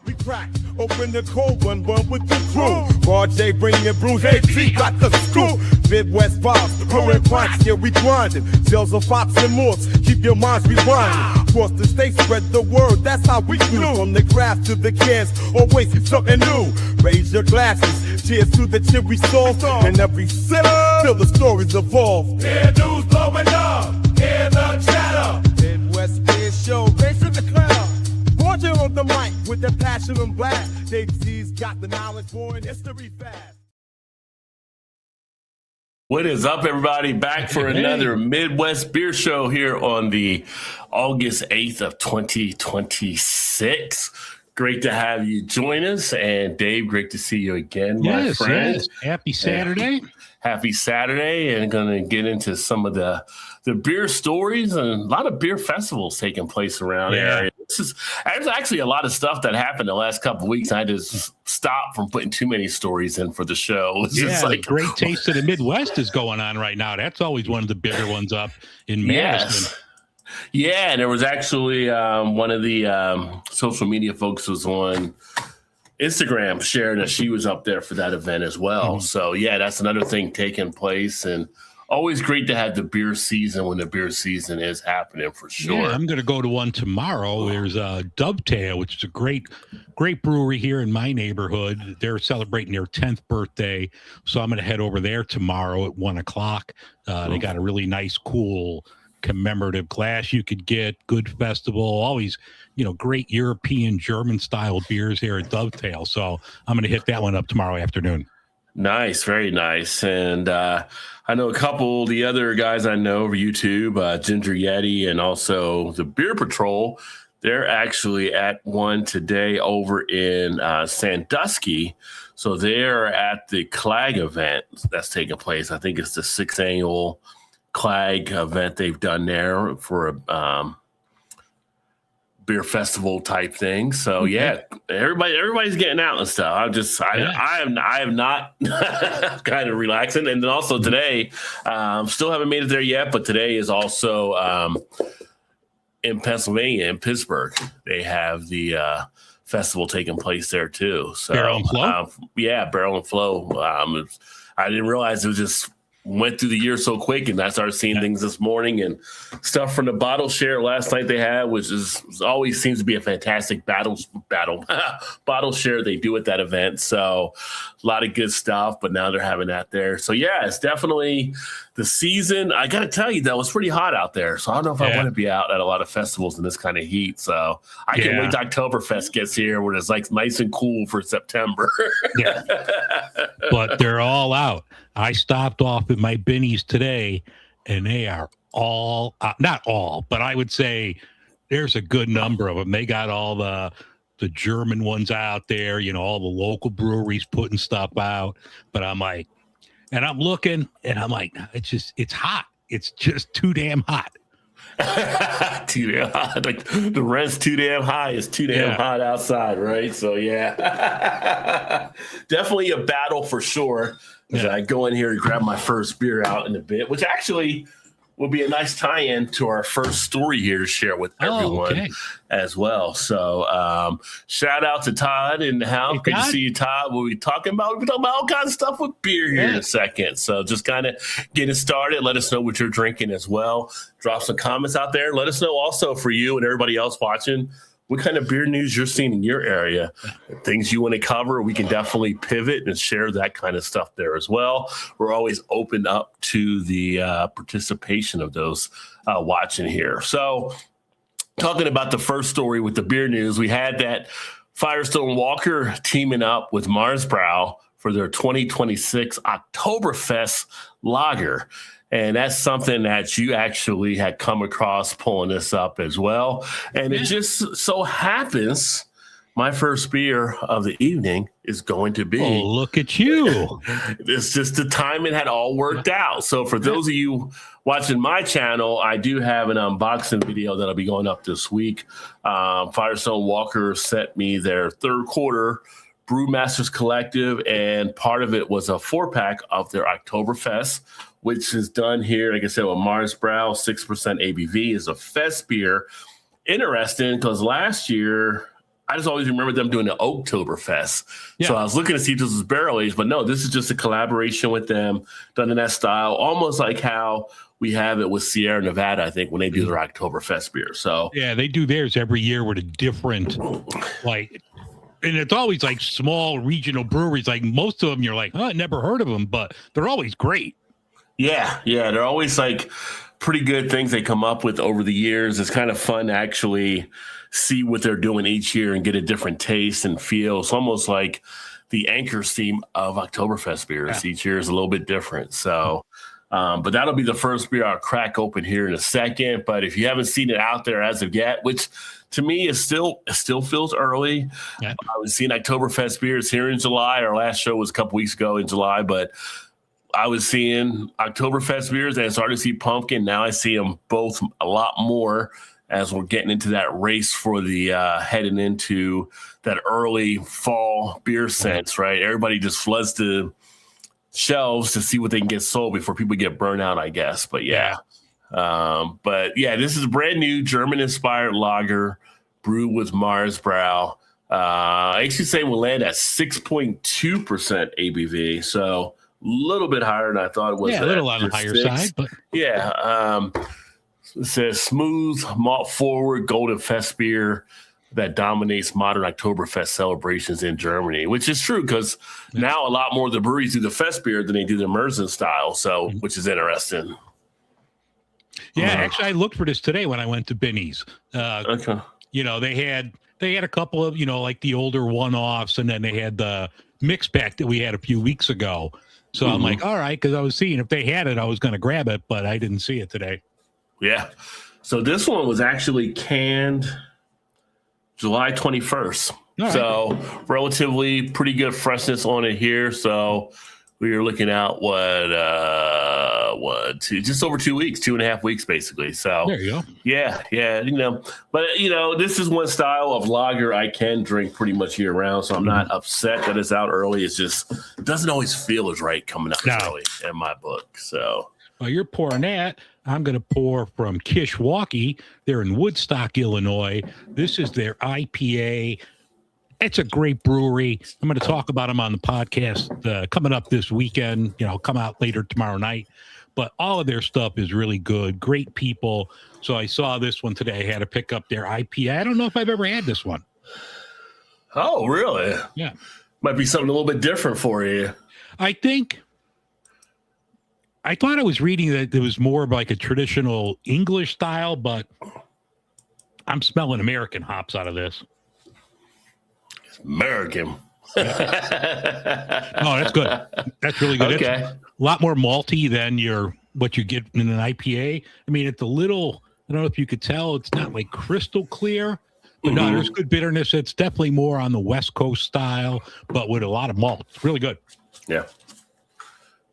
We crack open the cold one with the crew. RJ bringing brews, AP got the screw. Midwest vibes, current pints, yeah we grinding. Sales of Fox and Morse, keep your minds rewinding. Across the state, spread the word, that's how we do. From the craft to the cans, always something new. Raise your glasses, cheers to the cherry sauce. And every sip, till the stories evolve. Hear news blowing up, hear the chatter. Midwest Beer Show, race in the crowd. Roger on the mic with the passion and blast. Dave C's got the knowledge for an history fast. What is up, everybody? Back for another Midwest Beer Show here on the August 8th of 2026. Great to have you join us. And Dave, great to see you again, my friend. Yes. Happy Saturday. Happy Saturday. And going to get into some of the beer stories and a lot of beer festivals taking place around the area. There's actually a lot of stuff that happened the last couple of weeks. I just stopped from putting too many stories in for the show. It's just like Great Taste of the Midwest is going on right now. That's always one of the bigger ones up in Madison. Yes. Yeah, and there was actually one of the social media folks was on Instagram sharing that she was up there for that event as well. So, yeah, that's another thing taking place. And always great to have the beer season when the beer season is happening for sure. Yeah, I'm going to go to one tomorrow. There's Dovetail, which is a great brewery here in my neighborhood. They're celebrating their 10th birthday. So I'm going to head over there tomorrow at 1 o'clock. They got a really nice, cool commemorative glass you could get. Good festival. Always, great European, German style beers here at Dovetail. So I'm going to hit that one up tomorrow afternoon. Nice, very nice. And I know a couple of the other guys I know over YouTube, Ginger Yeti and also the Beer Patrol. They're actually at one today over in Sandusky. So they're at the CLAG event that's taking place. I think it's the 6th annual CLAG event they've done there for a beer festival type thing. So yeah, everybody's getting out and stuff. I am not kind of relaxing. And then also today, still haven't made it there yet, but today is also in Pennsylvania, in Pittsburgh. They have the festival taking place there too. So Barrel and Flow? Barrel and Flow. I didn't realize it was just went through the year so quick, and I started seeing things this morning and stuff from the bottle share last night they had, which is always seems to be a fantastic bottle share they do at that event. So a lot of good stuff, but now they're having that there. So yeah, it's definitely the season. I got to tell you though, it's pretty hot out there. So I don't know if I want to be out at a lot of festivals in this kind of heat. So I can't wait till Oktoberfest gets here where it's like nice and cool for September. But they're all out. I stopped off at my Binny's today, and they are all not all, but I would say there's a good number of them. They got all the German ones out there, all the local breweries putting stuff out. But I'm like, and I'm looking, and I'm like, it's hot. It's just too damn hot. Too damn hot. Like the rent's too damn high. It's too damn hot outside, right? So yeah, definitely a battle for sure. I go in here and grab my first beer out in a bit, which actually will be a nice tie-in to our first story here to share with everyone as well. So shout out to Todd in the house. Good to see you, Todd. What we talking about? We're talking about all kinds of stuff with beer here in a second. So just kind of getting started. Let us know what you're drinking as well. Drop some comments out there. Let us know also for you and everybody else watching what kind of beer news you're seeing in your area, things you want to cover. We can definitely pivot and share that kind of stuff there as well. We're always open up to the participation of those watching here. So talking about the first story with the beer news, we had that Firestone Walker teaming up with Marsbrow for their 2026 Oktoberfest lager. And that's something that you actually had come across pulling this up as well. And it just so happens my first beer of the evening is going to be. Oh, look at you. It's just the timing had all worked out. So for those of you watching my channel, I do have an unboxing video that'll be going up this week. Firestone Walker sent me their third quarter Brewmasters Collective, and part of it was a 4-pack of their Oktoberfest, which is done here, like I said, with Marsbrow, 6% ABV, is a fest beer. Interesting, because last year I just always remember them doing the Oktoberfest. Yeah. So I was looking to see if this was barrel aged, but no, this is just a collaboration with them, done in that style, almost like how we have it with Sierra Nevada, I think, when they do their Oktoberfest beer. So yeah, they do theirs every year with a different, like, and it's always like small regional breweries. Like most of them, you're like, oh, I never heard of them, but they're always great. yeah, they're always like pretty good things they come up with over the years. It's kind of fun to actually see what they're doing each year and get a different taste and feel. It's almost like the anchor theme of Oktoberfest beers. Each year is a little bit different. So, but that'll be the first beer I'll crack open here in a second. But if you haven't seen it out there as of yet, which to me is still feels early. Yeah. I was seeing Oktoberfest beers here in July. Our last show was a couple weeks ago in July, but I was seeing Oktoberfest beers and I started to see pumpkin. Now I see them both a lot more as we're getting into that race for the heading into that early fall beer sense, right? Everybody just floods to shelves to see what they can get sold before people get burned out, I guess. But yeah. This is a brand new German-inspired lager brewed with Marsbrau. I actually say we'll land at 6.2% ABV, so a little bit higher than I thought it was. Yeah, a little on the higher side, but yeah. It says smooth, malt forward, golden fest beer that dominates modern Oktoberfest celebrations in Germany, which is true because now a lot more of the breweries do the fest beer than they do the Märzen style. So, which is interesting. Yeah, actually, I looked for this today when I went to Binny's. Okay. You know, they had a couple of, like the older one-offs, and then they had the mix pack that we had a few weeks ago. So I'm like, all right, because I was seeing if they had it, I was going to grab it, but I didn't see it today. Yeah. So this one was actually canned July 21st. Right. So relatively pretty good freshness on it here. So we are looking at just over 2 weeks, 2.5 weeks, basically. So there you go. Yeah. But this is one style of lager I can drink pretty much year round. So I'm not upset that it's out early. It's just, it doesn't always feel as right coming out early in my book. So. Well, you're pouring that. I'm going to pour from Kishwaukee. They're in Woodstock, Illinois. This is their IPA. It's a great brewery. I'm going to talk about them on the podcast coming up this weekend. Come out later tomorrow night. But all of their stuff is really good. Great people. So I saw this one today. I had to pick up their IPA. I don't know if I've ever had this one. Oh, really? Yeah. Might be something a little bit different for you. I thought I was reading that it was more of like a traditional English style, but I'm smelling American hops out of this. American. Oh, that's good. That's really good. Okay. It's a lot more malty than what you get in an IPA. I mean, it's a little, I don't know if you could tell, it's not like crystal clear, but no, there's good bitterness. It's definitely more on the West Coast style, but with a lot of malt. It's really good. Yeah.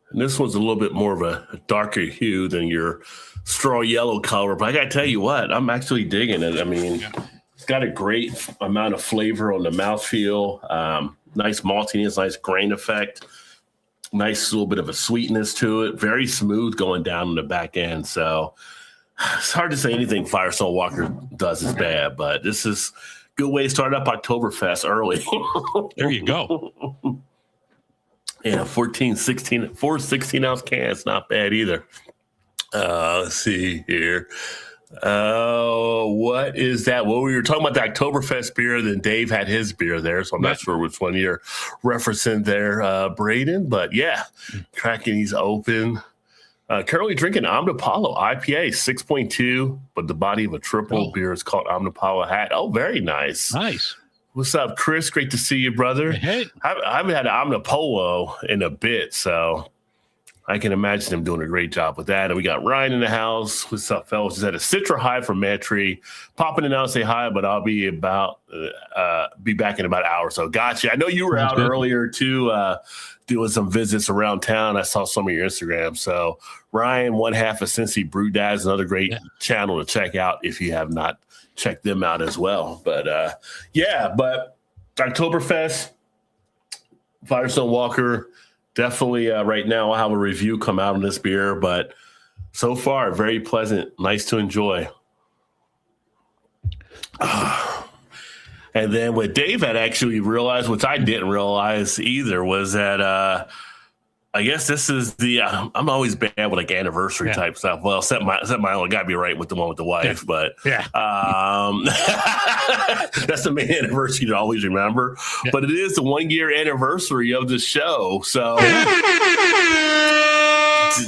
And this one's a little bit more of a darker hue than your straw yellow color. But I got to tell you what, I'm actually digging it. I mean, It's got a great amount of flavor on the mouthfeel. Nice maltiness, nice grain effect. Nice little bit of a sweetness to it. Very smooth going down in the back end. So it's hard to say anything Firestone Walker does is bad, but this is a good way to start up Oktoberfest early. There you go. Yeah, 4 16-ounce cans, not bad either. Let's see here. What is that? Well, we were talking about the Oktoberfest beer, then Dave had his beer there, so I'm not sure which one you're referencing there, Braden. But yeah, cracking these open. Currently drinking Omnipollo IPA, 6.2, but the body of a triple beer is called Omnipollo Hat. Oh, very nice. Nice. What's up, Chris? Great to see you, brother. Hey. I haven't had an Omnipollo in a bit, so I can imagine him doing a great job with that. And we got Ryan in the house. What's up, fellas? Just had a Citra High from Mantry. Popping in now and say hi, but I'll be back in about an hour or so. Gotcha. I know you were out earlier too, doing some visits around town. I saw some of your Instagram. So Ryan, one half of Cincy Brew Dad, is another great channel to check out if you have not checked them out as well. But but Oktoberfest, Firestone Walker. Definitely right now I'll have a review come out on this beer, but so far very pleasant, nice to enjoy. And And then what Dave had actually realized, which I didn't realize either, was that I guess this is the I'm always bad with like anniversary type stuff. Well, except my own, gotta be right with the one with the wife, but that's the main anniversary to always remember. Yeah. But it is the 1 year anniversary of the show, so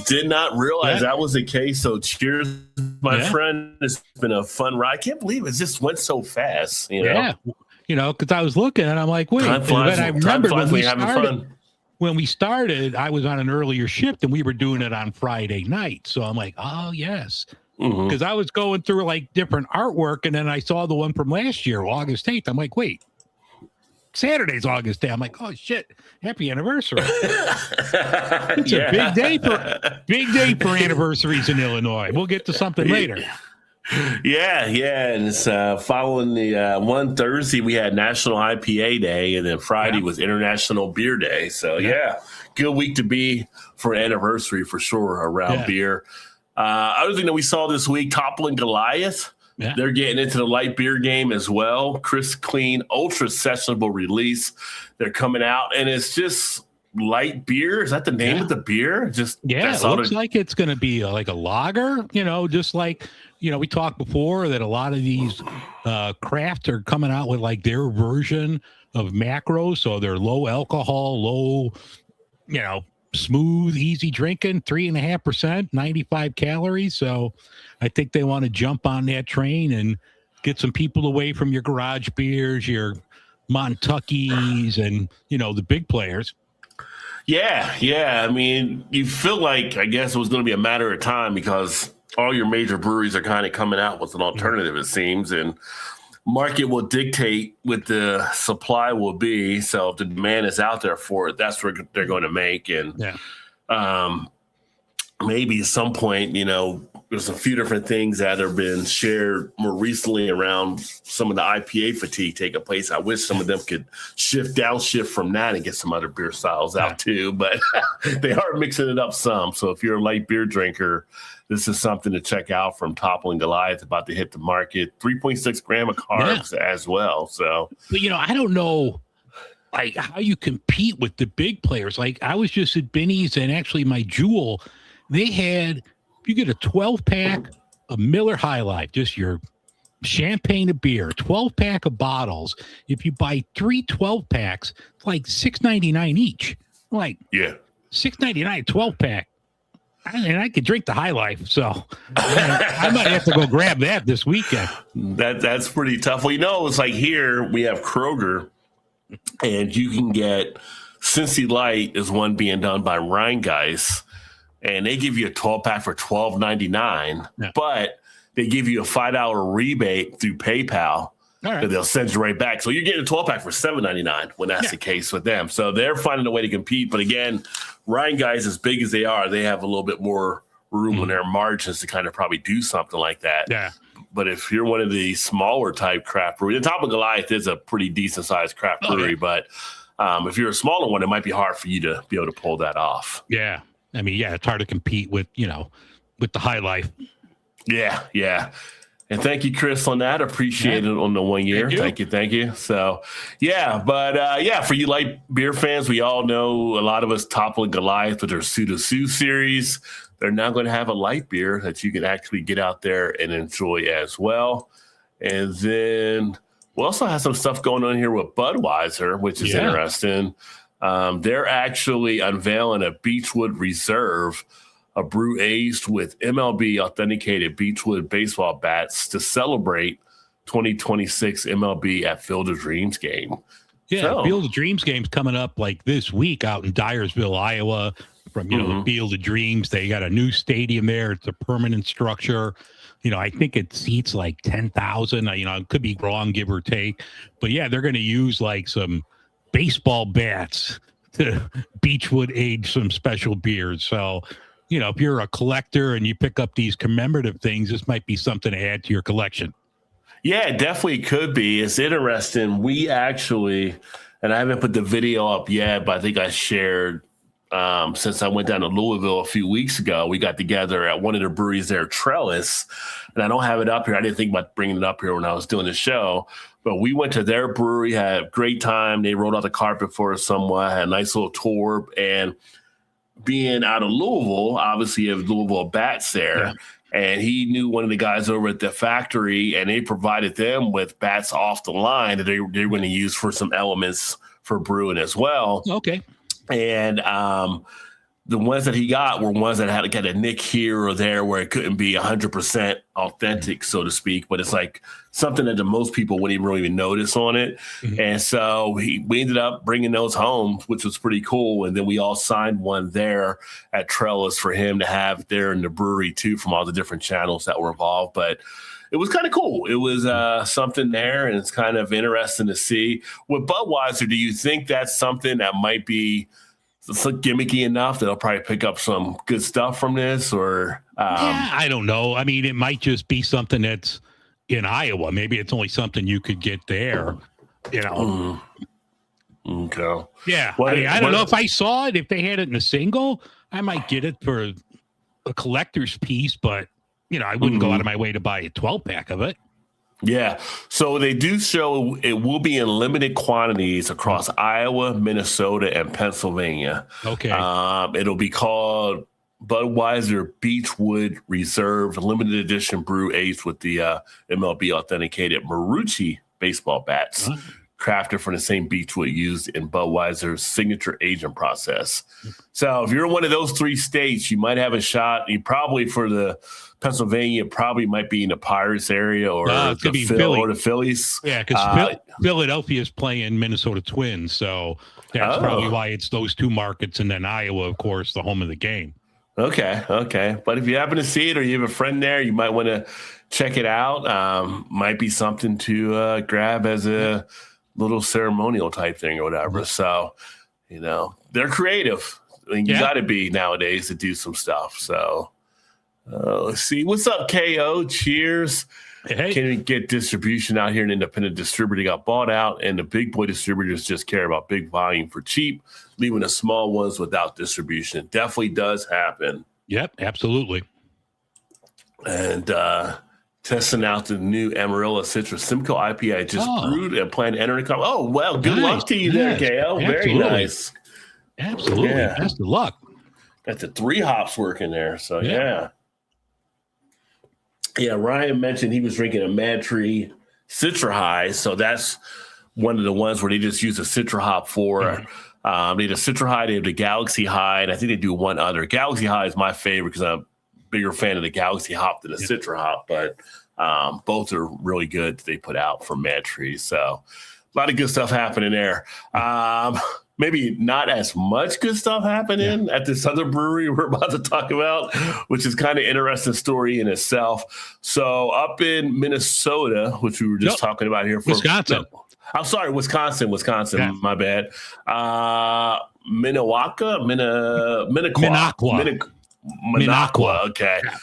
did not realize that was the case. So cheers, my friend. It's been a fun ride. I can't believe it just went so fast. Yeah, because I was looking and I'm like, wait, time flies, I remember when we having started. Fun. When we started, I was on an earlier shift and we were doing it on Friday night. So I'm like, oh, yes. Because I was going through like different artwork and then I saw the one from last year, August 8th. I'm like, wait, Saturday's August 8th. I'm like, oh, shit. Happy anniversary. It's a big day for anniversaries in Illinois. We'll get to something later. Yeah. And it's following the one Thursday, we had National IPA Day, and then Friday was International Beer Day. So, good week to be for anniversary for sure around beer. Other thing that we saw this week, Toppling Goliath. Yeah. They're getting into the light beer game as well. Crisp, clean, ultra sessionable release. They're coming out, and it's just light beer. Is that the name of the beer? Just it looks like it's going to be like a lager, just like, we talked before that a lot of these crafts are coming out with like their version of macros. So they're low alcohol, low, smooth, easy drinking, 3.5%, 95 calories. So I think they want to jump on that train and get some people away from your garage beers, your Montuckies, and, the big players. Yeah. I mean, you feel like, I guess it was going to be a matter of time because all your major breweries are kind of coming out with an alternative, it seems, and market will dictate what the supply will be. So if the demand is out there for it, that's what they're going to make. And maybe at some point, there's a few different things that have been shared more recently around some of the IPA fatigue taking place. I wish some of them could downshift from that and get some other beer styles out too, but they are mixing it up some. So if you're a light beer drinker, this is something to check out from Toppling Goliath, about to hit the market. 3.6 gram of carbs as well. So, but I don't know like how you compete with the big players. Like I was just at Binny's, and actually my Jewel, they had, you get a 12-pack of Miller High Life, just your champagne of beer, 12-pack of bottles. If you buy 3 12-packs, it's like $6.99 each. Like, $6.99 12-pack. And I could drink the High Life, so I might have to go grab that this weekend. That's pretty tough. Well, it's like here we have Kroger, and you can get Cincy Light is one being done by Rheingeist, and they give you a 12-pack for $12.99, but they give you a $5 rebate through PayPal. That they'll send you right back. So you're getting a 12-pack for $7.99 when that's the case with them. So they're finding a way to compete. But again, Rheingeist, as big as they are, they have a little bit more room in their margins to kind of probably do something like that. Yeah. But if you're one of the smaller type craft breweries, the Toppling Goliath is a pretty decent sized craft brewery, but if you're a smaller one, it might be hard for you to be able to pull that off. Yeah. I mean, it's hard to compete with, with the High Life. Yeah. And thank you, Chris, on that. Appreciate it on the 1 year. Thank you. So, for you light beer fans, we all know a lot of us Toppling Goliath with their Pseudo Sue series. They're now going to have a light beer that you can actually get out there and enjoy as well. And then we also have some stuff going on here with Budweiser, which is interesting. They're actually unveiling a Beechwood Reserve, a brew aged with MLB authenticated Beechwood baseball bats to celebrate 2026 MLB at Field of Dreams game. Yeah, Field of Dreams game's coming up like this week out in Dyersville, Iowa. From the Field of Dreams, they got a new stadium there. It's a permanent structure. I think it seats like 10,000. It could be wrong, give or take, but they're going to use like some baseball bats to Beechwood age some special beers. So, if you're a collector and you pick up these commemorative things, this might be something to add to your collection. Yeah, it definitely could be. It's interesting. We actually, and I haven't put the video up yet, but I think I shared since I went down to Louisville a few weeks ago. We got together at one of the breweries there, Trellis, and I don't have it up here. I didn't think about bringing it up here when I was doing the show, but we went to their brewery, had a great time. They rolled out the carpet for us somewhat, had a nice little tour, and being out of Louisville, obviously you have Louisville bats there. Yeah. And he knew one of the guys over at the factory, and they provided them with bats off the line that they were going to use for some elements for brewing as well. Okay. And the ones that he got were ones that had to get a nick here or there where it couldn't be 100% authentic, so to speak. But it's like something that the most people wouldn't even really notice on it. Mm-hmm. And so we ended up bringing those home, which was pretty cool. And then we all signed one there at Trellis for him to have there in the brewery, too, from all the different channels that were involved. But it was kind of cool. It was something there, and it's kind of interesting to see. With Budweiser, do you think that's something that might be gimmicky enough that I'll probably pick up some good stuff from this? Or yeah, I don't know. I mean, it might just be something that's in Iowa. Maybe it's only something you could get there, you know. Okay. Yeah. I don't know if I saw it. If they had it in a single, I might get it for a collector's piece, but you know, I wouldn't go out of my way to buy a 12-pack of it. Yeah. So they do show it will be in limited quantities across Iowa, Minnesota, and Pennsylvania. Okay. It'll be called Budweiser Beechwood Reserve Limited Edition Brew aged with the MLB authenticated Marucci baseball bats, crafted from the same beechwood used in Budweiser's signature aging process. So if you're in one of those three states, you might have a shot. You probably, for the Pennsylvania, probably might be in the Pirates area or the Phillies. Yeah, because Philadelphia is playing Minnesota Twins, so that's probably why it's those two markets, and then Iowa, of course, the home of the game. Okay. But if you happen to see it or you have a friend there, you might want to check it out. Might be something to grab as a little ceremonial type thing or whatever. So, you know, they're creative. I mean, you got to be nowadays to do some stuff. So, let's see. What's up, KO? Cheers. Hey. Can we get distribution out here? An independent distributor got bought out, and the big boy distributors just care about big volume for cheap, leaving the small ones without distribution. Definitely does happen. Yep, absolutely. And testing out the new Amarillo Citrus Simcoe IPA I just brewed and plan to enter the company. Oh, well, good luck to you there, KO. Very nice. Absolutely. Yeah. Best of luck. Got the 3 hops working there. So, yeah. Yeah, Ryan mentioned he was drinking a Mad Tree Citra High. So that's one of the ones where they just use a Citra hop for. They have a Citra High, they have the Galaxy High, and I think they do one other. Galaxy High is my favorite because I'm a bigger fan of the Galaxy hop than the Citra hop, but both are really good that they put out from Mad Tree. So a lot of good stuff happening there. Maybe not as much good stuff happening at this other brewery we're about to talk about, which is kind of interesting story in itself. So up in Minnesota, which we were just talking about here. Wisconsin. I'm sorry, Wisconsin, my bad. Minnewaca. Okay. Yeah.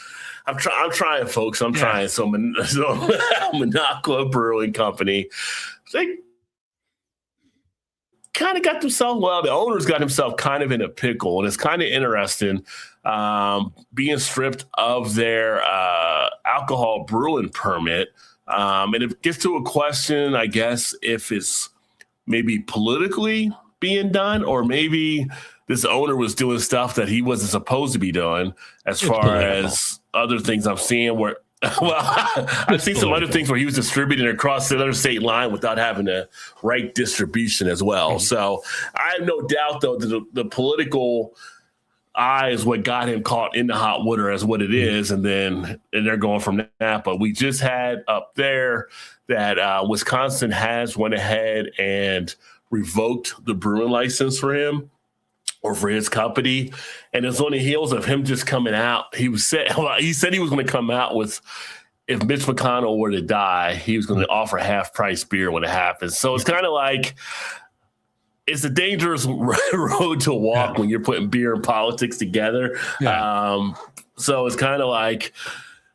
I'm trying, folks. I'm trying. So Minnewaca Brewing Company, they kind of got themselves, the owner's got himself kind of in a pickle, and it's kind of interesting being stripped of their alcohol brewing permit. And it gets to a question, I guess, if it's maybe politically being done, or maybe this owner was doing stuff that he wasn't supposed to be doing as far as other things I'm seeing where, I've seen some other things where he was distributing across the other state line without having the right distribution as well. So I have no doubt, though, that the political eye is what got him caught in the hot water as what it is, and they're going from that. But we just had up there that Wisconsin has went ahead and revoked the brewing license for him or for his company, and it's on the heels of him just coming out. He said he was going to come out with, if Mitch McConnell were to die, he was going to offer half price beer when it happens. So it's kind of like, it's a dangerous road to walk when you're putting beer and politics together. So it's kind of like,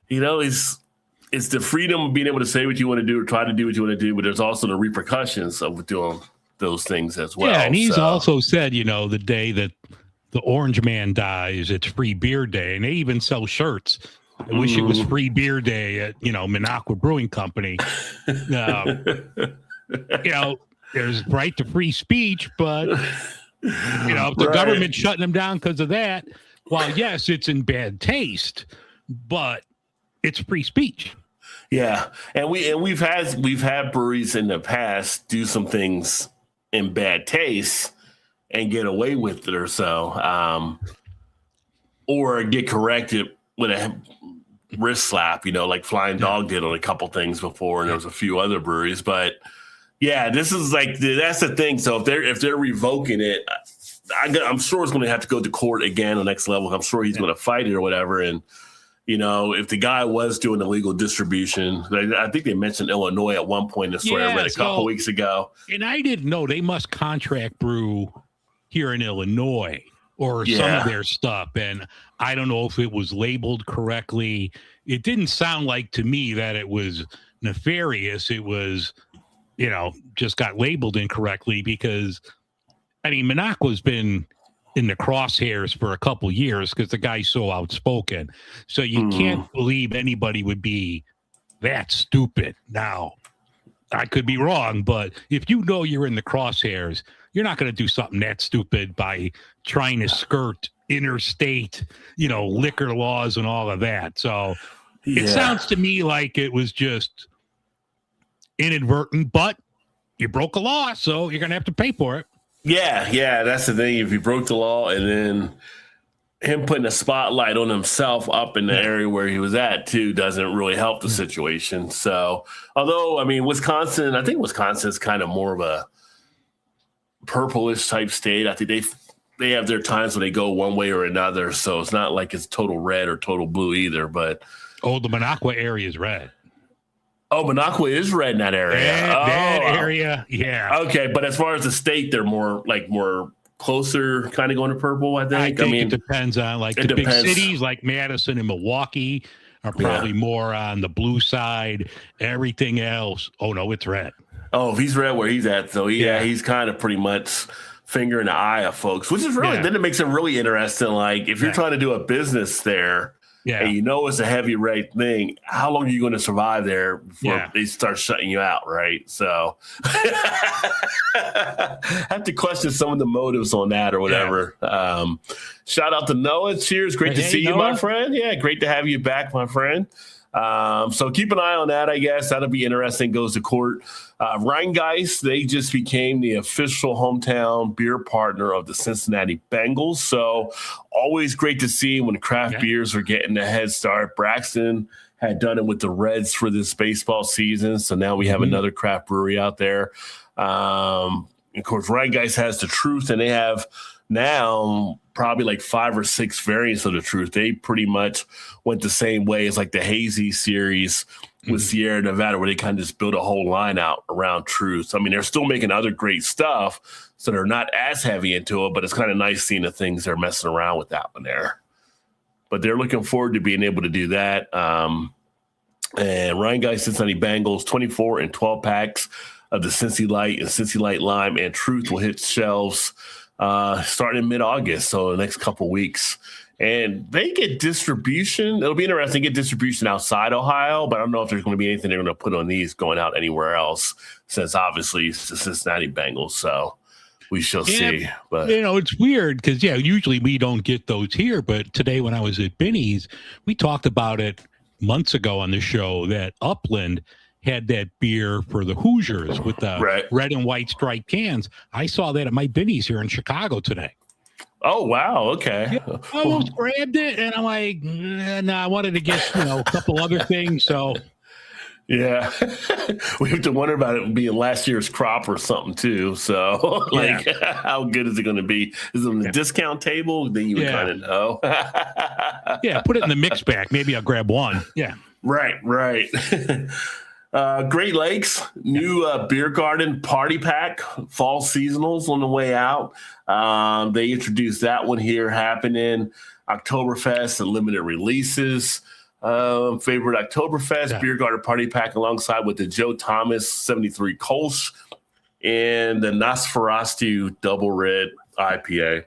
you know, it's the freedom of being able to say what you want to do or try to do what you want to do, but there's also the repercussions of doing those things as well. Yeah, and he's also said, you know, the day that the Orange Man dies, it's free beer day, and they even sell shirts. I wish it was free beer day at Minocqua Brewing Company. There's right to free speech, but if the government's shutting them down because of that, well, yes, it's in bad taste, but it's free speech. Yeah, and we've had breweries in the past do some things in bad taste and get away with it or so, or get corrected with a wrist slap, like Flying Dog did on a couple things before, and there was a few other breweries. But yeah, this is that's the thing. So if they're revoking it, I'm sure it's going to have to go to court again on the next level. I'm sure he's going to fight it or whatever. And if the guy was doing illegal distribution, I think they mentioned Illinois at one point in the story I read a couple weeks ago. And I didn't know they must contract brew here in Illinois or some of their stuff. And I don't know if it was labeled correctly. It didn't sound like to me that it was nefarious. It was, just got labeled incorrectly because, Minocqua's been in the crosshairs for a couple years because the guy's so outspoken. So you can't believe anybody would be that stupid. Now, I could be wrong, but if you're in the crosshairs, you're not going to do something that stupid by trying to skirt interstate, liquor laws and all of that. So it sounds to me like it was just inadvertent, but you broke a law, so you're going to have to pay for it. Yeah, that's the thing. If he broke the law and then him putting a spotlight on himself up in the area where he was at, too, doesn't really help the situation. So, although, Wisconsin, I think Wisconsin's kind of more of a purplish type state. I think they have their times when they go one way or another, so it's not like it's total red or total blue either. But the Minocqua area is red. Oh, Minocqua is red in that area. That area, yeah. Okay, but as far as the state, they're more closer, kind of going to purple, I think. It depends on the big cities like Madison and Milwaukee are probably more on the blue side. Everything else, it's red. Oh, if he's red where he's at, so he's kind of pretty much finger in the eye of folks, which is really, then it makes it really interesting. Like if you're trying to do a businest there, and it's a heavy rate thing, how long are you going to survive there before they start shutting you out, right? So I have to question some of the motives on that or whatever. Shout out to Noah. Cheers. Great to see you, my friend. Yeah, great to have you back, my friend. So keep an eye on that, I guess. That'll be interesting. Goes to court. Rheingeist, they just became the official hometown beer partner of the Cincinnati Bengals. So always great to see when craft beers are getting a head start. Braxton had done it with the Reds for this baseball season. So now we have another craft brewery out there. Of course, Rheingeist has the Truth, and they have now probably like 5 or 6 variants of the Truth. They pretty much went the same way as like the Hazy series with Sierra Nevada, where they kind of just built a whole line out around Truth. They're still making other great stuff, so they're not as heavy into it, but it's kind of nice seeing the things they're messing around with that one there. But they're looking forward to being able to do that. And Rheingeist Cincinnati Bengals, 24 and 12 packs of the Cincy Light and Cincy Light Lime and Truth will hit shelves starting in mid-August, so the next couple weeks. And they get distribution. It'll be interesting to get distribution outside Ohio, but I don't know if there's going to be anything they're going to put on these going out anywhere else, since obviously it's the Cincinnati Bengals. So we shall see. But it's weird because usually we don't get those here. But today when I was at Binny's, we talked about it months ago on the show that Upland had that beer for the Hoosiers with the red and white striped cans. I saw that at my Binny's here in Chicago today. Oh, wow. Okay. Yeah, I almost grabbed it, and I'm like, no, I wanted to get, a couple other things. So, yeah, we have to wonder about it being last year's crop or something, too. So, how good is it going to be? Is it on the discount table? Then you would kind of know. Put it in the mix bag. Maybe I'll grab one. Yeah. Right. Great Lakes, new beer garden party pack, fall seasonals on the way out. They introduced that one here happening. Oktoberfest and limited releases. Favorite Oktoberfest beer garden party pack alongside with the Joe Thomas 73 Kolsch and the Nosferatu Double Red IPA.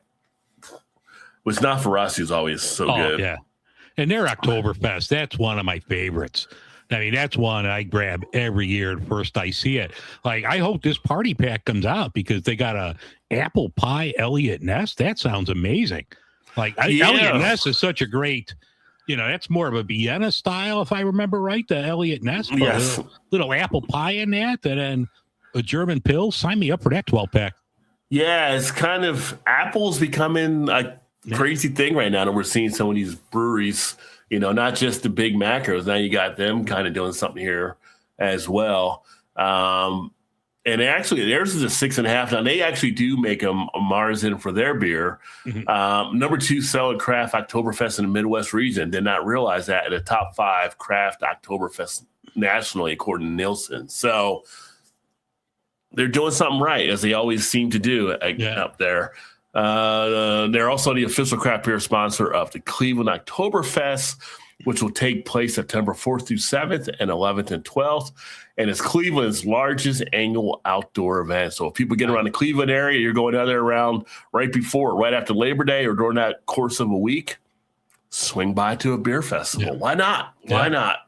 which not for us is always so good. Yeah. And their Oktoberfest, that's one of my favorites. I mean, that's one I grab every year the first I see it. Like, I hope this party pack comes out because they got a apple pie Elliot Ness. That sounds amazing. Like, Elliot Ness is such a great, that's more of a Vienna style, if I remember right, the Elliot Ness. Yes. Little apple pie in that, and then a German pill. Sign me up for that 12-pack. Yeah, it's kind of apples becoming a crazy thing right now that we're seeing some of these breweries, not just the big macros. Now you got them kind of doing something here as well. And actually, theirs is a 6.5. Now, they actually do make a Marzen for their beer. Mm-hmm. Number 2 selling craft Oktoberfest in the Midwest region. Did not realize that in the top 5 craft Oktoberfest nationally, according to Nielsen. So they're doing something right, as they always seem to do up there. They're also the official craft beer sponsor of the Cleveland Oktoberfest, which will take place September 4th through 7th and 11th and 12th. And it's Cleveland's largest annual outdoor event. So if people get around the Cleveland area, you're going out there around right after Labor Day or during that course of a week, swing by to a beer festival. Yeah. Why not? Why not?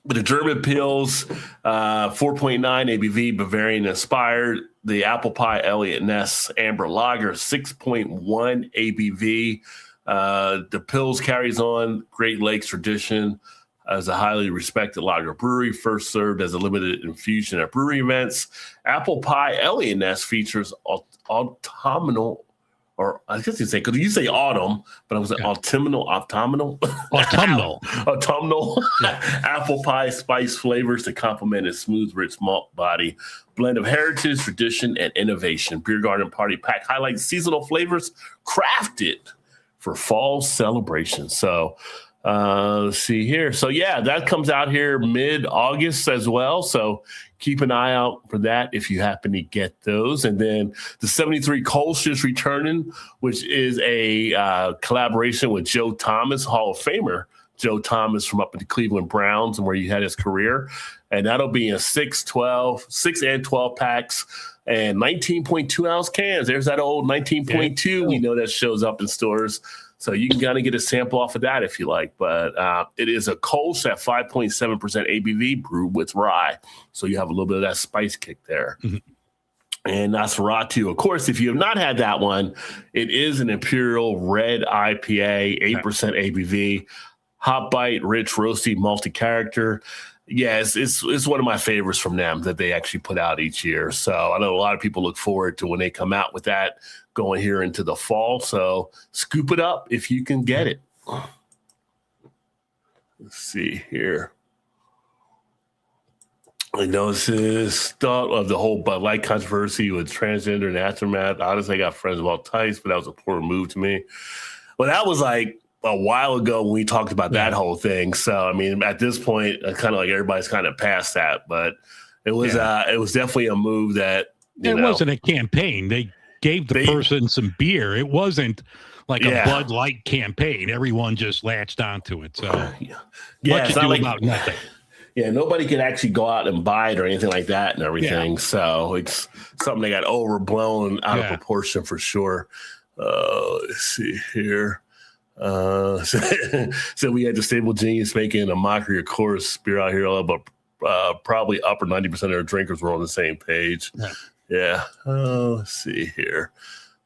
But the German Pils, 4.9 ABV, Bavarian inspired. The Apple Pie Elliot Ness Amber Lager, 6.1 ABV. The Pils carries on Great Lakes tradition as a highly respected lager brewery, first served as a limited infusion at brewery events. Apple Pie Elliot Ness features autumnal, or I guess you say, because you say autumn, but I was autumnal apple pie spice flavors to complement its smooth, rich malt body. Blend of heritage, tradition, and innovation. Beer Garden Party Pack highlights seasonal flavors crafted for fall celebrations. So let's see here. So yeah, that comes out here mid-August as well. So keep an eye out for that if you happen to get those. And then the 73 Kolsch is returning, which is a collaboration with Joe Thomas, Hall of Famer Joe Thomas from up at the Cleveland Browns and where he had his career. And that'll be in 6 and 12 packs and 19.2 ounce cans. There's that old 19.2. We know that shows up in stores. So you can kind of get a sample off of that if you like. But it is a Kolsch at 5.7% ABV brewed with rye. So you have a little bit of that spice kick there. Mm-hmm. And Nosferatu, of course, if you have not had that one, it is an Imperial Red IPA, 8% ABV, hot bite, rich, roasty, malty character. Yeah, it's one of my favorites from them that they actually put out each year. So I know a lot of people look forward to when they come out with that going here into the fall. So scoop it up if you can get it. Let's see here. I know this is thought of the whole Bud Light controversy with transgender and aftermath. Honestly, I got friends about Tice, but that was a poor move to me. Well, that was like a while ago when we talked about that whole thing. So, I mean, at this point, kind of like everybody's kind of past that, but it was definitely a move that it wasn't a campaign. They gave the person some beer. It wasn't like a Bud Light campaign. Everyone just latched onto it. So what you do about nothing. Yeah, nobody could actually go out and buy it or anything like that and everything. Yeah. So it's something that got overblown out of proportion for sure. Let's see here. So we had the Stable Genius making a mockery of course beer out here, but probably upper 90% of their drinkers were on the same page. Yeah. Let's see here.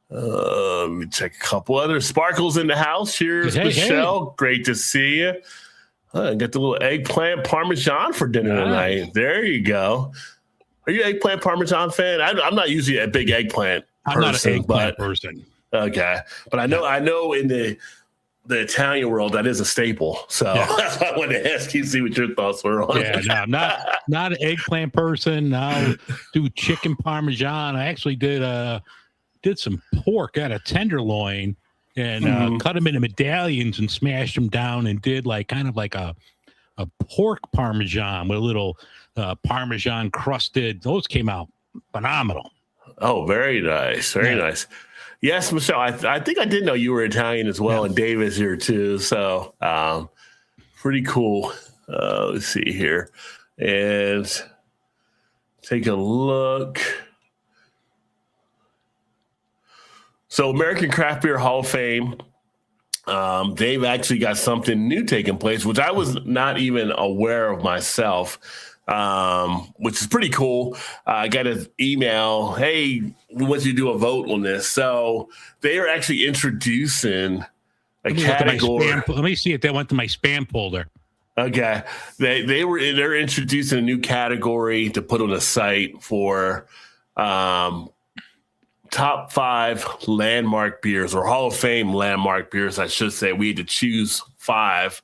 Let me check a couple other Sparkles in the house. Cheers, Michelle. Hey. Great to see you. Got the little eggplant parmesan for dinner tonight. There you go. Are you an eggplant parmesan fan? I'm not usually a big eggplant person. I'm not an eggplant person. Okay. But I know in the Italian world, that is a staple. So that's why I wanted to ask you, see what your thoughts were on it. Yeah, no, I'm not an eggplant person. I'll do chicken parmesan. I actually did some pork out of tenderloin and cut them into medallions and smashed them down and did kind of like a pork parmesan with a little parmesan crusted. Those came out phenomenal. Oh, very nice. Very nice. Yes, Michelle, I think I did know you were Italian as well, and Dave is here too. So pretty cool. Let's see here. And take a look. So American Craft Beer Hall of Fame, they've actually got something new taking place, which I was not even aware of myself, which is pretty cool. I got an email, hey, we want you to do a vote on this. So they are actually introducing a category. Let me see if that went to my spam folder. Okay. They're introducing a new category to put on the site for top 5 landmark beers, or Hall of Fame landmark beers, I should say. We had to choose 5.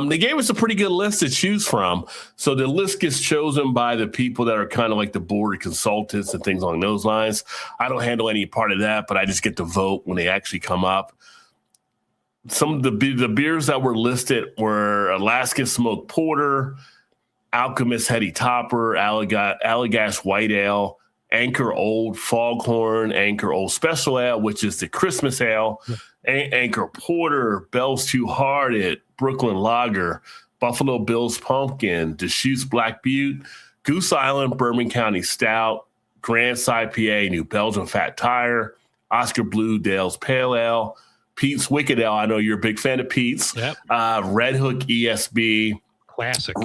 They gave us a pretty good list to choose from. So the list gets chosen by the people that are kind of like the board consultants and things along those lines. I don't handle any part of that, but I just get to vote when they actually come up. Some of the beers that were listed were Alaskan Smoked Porter, Alchemist Heady Topper, Allagash White Ale, Anchor Old Foghorn, Anchor Old Special Ale, which is the Christmas ale, Anchor Porter, Bell's Two Hearted, Brooklyn Lager, Buffalo Bills Pumpkin, Deschutes Black Butte, Goose Island Bourbon County Stout, Grant's IPA, New Belgium Fat Tire, Oscar Blue Dale's Pale Ale, Pete's Wicked Ale. I know you're a big fan of Pete's. Yep. Red Hook ESB. Classic.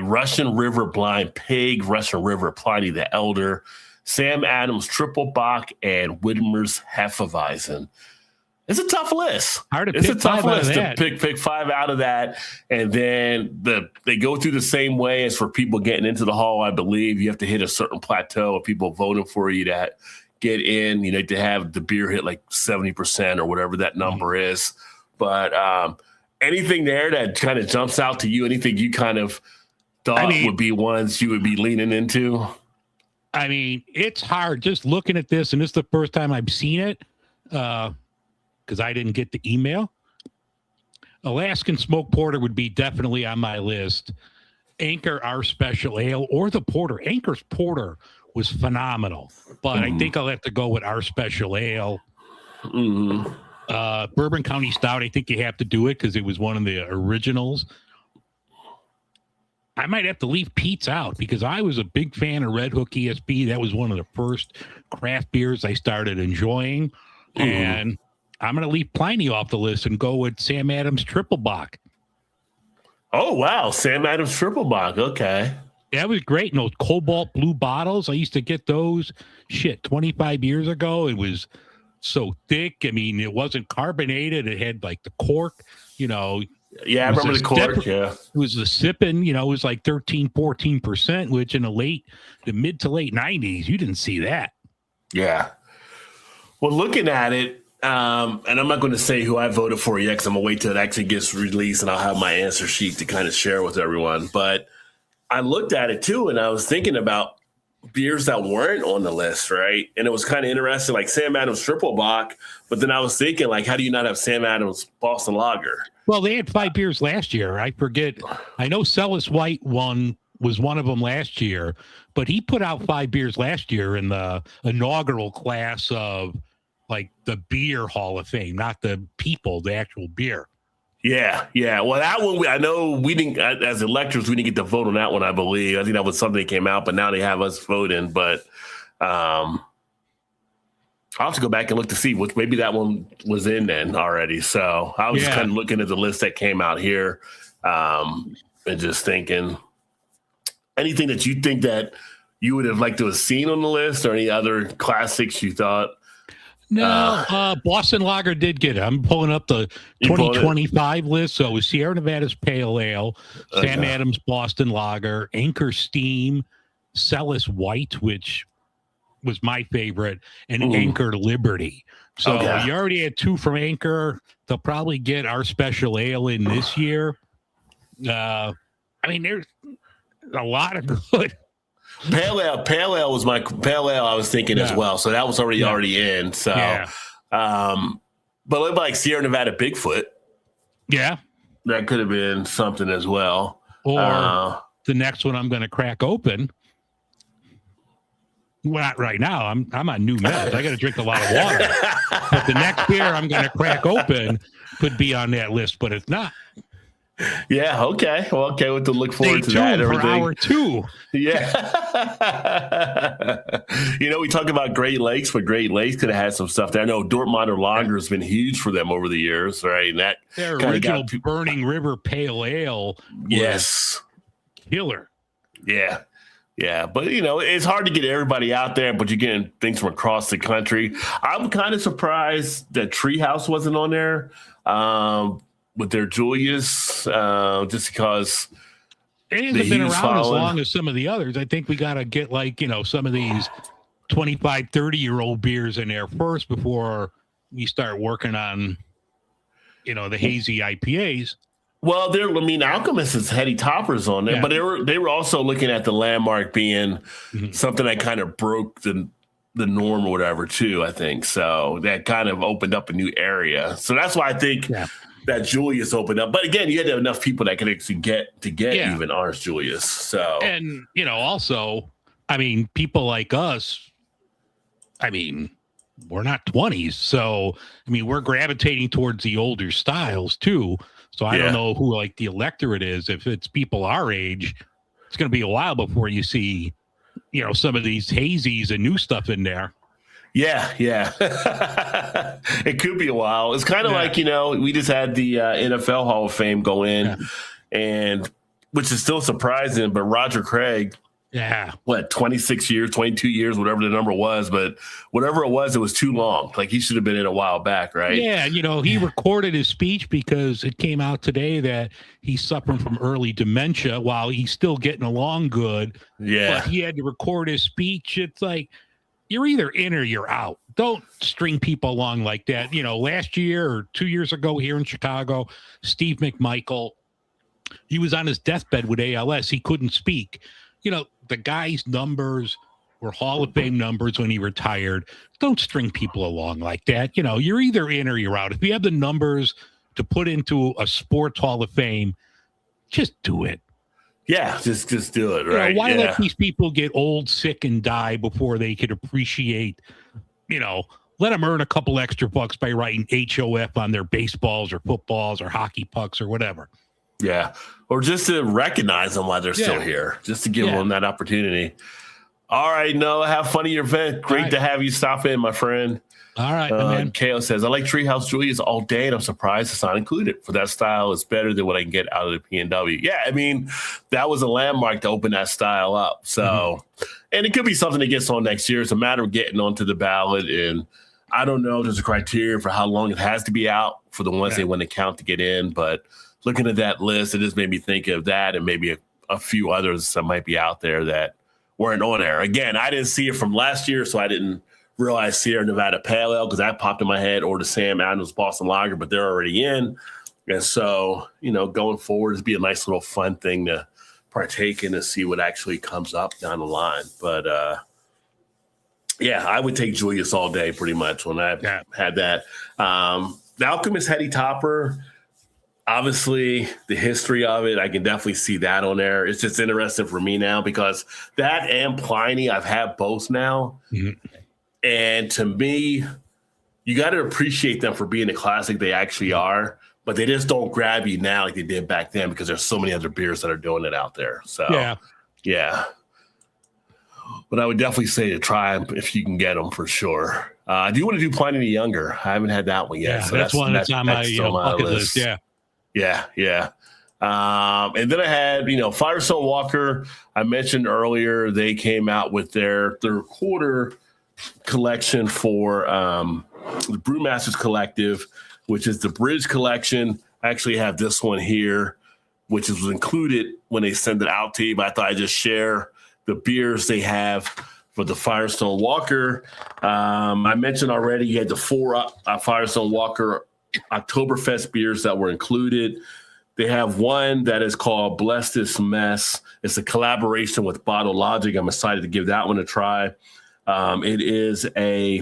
Russian River Blind Pig, Russian River Pliny the Elder, Sam Adams Triple Bock, and Widmer's Hefeweizen. It's a tough list. It's a tough list to pick 5 out of that. And then they go through the same way as for people getting into the hall, I believe. You have to hit a certain plateau of people voting for you to get in. You need to have the beer hit like 70% or whatever that number is. But anything there that kind of jumps out to you, anything you kind of thought would be ones you would be leaning into? I mean, it's hard just looking at this, and this is the first time I've seen it because I didn't get the email. Alaskan Smoked Porter would be definitely on my list. Anchor, our special ale, or the porter. Anchor's porter was phenomenal, but I think I'll have to go with our special ale. Bourbon County Stout, I think you have to do it because it was one of the originals. I might have to leave Pete's out because I was a big fan of Red Hook ESB. That was one of the first craft beers I started enjoying. And I'm going to leave Pliny off the list and go with Sam Adams Triple Bock. Oh, wow. Sam Adams Triple Bock. Okay. That was great. And those cobalt blue bottles, I used to get those 25 years ago. It was so thick. I mean, it wasn't carbonated. It had like the cork, Yeah, I remember the cork. Yeah, it was the sipping. It was like 13-14%, which in the mid to late 90s, you didn't see that. Yeah. Well, looking at it, and I'm not going to say who I voted for yet because I'm going to wait till it actually gets released and I'll have my answer sheet to kind of share with everyone. But I looked at it too, and I was thinking about beers that weren't on the list, right? And it was kind of interesting, like Sam Adams Triple Bock. But then I was thinking, like, how do you not have Sam Adams Boston Lager? Well, they had 5 beers last year. I forget. I know Celis White was one of them last year, but he put out 5 beers last year in the inaugural class of like the beer Hall of Fame, not the people, the actual beer. Yeah. Well, that one, I know we didn't, as electors, we didn't get to vote on that one, I believe. I think that was something that came out, but now they have us voting. But I'll have to go back and look to see which maybe that one was in then already. So I was just kind of looking at the list that came out here and just thinking anything that you think that you would have liked to have seen on the list or any other classics you thought. No, Boston Lager did get it. I'm pulling up the 2025 list. So it was Sierra Nevada's Pale Ale, Sam Adams Boston Lager, Anchor Steam, Celis White, which was my favorite, and Anchor Liberty. So you already had 2 from Anchor. They'll probably get our special ale in this year. I mean, there's a lot of good. Pale Ale was my Pale Ale I was thinking as well. So that was already in. So, but like Sierra Nevada Bigfoot. Yeah. That could have been something as well. Or the next one I'm going to crack open. Well, not right now. I'm on new meds. I got to drink a lot of water. But the next beer I'm going to crack open could be on that list, but it's not. Yeah. Okay. Well, okay. We'll have to look forward to Stay that. tuned for Everything. hour 2. Yeah. We talk about Great Lakes, but Great Lakes could have had some stuff there. I know Dortmunder Lager has been huge for them over the years, right? And that Their kinda original got Burning River Pale Ale was yes. killer. Yeah. Yeah. But, it's hard to get everybody out there, but you're getting things from across the country. I'm kind of surprised that Treehouse wasn't on there with their Julius, just because It hasn't been around as long as some of the others. I think we got to get some of these 25, 30-year-old beers in there first before we start working on, the hazy IPAs. Well, Alchemist is Heady Toppers on there, but they were also looking at the Landmark being something that kind of broke the norm or whatever too, I think. So that kind of opened up a new area. So that's why I think that Julius opened up. But again, you had to have enough people that could actually get even ours Julius. So and also, people like us, we're not 20s. So we're gravitating towards the older styles too. So I don't know who the electorate is. If it's people our age, it's going to be a while before you see, some of these hazies and new stuff in there. Yeah. It could be a while. It's kind of like, we just had the NFL Hall of Fame go in, and which is still surprising, but Roger Craig, 26 years, 22 years, whatever the number was, but whatever it was too long. Like he should have been in a while back, right? Yeah, he recorded his speech because it came out today that he's suffering from early dementia while he's still getting along good. Yeah. But he had to record his speech. It's like, you're either in or you're out. Don't string people along like that. Last year or 2 years ago here in Chicago, Steve McMichael, he was on his deathbed with ALS. He couldn't speak. The guy's numbers were Hall of Fame numbers when he retired. Don't string people along like that. You're either in or you're out. If you have the numbers to put into a sports Hall of Fame, just do it. Yeah, just do it, right? Why let these people get old, sick, and die before they could appreciate, let them earn a couple extra bucks by writing HOF on their baseballs or footballs or hockey pucks or whatever. Yeah, or just to recognize them while they're still here, just to give them that opportunity. All right, Noah, have fun at your event. Great to have you stop in, my friend. All right, man. Kale says, I like Treehouse Julius all day, and I'm surprised it's not included. For that style, it's better than what I can get out of the P&W. Yeah, that was a landmark to open that style up. So, and it could be something that gets on next year. It's a matter of getting onto the ballot, and I don't know if there's a criteria for how long it has to be out for the ones they want to count to get in, but looking at that list, it just made me think of that and maybe a few others that might be out there that weren't on there. Again, I didn't see it from last year, so I didn't realize Sierra Nevada Pale Ale because that popped in my head, or the Sam Adams Boston Lager, but they're already in. And so, going forward, it'd be a nice little fun thing to partake in and see what actually comes up down the line. But, I would take Julius all day pretty much when I had that. The Alchemist Heady Topper, obviously, the history of it, I can definitely see that on there. It's just interesting for me now because that and Pliny, I've had both now. Mm-hmm. And to me, you got to appreciate them for being the classic they actually are, but they just don't grab you now like they did back then because there's so many other beers that are doing it out there. So, yeah. But I would definitely say to try them if you can get them for sure. I do want to do Pliny the Younger. I haven't had that one yet. Yeah, so that's one that's on my bucket list. Yeah. And then I had, Firestone Walker. I mentioned earlier they came out with their quarter collection for the Brewmasters Collective, which is the Bridge Collection. I actually have this one here, which was included when they sent it out to you, but I thought I'd just share the beers they have for the Firestone Walker. I mentioned already you had the 4 Firestone Walker Oktoberfest beers that were included. They have one that is called Bless This Mess. It's a collaboration with Bottle Logic. I'm excited to give that one a try. It is a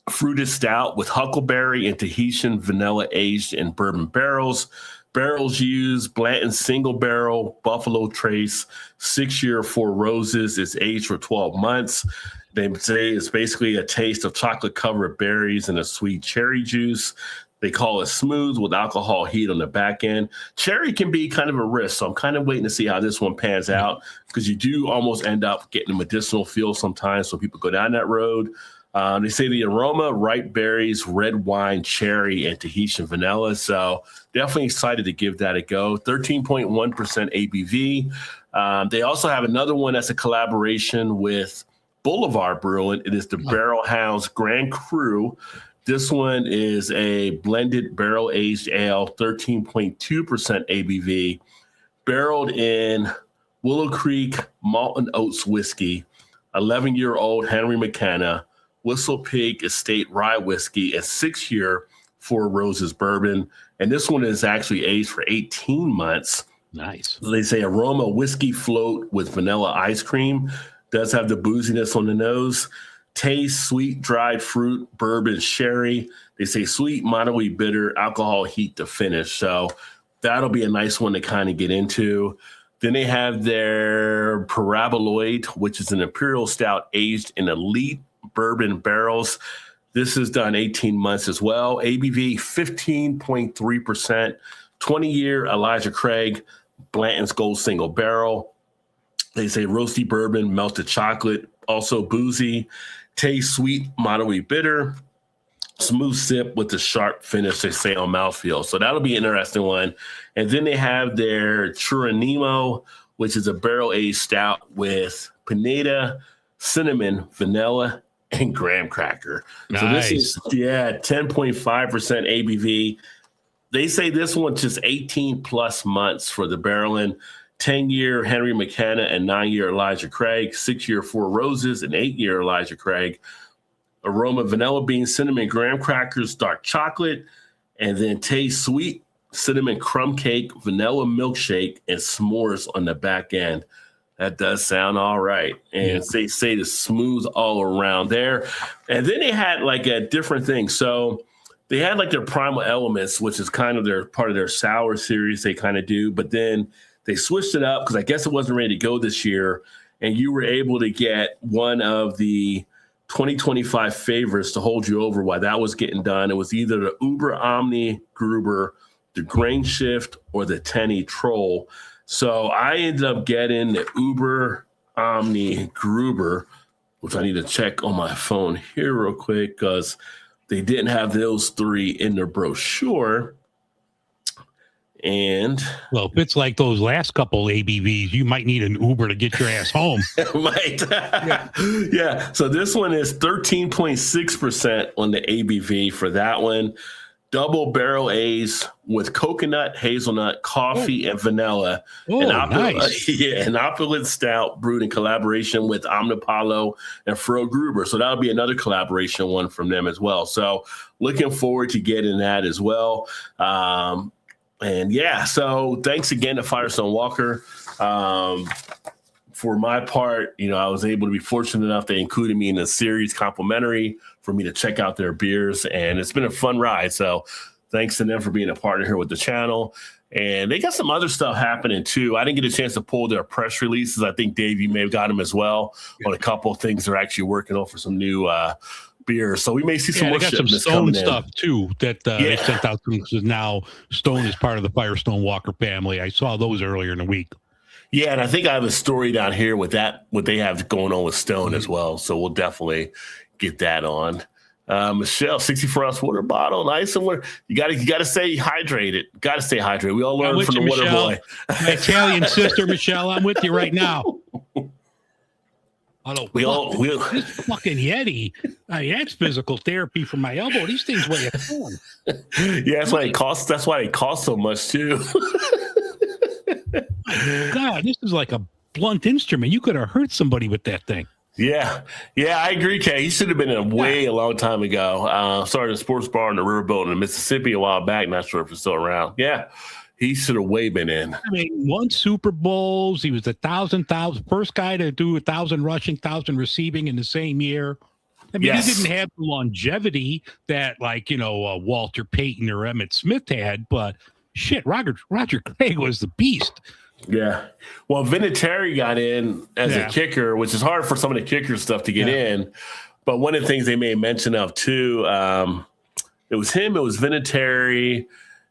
fruited stout with huckleberry and Tahitian vanilla aged in bourbon barrels. Barrels used, Blanton single barrel, Buffalo Trace, 6-year 4 roses. It's aged for 12 months. They say it's basically a taste of chocolate-covered berries and a sweet cherry juice. They call it smooth with alcohol heat on the back end. Cherry can be kind of a risk, so I'm kind of waiting to see how this one pans out because you do almost end up getting a medicinal feel sometimes. So people go down that road. They say the aroma, ripe berries, red wine, cherry, and Tahitian vanilla. So definitely excited to give that a go. 13.1% ABV. They also have another one that's a collaboration with Boulevard Brewing. It is the Barrel Hounds Grand Cru. This one is a blended barrel-aged ale, 13.2% ABV, barreled in Willow Creek Malt and Oats whiskey, 11-year-old Henry McKenna, Whistle Pig Estate Rye whiskey, and 6-year Four Roses bourbon. And this one is actually aged for 18 months. Nice. They say aroma whiskey float with vanilla ice cream. Does have the booziness on the nose. Taste, sweet, dried fruit, bourbon, sherry. They say sweet, moderately bitter, alcohol heat to finish. So that'll be a nice one to kind of get into. Then they have their Paraboloid, which is an imperial stout aged in elite bourbon barrels. This is done 18 months as well. ABV 15.3%, 20-year Elijah Craig, Blanton's Gold Single Barrel. They say roasty bourbon, melted chocolate, also boozy. Taste sweet, moderately bitter, smooth sip with the sharp finish, they say, on mouthfeel. So that'll be an interesting one. And then they have their Churanimo, which is a barrel-aged stout with pineda, cinnamon, vanilla, and graham cracker. Nice. So this is, 10.5% ABV. They say this one's just 18-plus months for the barreling. 10-year Henry McKenna and 9-year Elijah Craig, 6-year Four Roses and 8-year Elijah Craig. Aroma vanilla bean, cinnamon, graham crackers, dark chocolate, and then taste sweet cinnamon crumb cake, vanilla milkshake, and s'mores on the back end. That does sound all right. And they say the smooth all around there. And then they had like a different thing. So they had like their Primal Elements, which is kind of their part of their sour series they kind of do. But then they switched it up because I guess it wasn't ready to go this year, and you were able to get one of the 2025 favorites to hold you over while that was getting done. It was either the Uber Omni Gruber, the Grain Shift, or the Tenny Troll. So I ended up getting the Uber Omni Gruber, which I need to check on my phone here real quick because they didn't have those three in their brochure. And well, if it's like those last couple ABVs, you might need an Uber to get your ass home. Might. Yeah. So this one is 13.6% on the ABV for that one. Double barrel aged with coconut, hazelnut, coffee, and vanilla. Nice. An opulent stout brewed in collaboration with Omnipollo and Fro Gruber. So that'll be another collaboration one from them as well. So looking forward to getting that as well. So thanks again to Firestone Walker. For my part, I was able to be fortunate enough they included me in a series complimentary for me to check out their beers, and it's been a fun ride. So thanks to them for being a partner here with the channel. And they got some other stuff happening too. I didn't get a chance to pull their press releases. I think Dave, you may have got them as well on a couple of things they're actually working on for some new beers. So we may see some more got some Stone stuff too that they sent out to them because now Stone is part of the Firestone Walker family. I saw those earlier in the week. Yeah, and I think I have a story down here with that, what they have going on with Stone as well. So we'll definitely get that on. Michelle, 64-ounce water bottle, nice and water. You gotta stay hydrated. Gotta stay hydrated. We all learn from the water boy. My Italian sister, Michelle, I'm with you right now. This fucking Yeti. I mean, that's physical therapy for my elbow. These things weigh a ton. Yeah, that's why it costs. That's why it costs so much too. God, this is like a blunt instrument. You could have hurt somebody with that thing. Yeah, I agree, Kay. He should have been in a long time ago. Started a sports bar in the riverboat in Mississippi a while back. Not sure if it's still around. Yeah, he should have way been in. I mean, won Super Bowls. He was the first guy to do 1,000 rushing, 1,000 receiving in the same year. I mean, he didn't have the longevity that Walter Payton or Emmitt Smith had, but shit, Roger Craig was the beast. Yeah. Well, Vinatieri got in as a kicker, which is hard for some of the kicker stuff to get in. But one of the things they made mention of too, It was him. It was Vinatieri.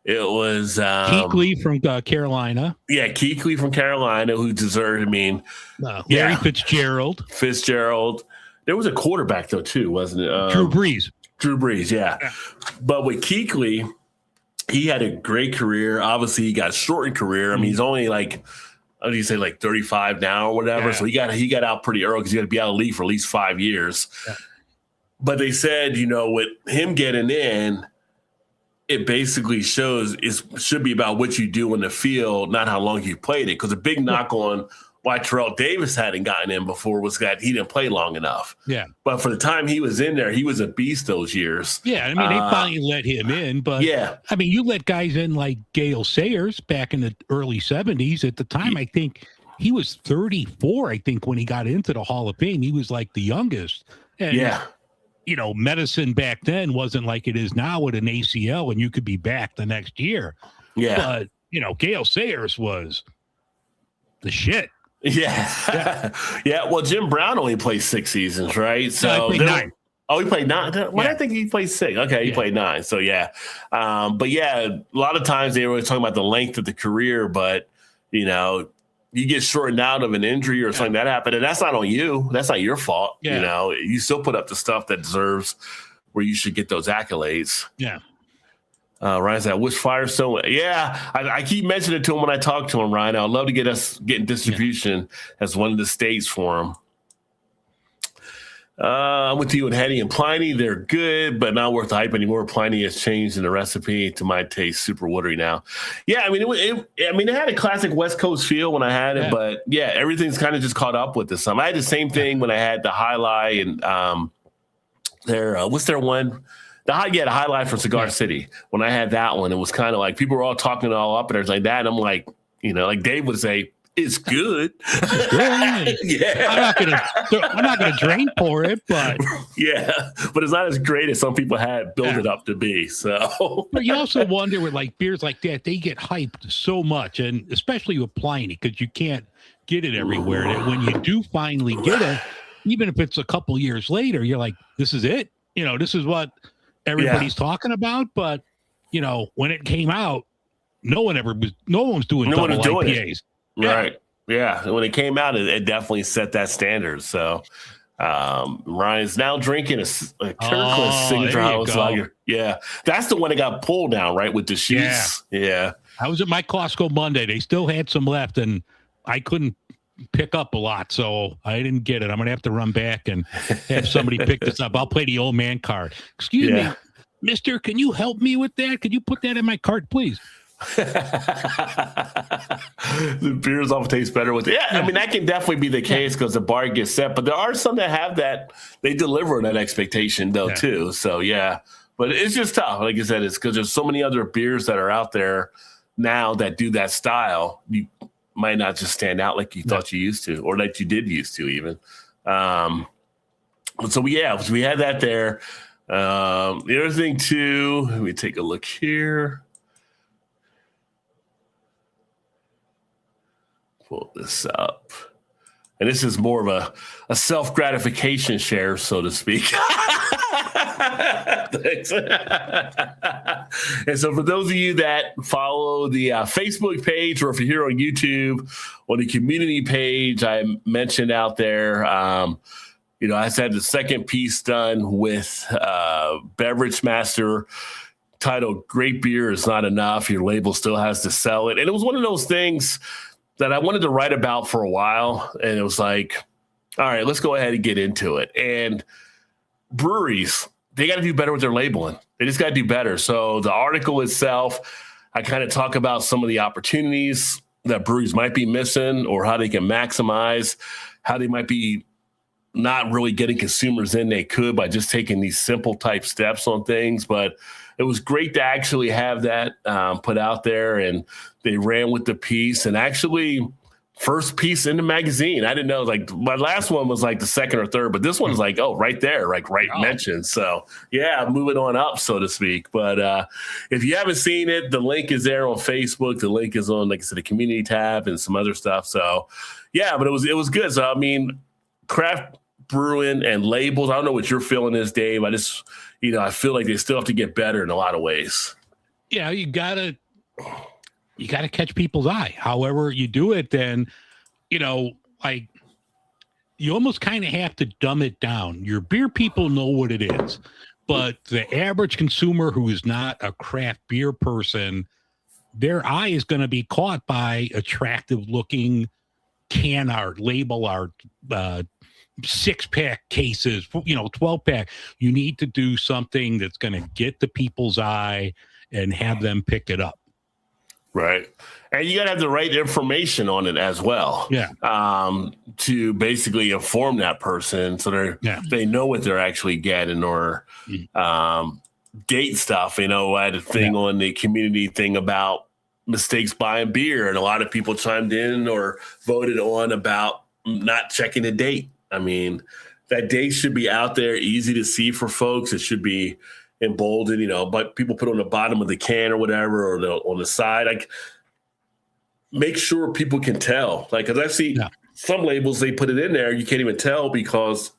It was Kuechly from Carolina. Yeah, Kuechly from Carolina, who deserved. I mean, Larry Fitzgerald. There was a quarterback though too, wasn't it? Drew Brees. Yeah. But with Kuechly, he had a great career. Obviously, he got a shortened career. I mean, he's only like, how do you say, like 35 now or whatever. Yeah. So he got out pretty early because he got to be out of the league for at least 5 years. Yeah. But they said, with him getting in, it basically should be about what you do in the field, not how long you played it. Because a big knock on why Terrell Davis hadn't gotten in before was that he didn't play long enough. Yeah. But for the time he was in there, he was a beast those years. Yeah. I mean, they finally let him in. But, I mean, you let guys in like Gale Sayers back in the early 70s. At the time, I think he was 34, I think, when he got into the Hall of Fame. He was like the youngest. And, medicine back then wasn't like it is now with an ACL and you could be back the next year. Yeah. But, Gale Sayers was the shit. Yeah. Well, Jim Brown only played 6 seasons, right? So he played 9. Oh, he played 9. I think he played 6. Okay, he played 9. So but a lot of times they were talking about the length of the career, but you get shortened out of an injury or something that happened, and that's not on you. That's not your fault. Yeah. You still put up the stuff that deserves where you should get those accolades. Yeah. Ryan said, I wish Firestone. Yeah, I keep mentioning it to him when I talk to him, Ryan. I'd love to get distribution as one of the states for him. I'm with you and Hetty and Pliny. They're good, but not worth the hype anymore. Pliny has changed in the recipe to my taste, super watery now. Yeah, I mean, it had a classic West Coast feel when I had it, but everything's kind of just caught up with this. I had the same thing when I had the Highlight and what's their one? The Highlight for Cigar City. When I had that one, it was kind of like people were all talking it all up and everything like that. And I'm like, like Dave would say, it's good. Yeah. I'm not gonna drain pour it, but but it's not as great as some people had built it up to be. So but you also wonder with like beers like that, they get hyped so much, and especially with Pliny, because you can't get it everywhere. And when you do finally get it, even if it's a couple years later, you're like, this is it. This is what everybody's talking about. But when it came out, no one was doing double IPAs. Right. Yeah. When it came out, it definitely set that standard. So Ryan's now drinking a Kirkland Signature House Lager. Yeah. That's the one that got pulled down, right? With the sheets. Yeah. I was at my Costco Monday. They still had some left, and I couldn't pick up a lot, so I didn't get it. I'm going to have to run back and have somebody pick this up. I'll play the old man card. Excuse me, mister, can you help me with that? Could you put that in my cart, please? The beers all taste better with it. I mean, that can definitely be the case because the bar gets set, but there are some that have that. They deliver on that expectation though too. So but it's just tough. Like I said, it's because there's so many other beers that are out there now that do that style. You might not just stand out like you thought you used to, or like you did used to even. So we had that there. The other thing too, let me take a look here. Pull this up. And this is more of a self-gratification share, so to speak. And so for those of you that follow the Facebook page, or if you're here on YouTube, on the community page, I mentioned out there, I had the second piece done with Beverage Master titled Great Beer is Not Enough. Your label still has to sell it. And it was one of those things that I wanted to write about for a while. And it was like, all right, let's go ahead and get into it. And breweries, they got to do better with their labeling. They just got to do better. So the article itself, I kind of talk about some of the opportunities that breweries might be missing, or how they can maximize, how they might be not really getting consumers in they could by just taking these simple type steps on things. But it was great to actually have that put out there, and they ran with the piece, and actually first piece in the magazine. I didn't know, like my last one was like the second or third, but this one's like, right there, like mentioned. So moving on up, so to speak. But if you haven't seen it, the link is there on Facebook. The link is on, like I said, the community tab and some other stuff. So but it was good. So I mean, craft brewing and labels. I don't know what you're feeling is, Dave. I feel like they still have to get better in a lot of ways. Yeah, you gotta catch people's eye. However you do it, then, like, you almost kind of have to dumb it down. Your beer people know what it is, but the average consumer who is not a craft beer person, their eye is going to be caught by attractive looking can art, label art, 6-pack cases, 12-pack. You need to do something that's going to get the people's eye and have them pick it up. Right. And you got to have the right information on it as well. Yeah. To basically inform that person so they know what they're actually getting, or date stuff. I had a thing on the community thing about mistakes buying beer, and a lot of people chimed in or voted on about not checking the date. I mean, that date should be out there, easy to see for folks. It should be emboldened, but people put on the bottom of the can or whatever, or on the side. Like, make sure people can tell. Like, because I see some labels, they put it in there, you can't even tell because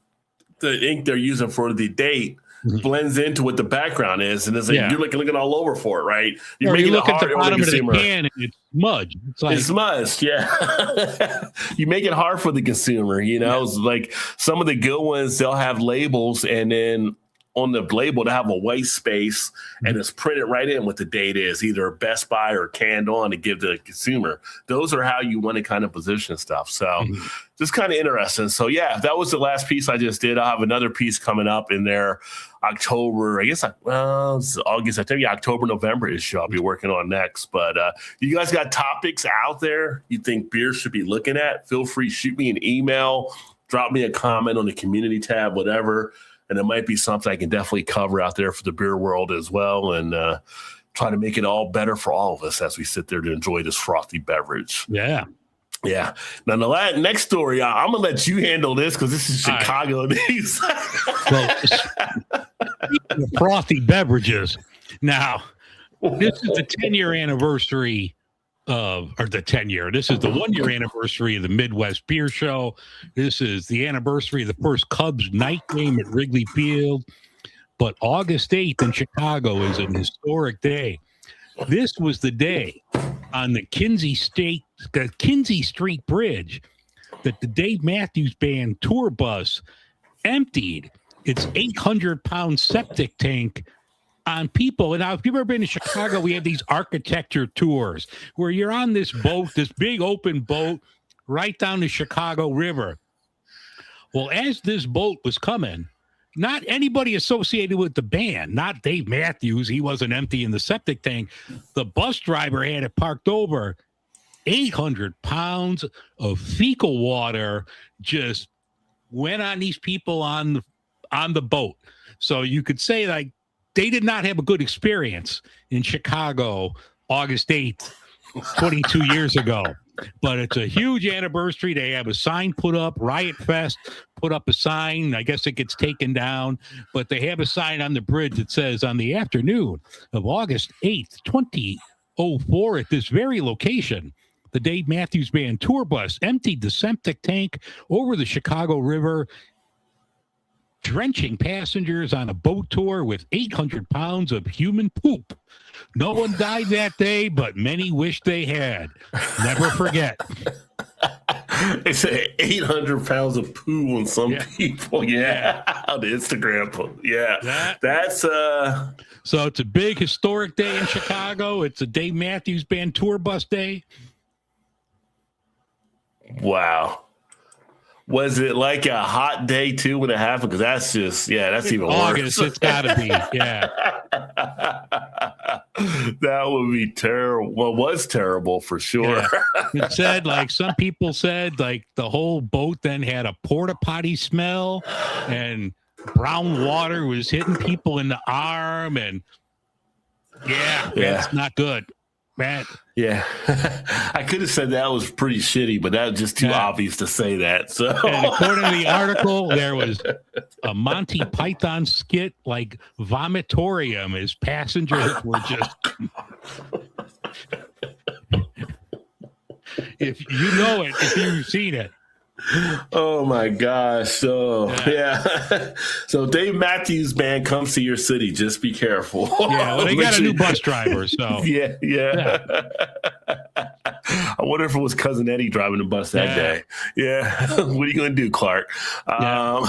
the ink they're using for the date blends into what the background is, and it's like you're looking all over for it, right? You're making it hard at the bottom of the can, and it's smudged. It's smudged, yeah. You make it hard for the consumer. It's like some of the good ones, they'll have labels, and then on the label to have a white space, and it's printed right in what the date is, either Best Buy or canned on, to give the consumer. Those are how you want to kind of position stuff. So just kind of interesting. So that was the last piece I just did. I'll have another piece coming up in there October. I guess it's August. I think October, November issue I'll be working on next. But you guys got topics out there you think beer should be looking at? Feel free, shoot me an email, drop me a comment on the community tab, whatever. And it might be something I can definitely cover out there for the beer world as well, and try to make it all better for all of us as we sit there to enjoy this frothy beverage. Yeah. Yeah. Now, the next story, I'm going to let you handle this because this is Chicago news. Well, speaking of frothy beverages, now, this is the 10-year anniversary this is the 1-year anniversary of the Midwest Beer Show. This is the anniversary of the first Cubs night game at Wrigley Field. But August 8th in Chicago is an historic day. This was the day on the Kinsey Street Bridge that the Dave Matthews Band tour bus emptied its 800-pound septic tank on people. And now, if you've ever been to Chicago, we have these architecture tours where you're on this boat, this big open boat, right down the Chicago River. Well, as this boat was coming, not anybody associated with the band, not Dave Matthews, he wasn't emptying the septic tank. The bus driver had it parked over. 800 pounds of fecal water just went on these people on the boat. So you could say, like, they did not have a good experience in Chicago August 8th, 22 years ago. But it's a huge anniversary. They have a sign put up. Riot Fest put up a sign. I guess it gets taken down. But they have a sign on the bridge that says, on the afternoon of August 8th, 2004, at this very location, the Dave Matthews Band tour bus emptied the septic tank over the Chicago River, drenching passengers on a boat tour with 800 pounds of human poop. No one died that day, but many wish they had. Never forget. They say 800 pounds of poo on some people. Yeah. On the Instagram post. Yeah. That's So it's a big historic day in Chicago. It's a Dave Matthews Band tour bus day. Wow. Was it like a hot day too when it happened? Because that's just, that's even August, worse. It's got to be, That would be terrible. Well, it was terrible for sure. Yeah. It said, like, some people said, like, the whole boat then had a porta potty smell, and brown water was hitting people in the arm, and it's not good. Man. Yeah. I could have said that was pretty shitty, but that was just too obvious to say that. So, and according to the article, there was a Monty Python skit like vomitorium as passengers were just if you know it, if you've seen it, Oh my gosh. So yeah. So Dave Matthews Band comes to your city. Just be careful. Yeah, well, they got a new bus driver, so yeah. I wonder if it was Cousin Eddie driving the bus that day. Yeah. What are you going to do, Clark? Well,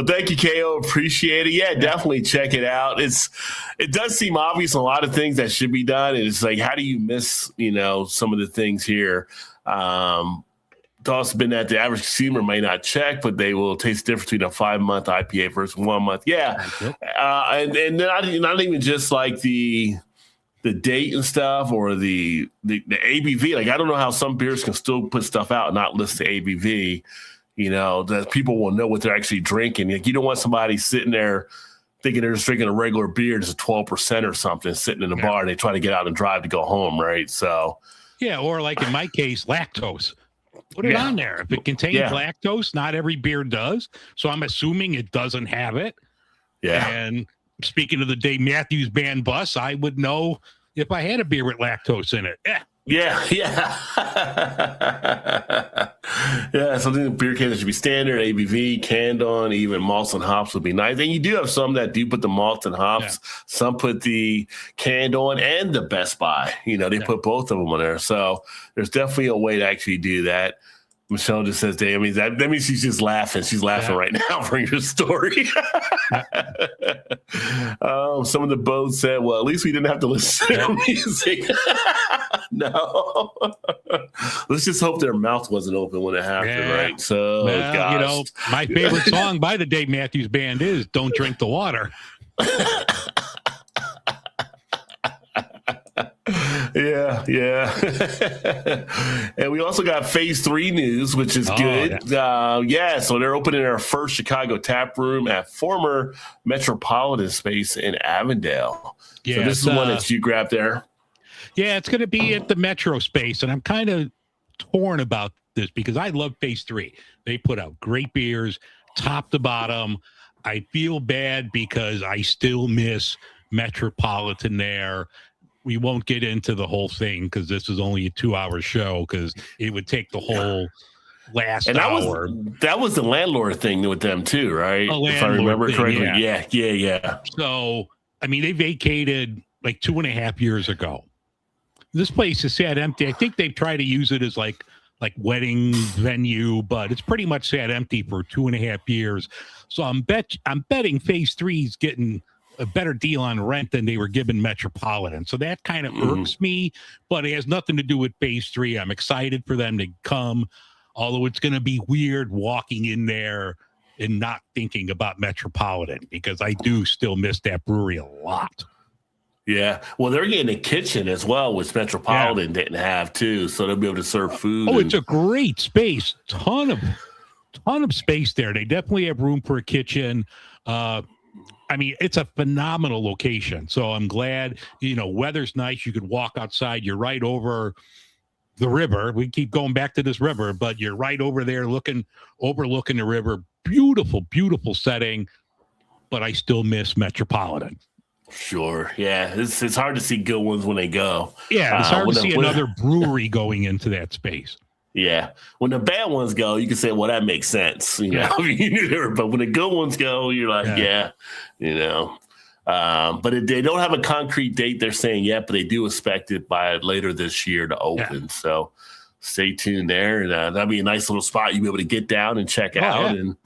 thank you, KO. Appreciate it. Yeah, definitely check it out. It does seem obvious a lot of things that should be done. And it's like, how do you miss, some of the things here? Thoughts been that the average consumer may not check, but they will taste the difference between a 5-month IPA versus 1 month. Yeah. And not even just like the date and stuff or the ABV. Like, I don't know how some beers can still put stuff out and not list the ABV, that people will know what they're actually drinking. Like, you don't want somebody sitting there thinking they're just drinking a regular beer, just a 12% or something, sitting in a bar, and they try to get out and drive to go home, right? So, yeah, or like in my case, lactose. Put it on there. If it contains lactose, not every beer does. So I'm assuming it doesn't have it. Yeah. And speaking of the Dave Matthews Band bus, I would know if I had a beer with lactose in it. Yeah. Something in beer can that should be standard, ABV, canned on, even malts and hops would be nice. And you do have some that do put the malts and hops. Yeah. Some put the canned on and the Best Buy. They put both of them on there. So there's definitely a way to actually do that. Michelle just says, "Dave, that means she's just laughing. She's laughing right now for your story." Some of the boats said, "Well, at least we didn't have to listen to music." No. Let's just hope their mouth wasn't open when it happened, right? So, gosh. My favorite song by the Dave Matthews Band is "Don't Drink the Water." Yeah. And we also got Phase 3 news, which is good. So they're opening their first Chicago tap room at former Metropolitan Space in Avondale. Yeah, so this is one that you grabbed there. Yeah, it's going to be at the Metro Space, and I'm kind of torn about this because I love Phase 3. They put out great beers, top to bottom. I feel bad because I still miss Metropolitan there. We won't get into the whole thing because this is only a 2-hour show because it would take the whole last hour. That was the landlord thing with them too, right? If I remember correctly. Yeah. So, I mean, they vacated like 2.5 years ago. This place is sat empty. I think they've tried to use it as like wedding venue, but it's pretty much sat empty for 2.5 years. So I'm betting Phase 3 is getting a better deal on rent than they were giving Metropolitan. So that kind of irks me, but it has nothing to do with Phase 3. I'm excited for them to come, although it's going to be weird walking in there and not thinking about Metropolitan because I do still miss that brewery a lot. Yeah. Well, they're getting a kitchen as well, which Metropolitan didn't have too. So they'll be able to serve food. Oh, it's a great space. Ton of space there. They definitely have room for a kitchen. I mean, it's a phenomenal location. So I'm glad, weather's nice. You could walk outside. You're right over the river. We keep going back to this river, but you're right over there overlooking the river. Beautiful, beautiful setting. But I still miss Metropolitan. Sure. Yeah. It's hard to see good ones when they go. Yeah. It's hard to see another brewery going into that space. Yeah. When the bad ones go, you can say, well, that makes sense. But when the good ones go, you're like, but they don't have a concrete date they're saying yet, but they do expect it by later this year to open. Yeah. So stay tuned there. And that'll be a nice little spot you'll be able to get down and check out and,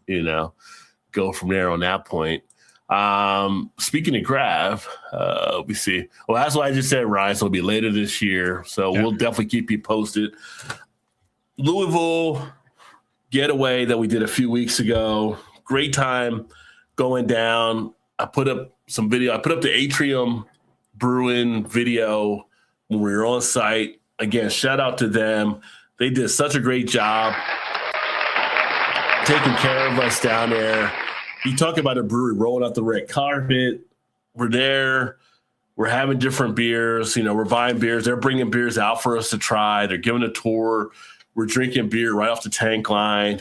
go from there on that point. Speaking of Grav, we see. Well, that's what I just said, Ryan. So it'll be later this year. So we'll definitely keep you posted. Louisville getaway that we did a few weeks ago. Great time going down. I put up some video. I put up the Atrium Brewing video when we were on site. Again, shout out to them. They did such a great job taking care of us down there. You talk about a brewery rolling out the red carpet. We're there. We're having different beers. We're buying beers. They're bringing beers out for us to try. They're giving a tour. We're drinking beer right off the tank line.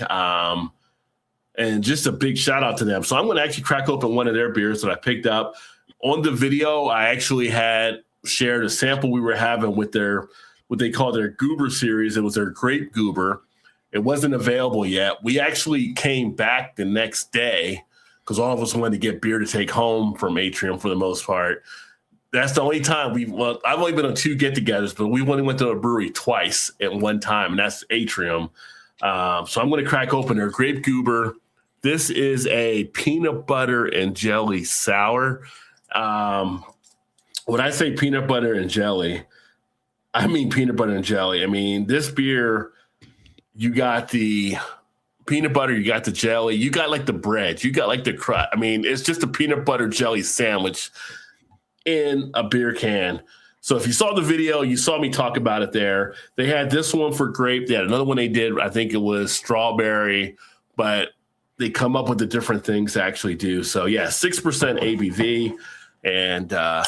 And just a big shout out to them. So I'm going to actually crack open one of their beers that I picked up. On the video, I actually had shared a sample we were having with what they call their Goober series. It was their Grape Goober. It wasn't available yet. We actually came back the next day because all of us wanted to get beer to take home from Atrium for the most part. That's the only time I've only been on 2 get-togethers, but we only went to a brewery twice at one time, and that's Atrium. So I'm going to crack open their Grape Goober. This is a peanut butter and jelly sour. When I say peanut butter and jelly, I mean peanut butter and jelly. I mean, this beer, you got the peanut butter, you got the jelly, you got like the bread, you got like the crust. I mean, it's just a peanut butter jelly sandwich in a beer can. So if you saw the video, you saw me talk about it there. They had this one for grape. They had another one they did. I think it was strawberry, but they come up with the different things to actually do. So yeah, 6% ABV, and I'll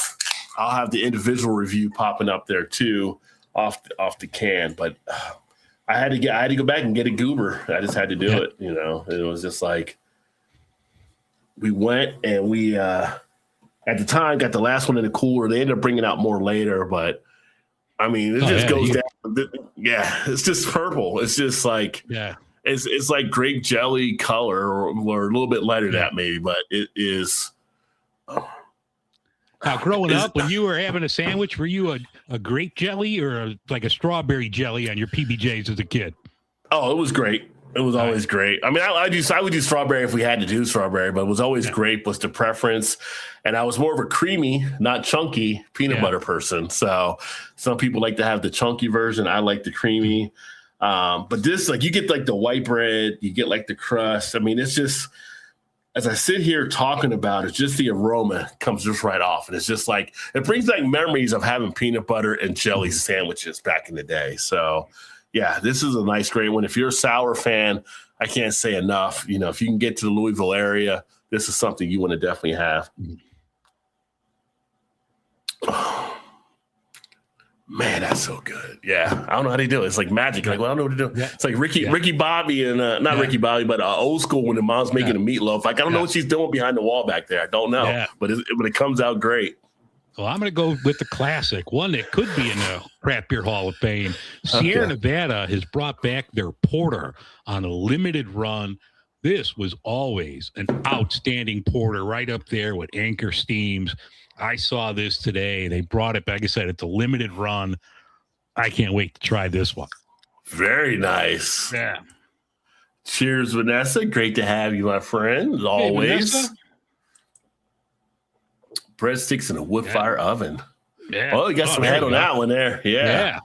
have the individual review popping up there too, off the can. But I had to go back and get a goober. I just had to do it. You know, it was just like we went and we at the time got the last one in the cooler. They ended up bringing out more later, but I mean, it just goes down. Yeah, it's just purple. It's just like it's like grape jelly color, or a little bit lighter than that maybe, but it is. Now, growing up, when you were having a sandwich, were you a grape jelly or like a strawberry jelly on your PBJs as a kid? Oh, it was great. It was always great. I mean, I would do strawberry if we had to do strawberry, but it was always grape was the preference. And I was more of a creamy, not chunky peanut butter person. So some people like to have the chunky version. I like the creamy. But this, like, you get like the white bread, you get like the crust. I mean, it's just, as I sit here talking about it, just the aroma comes just right off. And it's just like, it brings back memories of having peanut butter and jelly sandwiches back in the day. So yeah, this is a nice, great one. If you're a sour fan, I can't say enough. You know, if you can get to the Louisville area, this is something you want to definitely have. Oh, man, that's so good. Yeah, I don't know how they do it. It's like magic. Like, well, I don't know what to do. Yeah. It's like Ricky Bobby and not Ricky Bobby, but old school when the mom's making a meatloaf. Like, I don't know what she's doing behind the wall back there. I don't know, but it comes out great. Well, I'm going to go with the classic, one that could be in the Craft Beer Hall of Fame. Sierra Nevada has brought back their porter on a limited run. This was always an outstanding porter, right up there with Anchor Steams. I saw this today. They brought it back. Like I said, it's a limited run. I can't wait to try this one. Very nice. Yeah. Cheers, Vanessa. Great to have you, my friend, as always. Vanessa? Breadsticks in a wood fire oven. Yeah. Oh, you got some head on that one there. Yeah.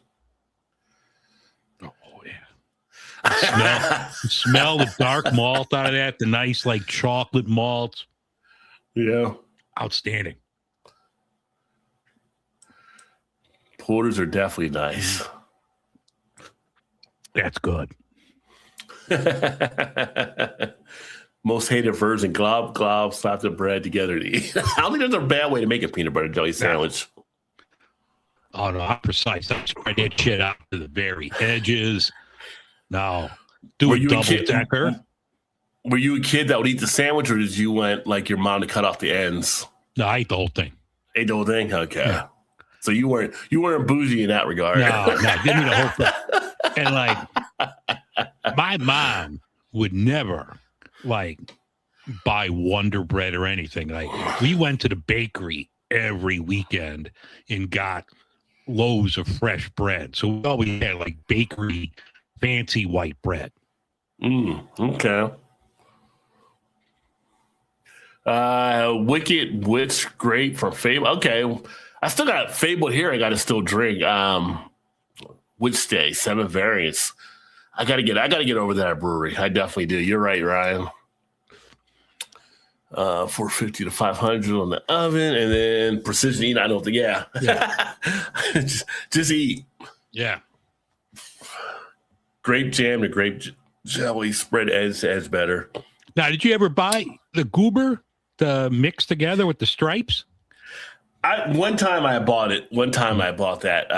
Oh, yeah. Smell the dark malt out of that, the nice, like, chocolate malt. Yeah. Outstanding. Porters are definitely nice. That's good. Most hated version, glob, slap the bread together to eat. I don't think there's a bad way to make a peanut butter jelly sandwich. Oh, no, I'm precise. I spread that shit out to the very edges. No, do a double decker. Were you a kid that would eat the sandwich, or did you want like your mom to cut off the ends? No, I ate the whole thing. Ate the whole thing? Okay. Yeah. So you weren't bougie in that regard. No, give me the whole thing. And like, my mom would never like buy Wonder Bread or anything. Like, we went to the bakery every weekend and got loaves of fresh bread. So we always had like bakery fancy white bread. Okay. Wicked Witch Grape from Fable. Okay. I still got Fable here. I got to still drink. Witch Stay, 7 variants. I gotta get over that brewery. I definitely do. You're right, Ryan. 450 to 500 on the oven, and then precision eat. I don't think. Yeah. just eat. Yeah. Grape jam to grape jelly spread as better. Now, did you ever buy the goober to mix together with the stripes? One time I bought it. One time I bought that.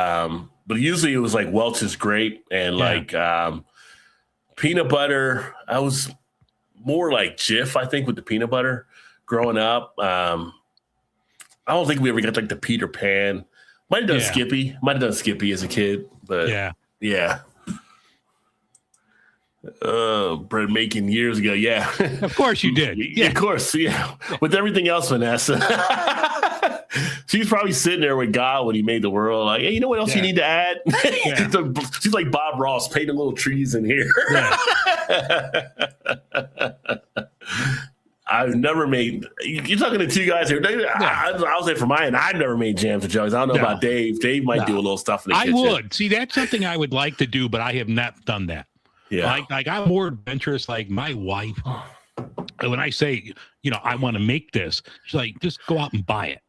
But usually it was like Welch's grape and like peanut butter. I was more like Jif, I think, with the peanut butter growing up. I don't think we ever got like the Peter Pan. Might have done Skippy. Might have done Skippy as a kid. But yeah. bread making years ago. Yeah. Of course you did. Yeah. Of course. Yeah. With everything else, Vanessa. She's probably sitting there with God when he made the world. Like, hey, you know what else you need to add? Yeah. She's like Bob Ross painting little trees in here. Yeah. I've never made. You're talking to two guys here. I'll say for mine, I've never made jams and jellies. I don't know about Dave. Dave might do a little stuff in the kitchen. I would. See, that's something I would like to do, but I have not done that. Yeah. Like I'm more adventurous. Like my wife, when I say, I want to make this, she's like, just go out and buy it.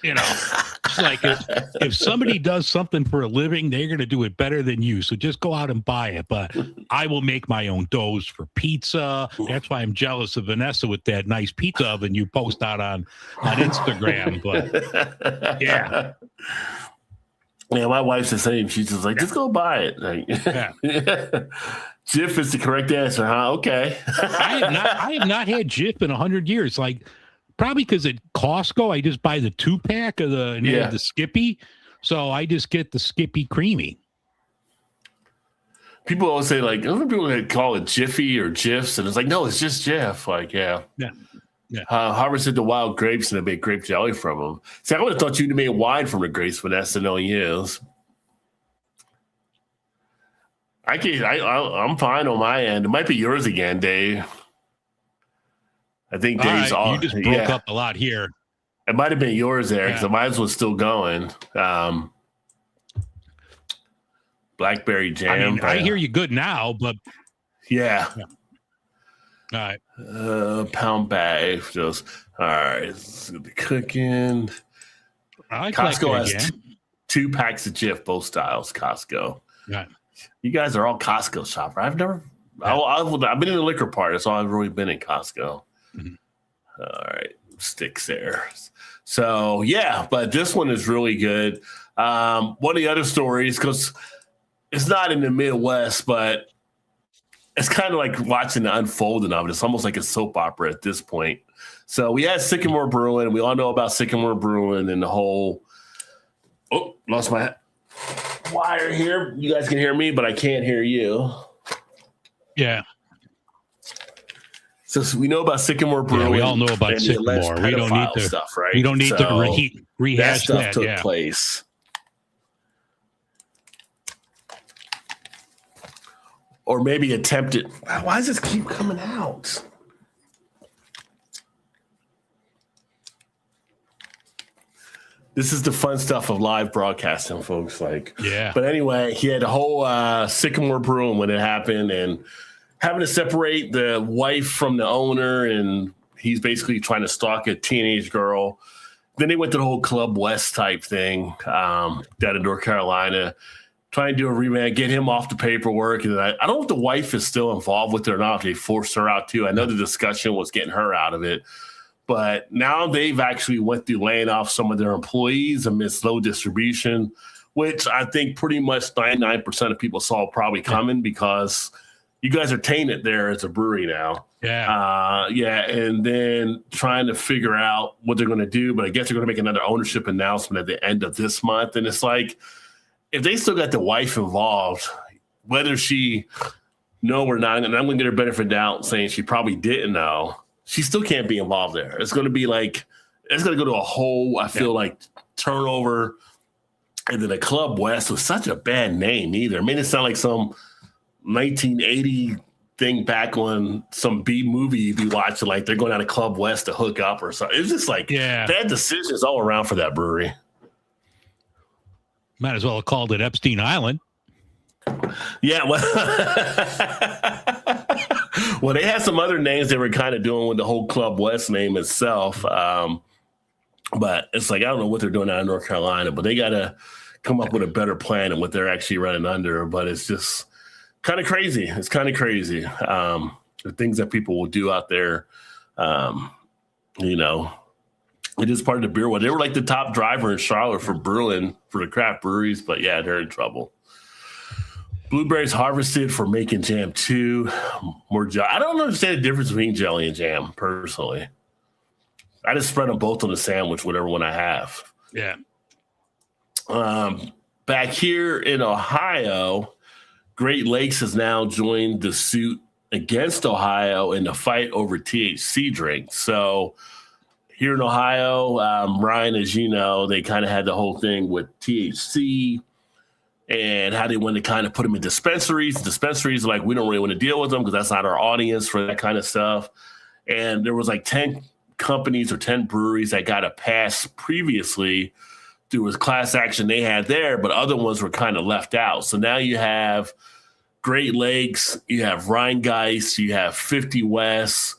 It's like if somebody does something for a living, they're going to do it better than you. So just go out and buy it. But I will make my own doughs for pizza. That's why I'm jealous of Vanessa with that nice pizza oven you post out on Instagram. But yeah. Yeah, my wife's the same. She's just like, just go buy it. Like, Jif is the correct answer, huh? Okay. I have not had Jif in 100 years. Like, probably because at Costco, I just buy the 2-pack of the Skippy. So I just get the Skippy Creamy. People always say, like, other people that call it Jiffy or Jifs, and it's like, no, it's just Jif. Like, yeah. Harvested the wild grapes and I made grape jelly from them. See, I would have thought you'd made wine from the grapes, Vanessa, knowing you. I'm fine on my end. It might be yours again, Dave. I think Dave's all. You just broke up a lot here. It might have been yours there because mine was still going. Blackberry jam. I hear you good now, but yeah. All right. Pound bag. Just all right. This is gonna be cooking. Costco has 2 packs of Jif, both styles. Costco. Right. You guys are all Costco shopper. I've been in the liquor part. That's all I've really been in Costco. Mm-hmm. All right, sticks there. So yeah, but this one is really good. One of the other stories, because it's not in the Midwest, but it's kind of like watching the unfolding of it. It's almost like a soap opera at this point. So we had Sycamore Brewing. We all know about Sycamore Brewing and the whole. Oh, lost my wire here. You guys can hear me, but I can't hear you. Yeah. So we know about Sycamore Brewing. Yeah, we all know about Sycamore. We don't need to stuff, right? We don't need to rehash that. Stuff took place. Or maybe attempted. Why does this keep coming out? This is the fun stuff of live broadcasting, folks. But anyway, he had a whole Sycamore Brewing when it happened, and having to separate the wife from the owner, and he's basically trying to stalk a teenage girl. Then they went to the whole Club West type thing down in North Carolina, trying to do a remand, get him off the paperwork. And I don't know if the wife is still involved with it or not. If they forced her out too. I know the discussion was getting her out of it. But now they've actually went through laying off some of their employees amidst low distribution, which I think pretty much 99% of people saw probably coming because you guys are tainted there as a brewery now. Yeah. And then trying to figure out what they're going to do. But I guess they're going to make another ownership announcement at the end of this month. And it's like, if they still got the wife involved, whether she know or not, and I'm going to get her benefit of doubt saying she probably didn't know, she still can't be involved there. It's going to be like, it's going to go to a whole, I feel like, turnover. And then the Club West was such a bad name either. It made it sound like some 1980 thing back on some B movie you'd be watching, like they're going out of Club West to hook up or something. It's just like bad decisions all around for that brewery. Might as well have called it Epstein Island. Yeah, well, they had some other names they were kind of doing with the whole Club West name itself. But it's like, I don't know what they're doing out in North Carolina, but they got to come up with a better plan and what they're actually running under. But it's just kind of crazy. It's kind of crazy. The things that people will do out there, it is part of the beer world. They were like the top driver in Charlotte for brewing for the craft breweries, but yeah, they're in trouble. Blueberries harvested for making jam too. I don't understand the difference between jelly and jam personally. I just spread them both on the sandwich, whatever one I have. Yeah. Back here in Ohio, Great Lakes has now joined the suit against Ohio in the fight over THC drinks. So here in Ohio, Ryan, as you know, they kind of had the whole thing with THC and how they wanted to kind of put them in dispensaries. Dispensaries are like, we don't really want to deal with them because that's not our audience for that kind of stuff. And there was like 10 companies or 10 breweries that got a pass previously through a class action they had there, but other ones were kind of left out. So now you have Great Lakes, you have Rheingeist, you have 50 West,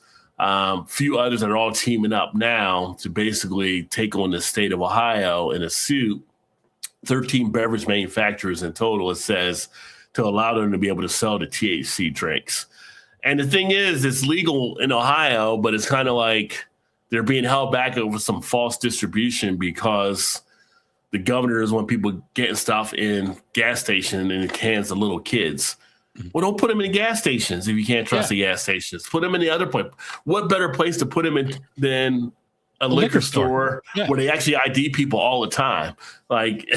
few others that are all teaming up now to basically take on the state of Ohio in a suit. 13 beverage manufacturers in total, it says, to allow them to be able to sell the THC drinks. And the thing is, it's legal in Ohio, but it's kind of like they're being held back over some false distribution because the governor doesn't want people getting stuff in gas stations and in cans of little kids. Well, don't put them in gas stations if you can't trust the gas stations. Put them in the other place. What better place to put them in than a liquor store where they actually ID people all the time? Like,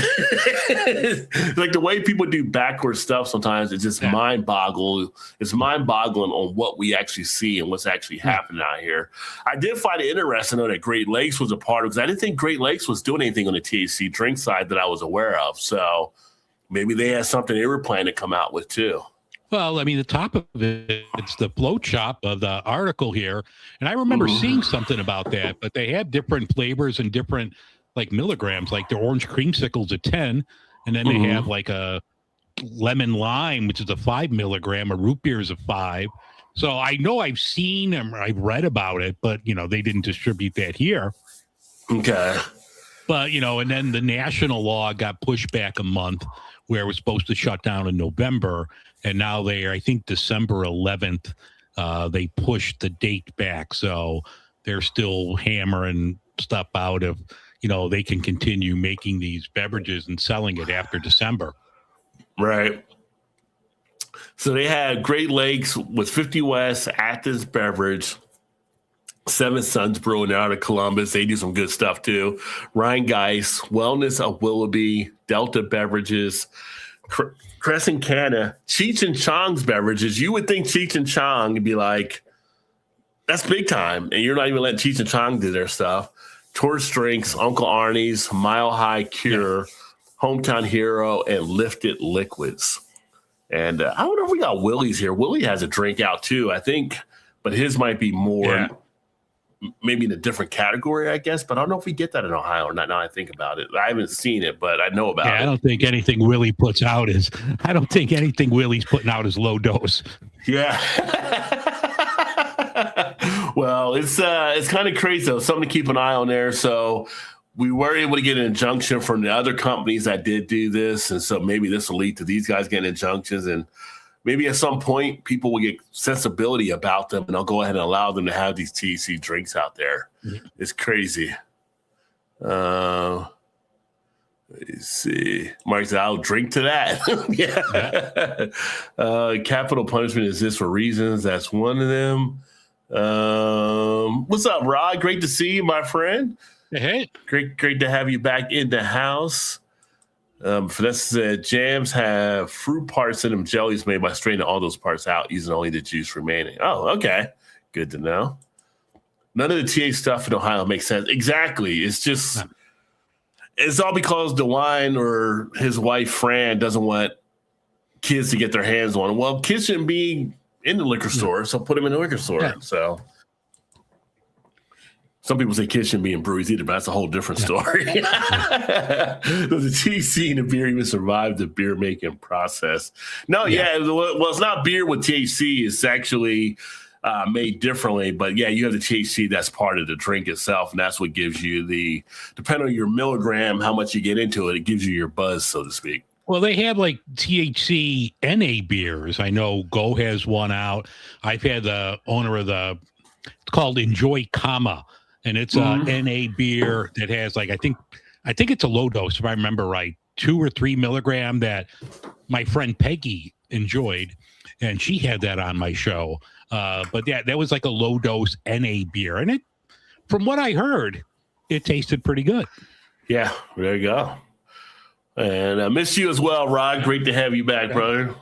like the way people do backwards stuff sometimes is just mind-boggling. It's mind-boggling on what we actually see and what's actually happening out here. I did find it interesting, though, that Great Lakes was a part of it because I didn't think Great Lakes was doing anything on the THC drink side that I was aware of. So maybe they had something they were planning to come out with, too. Well, I mean, the top of it, it's the float shop of the article here. And I remember seeing something about that, but they have different flavors and different like milligrams, like the orange creamsicles at 10. And then they have like a lemon lime, which is a 5 milligram, a root beer is a 5. So I know I've seen and I've read about it, but you know, they didn't distribute that here. Okay. But, you know, and then the national law got pushed back a month where it was supposed to shut down in November. And now I think December 11th, they pushed the date back. So they're still hammering stuff out of, you know, they can continue making these beverages and selling it after December. Right. So they had Great Lakes with 50 West, Athens Beverage, Seven Sons Brewing out of Columbus. They do some good stuff too. Rheingeist, Wellness of Willoughby, Delta Beverages, Crescent Canna, Cheech and Chong's Beverages. You would think Cheech and Chong would be like, that's big time. And you're not even letting Cheech and Chong do their stuff. Torch Drinks, Uncle Arnie's, Mile High Cure, Hometown Hero, and Lifted Liquids. And I don't know if we got Willie's here. Willie has a drink out too, I think, but his might be more maybe in a different category, I guess. But I don't know if we get that in Ohio or not. Now I think about it, I haven't seen it, but I know about it. I don't think anything Willie puts out is. I don't think anything Willie's putting out is low dose. Yeah. Well, it's kind of crazy though. Something to keep an eye on there. So we were able to get an injunction from the other companies that did do this, and so maybe this will lead to these guys getting injunctions, and maybe at some point people will get sensibility about them, and I'll go ahead and allow them to have these THC drinks out there. It's crazy. Let's see. Mark said, I'll drink to that. Capital punishment exists for reasons. That's one of them. What's up, Rod? Great to see you, my friend. Hey. Great to have you back in the house. Vanessa said, jams have fruit parts in them, jellies made by straining all those parts out, using only the juice remaining. Oh, okay. Good to know. None of the TH stuff in Ohio makes sense. Exactly. It's just, it's all because DeWine or his wife, Fran, doesn't want kids to get their hands on it. Well, kids shouldn't be in the liquor store, so put them in the liquor store. Yeah. So some people say kids shouldn't be in breweries either, but that's a whole different story. Does the THC in the beer even survive the beer making process? No, well, it's not beer with THC. It's actually made differently. But yeah, you have the THC that's part of the drink itself, and that's what gives you the, depending on your milligram, how much you get into it, it gives you your buzz, so to speak. Well, they have like THC NA beers. I know Go has one out. I've had the owner of it's called Enjoy Comma. And it's a NA beer that has like, I think it's a low dose, if I remember right, 2 or 3 milligram that my friend Peggy enjoyed. And she had that on my show. But yeah, that was like a low dose NA beer. And it, from what I heard, it tasted pretty good. Yeah, there you go. And I miss you as well, Rod. Great to have you back, brother.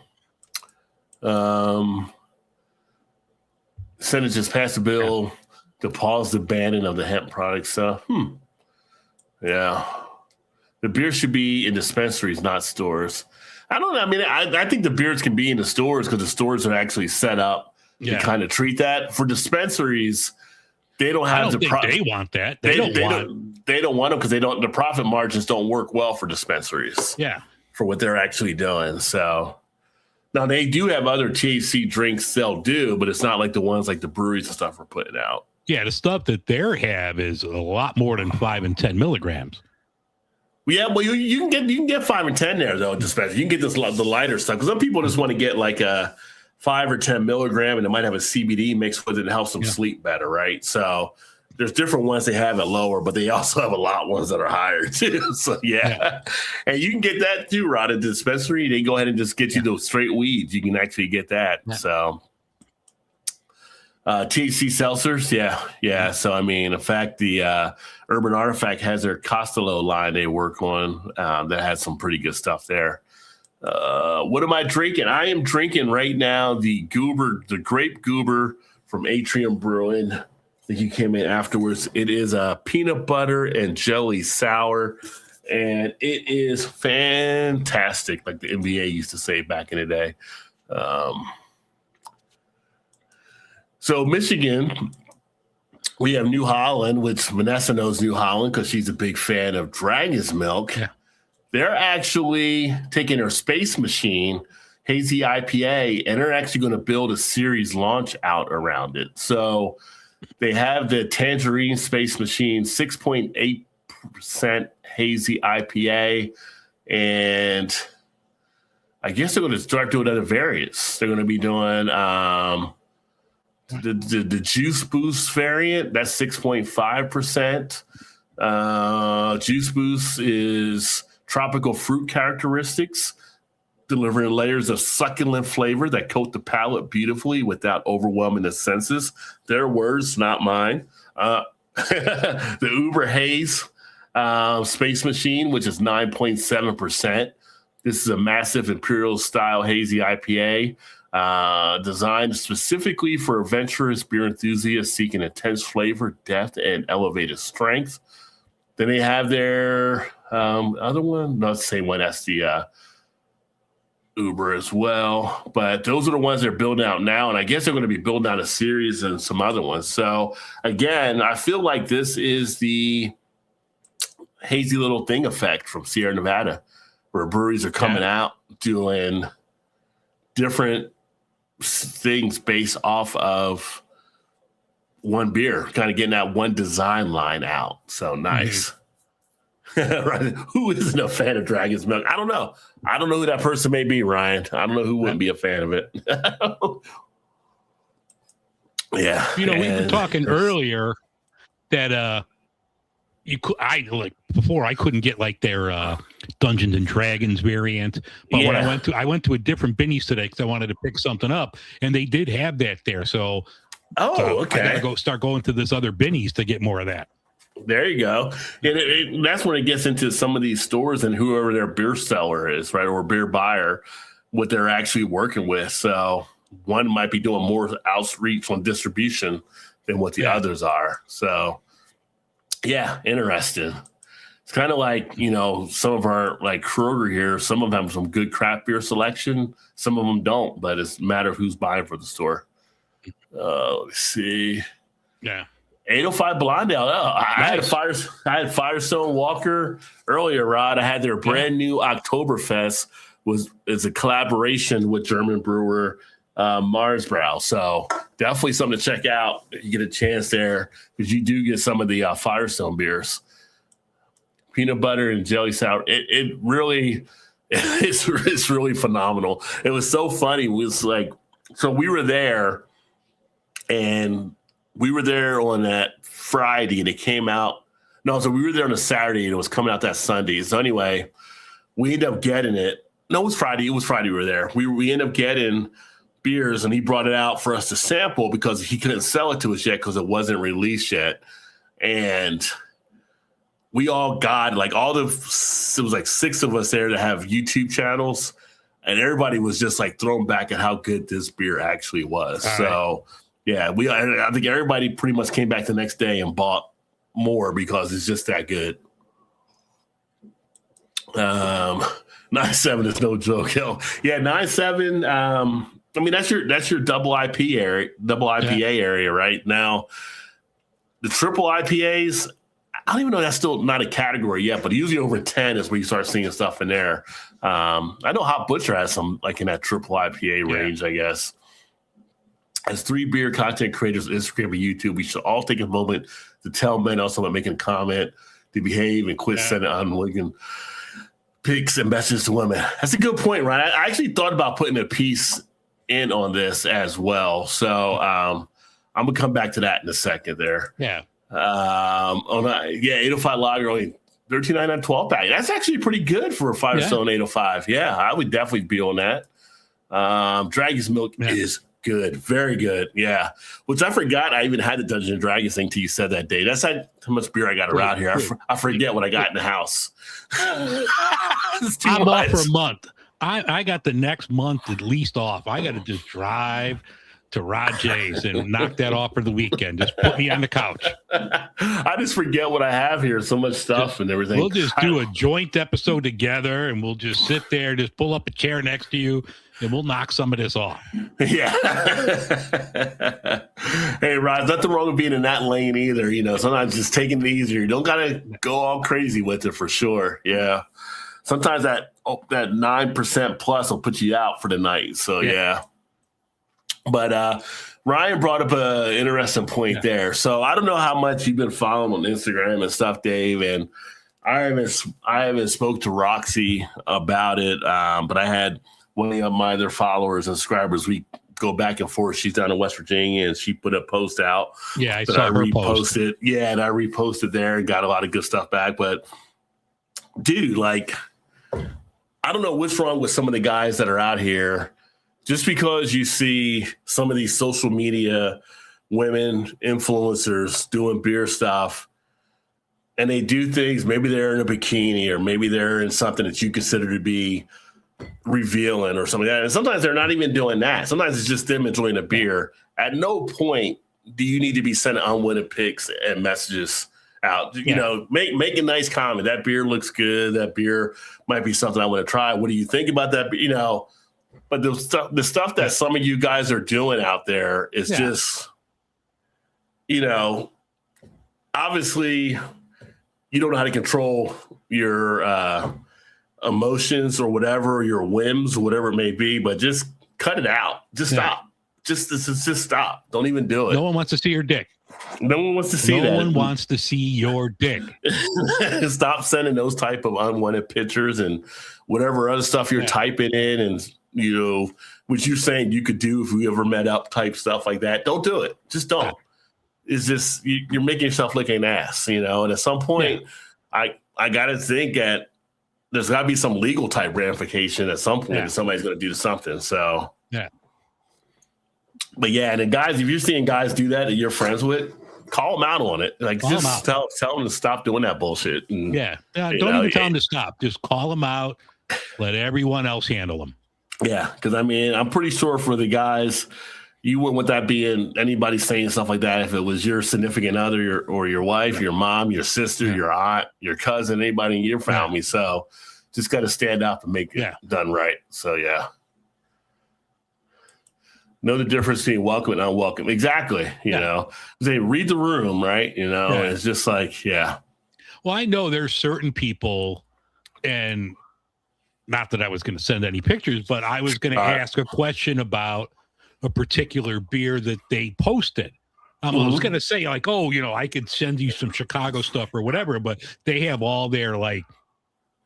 Senate just passed a bill to pause the banning of the hemp products. Yeah. The beer should be in dispensaries, not stores. I don't know. I mean, I think the beers can be in the stores because the stores are actually set up to kind of treat that. For dispensaries, they don't have they want that. They don't want them because the profit margins don't work well for dispensaries. Yeah. For what they're actually doing. So now they do have other THC drinks they'll do, but it's not like the ones like the breweries and stuff are putting out. Yeah, the stuff that they have is a lot more than 5 and 10 milligrams. Yeah, well, you can get 5 and 10 there though. Dispensary, you can get the lighter stuff because some people just want to get like a 5 or 10 milligram, and it might have a CBD mixed with it and helps them sleep better, right? So there's different ones they have at lower, but they also have a lot of ones that are higher too. So yeah. And you can get that too, Rod, at the dispensary. They go ahead and just get you those straight weeds. You can actually get that. Yeah. So THC seltzers, yeah. So I mean, in fact, the Urban Artifact has their Costello line they work on that has some pretty good stuff there. What am I drinking? I am drinking right now the grape goober from Atrium Brewing. I think you came in afterwards. It is a peanut butter and jelly sour, and it is fantastic, like the NBA used to say back in the day. So Michigan, we have New Holland, which Vanessa knows New Holland because she's a big fan of Dragon's Milk. Yeah. They're actually taking their Space Machine, Hazy IPA, and they're actually going to build a series launch out around it. So they have the Tangerine Space Machine, 6.8% Hazy IPA, and I guess they're going to start doing other variants. They're going to be doing the Juice Boost variant. That's 6.5%. Juice Boost is tropical fruit characteristics, delivering layers of succulent flavor that coat the palate beautifully without overwhelming the senses. Their words, not mine. The Uber Haze Space Machine, which is 9.7%. This is a massive imperial-style hazy IPA designed specifically for adventurous beer enthusiasts seeking intense flavor, depth, and elevated strength. Then they have their other one, not the same one, that's the Uber as well. But those are the ones they're building out now, and I guess they're going to be building out a series and some other ones. So, again, I feel like this is the hazy little thing effect from Sierra Nevada, where breweries are coming out doing different things based off of one beer, kind of getting that one design line out. So nice. Right. Who isn't a fan of Dragon's Milk? I don't know. I don't know who that person may be, Ryan. I don't know who wouldn't be a fan of it. Yeah. We were talking earlier that before I couldn't get like their Dungeons and Dragons variant, but when I went to a different Binny's today because I wanted to pick something up, and they did have that there. So okay. I gotta start going to this other Binny's to get more of that. There you go. And that's when it gets into some of these stores and whoever their beer seller is, right, or beer buyer, what they're actually working with. So one might be doing more outreach on distribution than what the others are. So, yeah, interesting. It's kind of like, some of our, like Kroger here, some of them have some good craft beer selection. Some of them don't, but it's a matter of who's buying for the store. Let's see. Yeah. 805 Blondale. I had Firestone Walker earlier, Rod. I had their brand new Oktoberfest. Is a collaboration with German brewer Marsbrau. So definitely something to check out if you get a chance there, because you do get some of the Firestone beers. Peanut butter and jelly sour. It really, it's really phenomenal. It was so funny. It was like, so we were there, and we were there on that Friday, and it came out. No, so we were there on a Saturday, and it was coming out that Sunday. So anyway, we ended up getting it. No, it was Friday. It was Friday we were there. We ended up getting beers, and he brought it out for us to sample because he couldn't sell it to us yet because it wasn't released yet. And we all got, it was like 6 of us there that have YouTube channels. and everybody was just like thrown back at how good this beer actually was. So yeah, I think everybody pretty much came back the next day and bought more because it's just that good. 9.7 is no joke, yo. Yeah, 9.7. I mean, that's your double IPA area right now. The triple IPAs, I don't even know, that's still not a category yet, but usually over 10 is where you start seeing stuff in there. I know Hot Butcher has some like in that triple IPA range, I guess. As 3 beer content creators on Instagram and YouTube, we should all take a moment to tell men also about making a comment, to behave and quit sending unwilling pics and messages to women. That's a good point, Ryan. I actually thought about putting a piece in on this as well. So I'm gonna come back to that in a second there. Yeah. 805 lager, only $13.99 12 pack. That's actually pretty good for a Firestone 805. Yeah, I would definitely be on that. Dragon's Milk is good, very good. Yeah, which I forgot I even had the Dungeons and Dragons thing till you said that day. That's how much beer I got around here. I forget what I got in the house. I'm off for a month. I got the next month at least off. I got to just drive to Rajay's and knock that off for the weekend. Just put me on the couch. I just forget what I have here. So much stuff and everything. We'll just do a joint episode together, and we'll just sit there, just pull up a chair next to you, and we'll knock some of this off. Yeah. Hey, Rod, nothing wrong with being in that lane either. You know, sometimes just taking it easier. You don't got to go all crazy with it for sure. Yeah. Sometimes that 9% plus will put you out for the night. So, yeah. But Ryan brought up an interesting point there. So I don't know how much you've been following on Instagram and stuff, Dave, and I haven't spoke to Roxy about it, but I had one of my other followers and subscribers. We go back and forth. She's down in West Virginia, and she put a post out. Yeah, I saw her post. Yeah, and I reposted there and got a lot of good stuff back. But dude, like, I don't know what's wrong with some of the guys that are out here. Just because you see some of these social media women influencers doing beer stuff and they do things, maybe they're in a bikini or maybe they're in something that you consider to be revealing or something like that. And sometimes they're not even doing that. Sometimes it's just them enjoying a beer. At no point do you need to be sending unwanted pics and messages out. You know, make a nice comment. That beer looks good. That beer might be something I want to try. What do you think about that? You know, but the stuff that some of you guys are doing out there is just, you know, obviously you don't know how to control your emotions or whatever, your whims, whatever it may be, but just cut it out. Just stop. Just stop. Don't even do it. No one wants to see your dick. No one wants to see that. No one wants to see your dick. Stop sending those type of unwanted pictures and whatever other stuff you're typing in and, you know, what you're saying you could do if we ever met up type stuff like that. Don't do it. Just don't. It's just, you're making yourself look like an ass, you know? And at some point, I got to think that there's got to be some legal type ramification at some point that somebody's going to do something. So, but yeah, and then guys, if you're seeing guys do that you're friends with, call them out on it. Like, just tell them to stop doing that bullshit. And, don't even tell them to stop. Just call them out. Let everyone else handle them. Yeah, because I mean, I'm pretty sure for the guys, you wouldn't want that being anybody saying stuff like that if it was your significant other or your wife, your mom, your sister, your aunt, your cousin, anybody in your family. So just got to stand up and make it done right. So, know the difference between welcome and unwelcome. Exactly. You know, they read the room, right? You know, and it's just like, Well, I know there's certain people, and not that I was going to send any pictures, but I was going to ask a question about a particular beer that they posted. I was going to say, like, oh, you know, I could send you some Chicago stuff or whatever, but they have all their like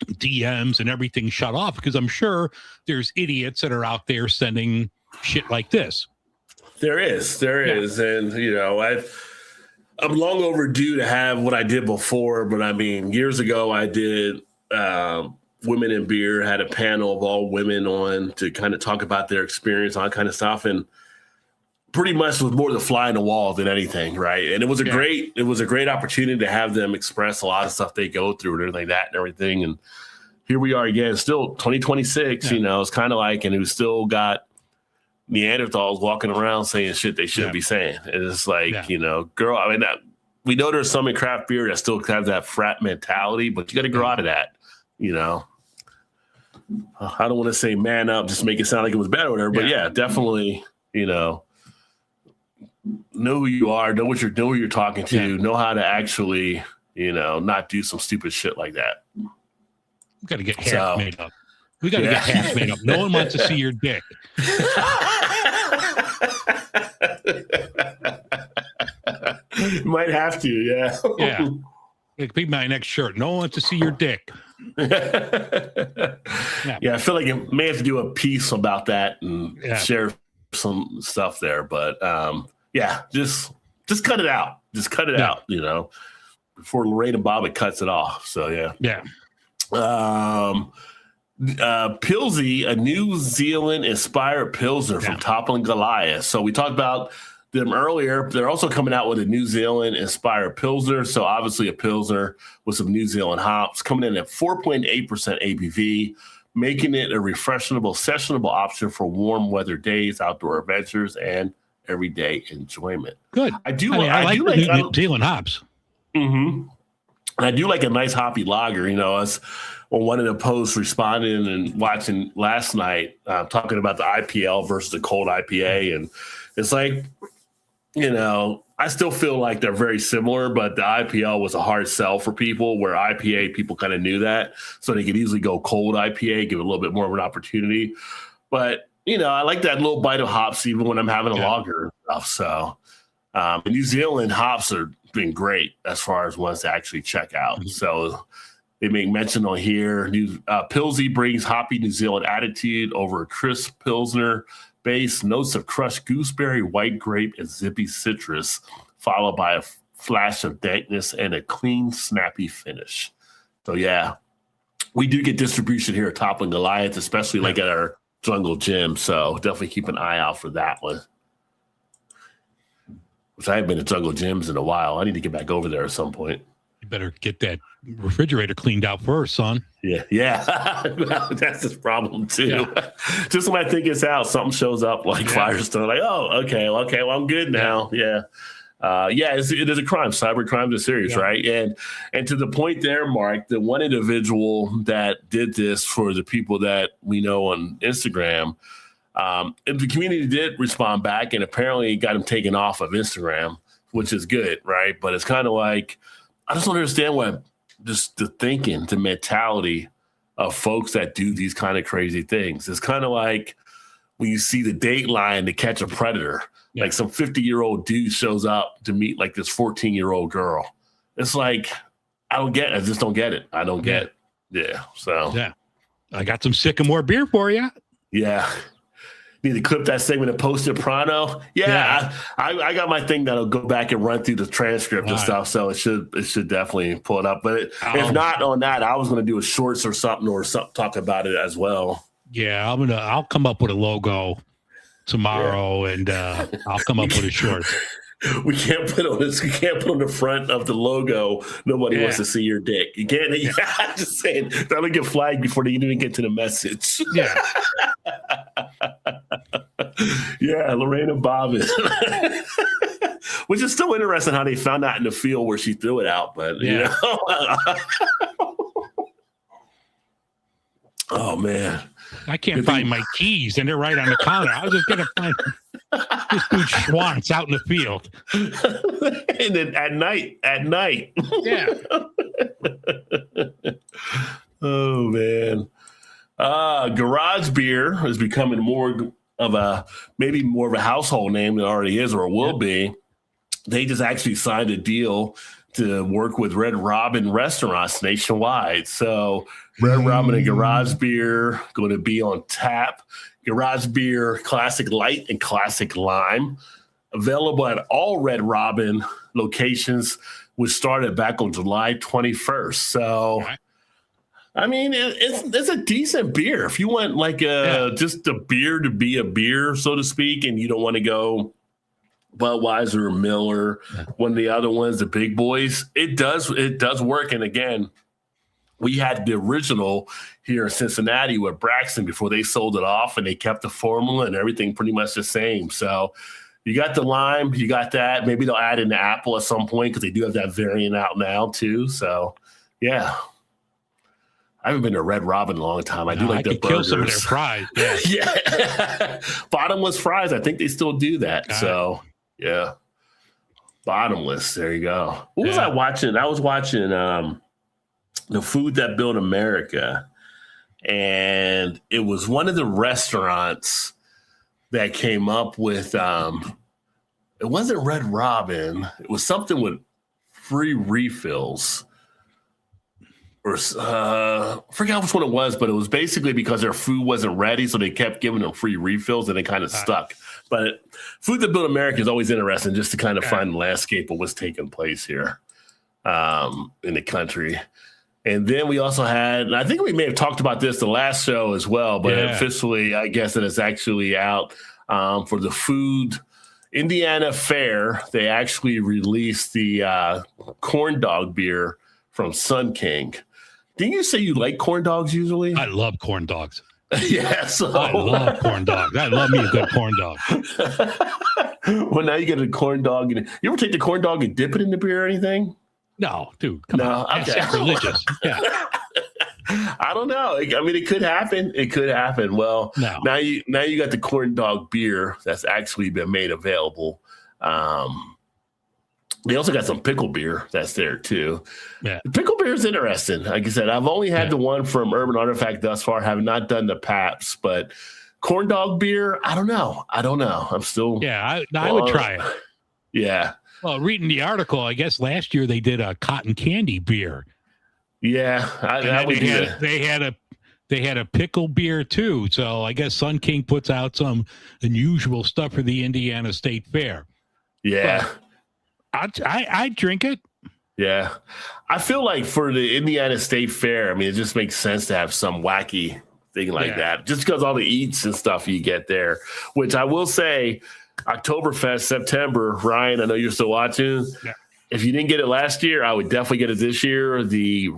DMs and everything shut off because I'm sure there's idiots that are out there sending shit like this. There is. And, you know, I'm long overdue to have what I did before, but I mean, years ago I did Women in Beer, had a panel of all women on to kind of talk about their experience, all that kind of stuff. And pretty much was more the fly in the wall than anything. Right. And it was a great opportunity to have them express a lot of stuff they go through and everything like that and everything. And, here we are again, still 2026. You know, it's kind of like, and we still got Neanderthals walking around saying shit they shouldn't be saying. And it's like, you know, girl, I mean, we know there's some in craft beer that still have that frat mentality, but you got to grow out of that, you know. I don't want to say man up, just make it sound like it was bad or whatever, but yeah, definitely, you know, know who you are, know what you're doing, who you're talking to, know how to actually, you know, not do some stupid shit like that. We got to get half made up. We got to get half made up. No one wants to see your dick. Might have to, yeah. Yeah. It could be my next shirt. No one wants to see your dick. Yeah, I feel like you may have to do a piece about that and share some stuff there. But yeah, just cut it out. Just cut it out, you know, before Lorraine and Bob cuts it off. So yeah. Yeah. Pilsy, a New Zealand inspired Pilsner from Toppling Goliath. So we talked about them earlier. They're also coming out with a New Zealand inspired Pilsner. So obviously a Pilsner with some New Zealand hops, coming in at 4.8% ABV, making it a refreshable, sessionable option for warm weather days, outdoor adventures, and everyday enjoyment. Good. I like New Zealand hops. Mm-hmm. And I do like a nice hoppy lager. You know, as on one of the posts responding and watching last night, talking about the IPL versus the cold IPA. And it's like, you know, I still feel like they're very similar, but the IPL was a hard sell for people, where IPA, people kind of knew that. So they could easily go cold IPA, give it a little bit more of an opportunity. But, you know, I like that little bite of hops even when I'm having a lager and stuff. So New Zealand hops are been great as far as ones to actually check out. Mm-hmm. So they make mention on here, Pilsy brings hoppy New Zealand attitude over a crisp Pilsner base, notes of crushed gooseberry, white grape, and zippy citrus, followed by a flash of dankness and a clean, snappy finish. So yeah, we do get distribution here at Toppling Goliath, especially like at our Jungle Gym. So definitely keep an eye out for that one. Which I haven't been to Jungle Gyms in a while. I need to get back over there at some point. You better get that refrigerator cleaned out first, son. Yeah. That's his problem too. Yeah. Just when I think it's out, something shows up like Firestone. Like, oh, okay, well, I'm good now. Yeah. It is a crime. Cyber crimes are serious, right? And to the point there, Mark, the one individual that did this for the people that we know on Instagram, and the community did respond back and apparently got him taken off of Instagram, which is good, right? But it's kind of like, I just don't understand what just the thinking, the mentality of folks that do these kind of crazy things. It's kind of like when you see the Dateline to Catch a Predator, like some 50-year-old dude shows up to meet like this 14-year-old girl. It's like, I just don't get it. I don't get it. Yeah. So I got some Sycamore beer for you. Yeah. Need to clip that segment and post it pronto. I got my thing that'll go back and run through the transcript and stuff, so it should definitely pull it up. But if not on that, I was going to do a shorts or something talk about it as well. Yeah, I'll come up with a logo tomorrow, and I'll come up with a short. We can't put on the front of the logo. Nobody wants to see your dick. You can't. I'm just saying that'll get flagged before they even get to the message. Yeah. Yeah, Lorraine and Bob is. Which is still interesting how they found out in the field where she threw it out, but you know. Oh man. I can't find my keys, and they're right on the counter. I was just gonna find this dude Schwantz out in the field. And then at night. Yeah. Oh man. Garage beer is becoming maybe more of a household name than it already is or will be. They just actually signed a deal to work with Red Robin restaurants nationwide. So Red Robin and Garage Beer going to be on tap. Garage Beer Classic Light and Classic Lime, available at all Red Robin locations, which started back on July 21st. So, I mean, it's a decent beer. If you want like just a beer to be a beer, so to speak, and you don't want to go Budweiser or Miller, one of the other ones, the big boys, it does work. And again, we had the original here in Cincinnati with Braxton before they sold it off, and they kept the formula and everything pretty much the same. So you got the lime, you got that. Maybe they'll add in the apple at some point because they do have that variant out now too. So, yeah. I haven't been to Red Robin in a long time. I do like the burgers. Kill some of their fries. Yeah. Yeah. Bottomless fries. I think they still do that. So, yeah. Bottomless. There you go. What was I watching? I was watching The Food That Built America. And it was one of the restaurants that came up with, it wasn't Red Robin. It was something with free refills. Or I forgot which one it was, but it was basically because their food wasn't ready, so they kept giving them free refills, and they kind of stuck. But Food That Built America is always interesting just to kind of find the landscape of what's taking place here in the country. And then we also had, and I think we may have talked about this the last show as well, but officially, I guess that it's actually out for the Food Indiana Fair. They actually released the corn dog beer from Sun King. Didn't you say you like corn dogs usually? I love corn dogs. Yeah, so I love corn dogs. I love me a good corn dog. Well, now you get a corn dog. You ever take the corn dog and dip it in the beer or anything? No, dude, come on. That's sacrilegious. Yeah. I don't know. I mean, it could happen. It could happen. Well, now you got the corn dog beer that's actually been made available. They also got some pickle beer that's there too. Yeah. The pickle beer is interesting. Like I said, I've only had the one from Urban Artifact thus far. Have not done the Paps, but corn dog beer, I don't know. I'm still. Yeah, I would try it. Yeah. Well, reading the article, I guess last year they did a cotton candy beer. Yeah, they had a pickle beer too. So I guess Sun King puts out some unusual stuff for the Indiana State Fair. Yeah. I drink it. Yeah. I feel like for the Indiana State Fair, I mean, it just makes sense to have some wacky thing like that, just because all the eats and stuff you get there, which I will say, Oktoberfest, September, Ryan, I know you're still watching. Yeah. If you didn't get it last year, I would definitely get it this year. The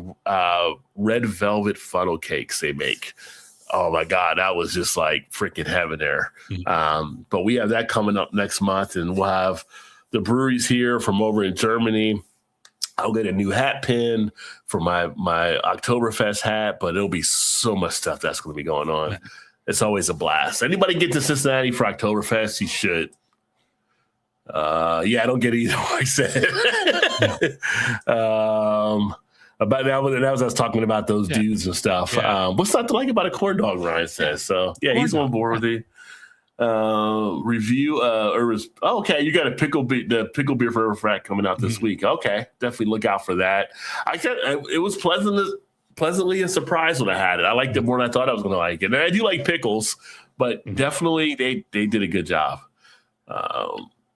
red velvet funnel cakes they make. Oh, my God. That was just like freaking heaven there. Mm-hmm. But we have that coming up next month, and we'll have the breweries here from over in Germany. I'll get a new hat pin for my Oktoberfest hat, but it'll be so much stuff that's going to be going on. Yeah. It's always a blast. Anybody get to Cincinnati for Oktoberfest, you should. I don't get it either, I said. About that was I was talking about those dudes and stuff. Yeah. What's not to like about a corn dog, Ryan says. So, he's on board with the review. Okay, you got the pickle beer for Frat coming out this week. Okay, definitely look out for that. It was pleasantly a surprise when I had it. I liked it more than I thought I was going to like it. And I do like pickles, but definitely they did a good job.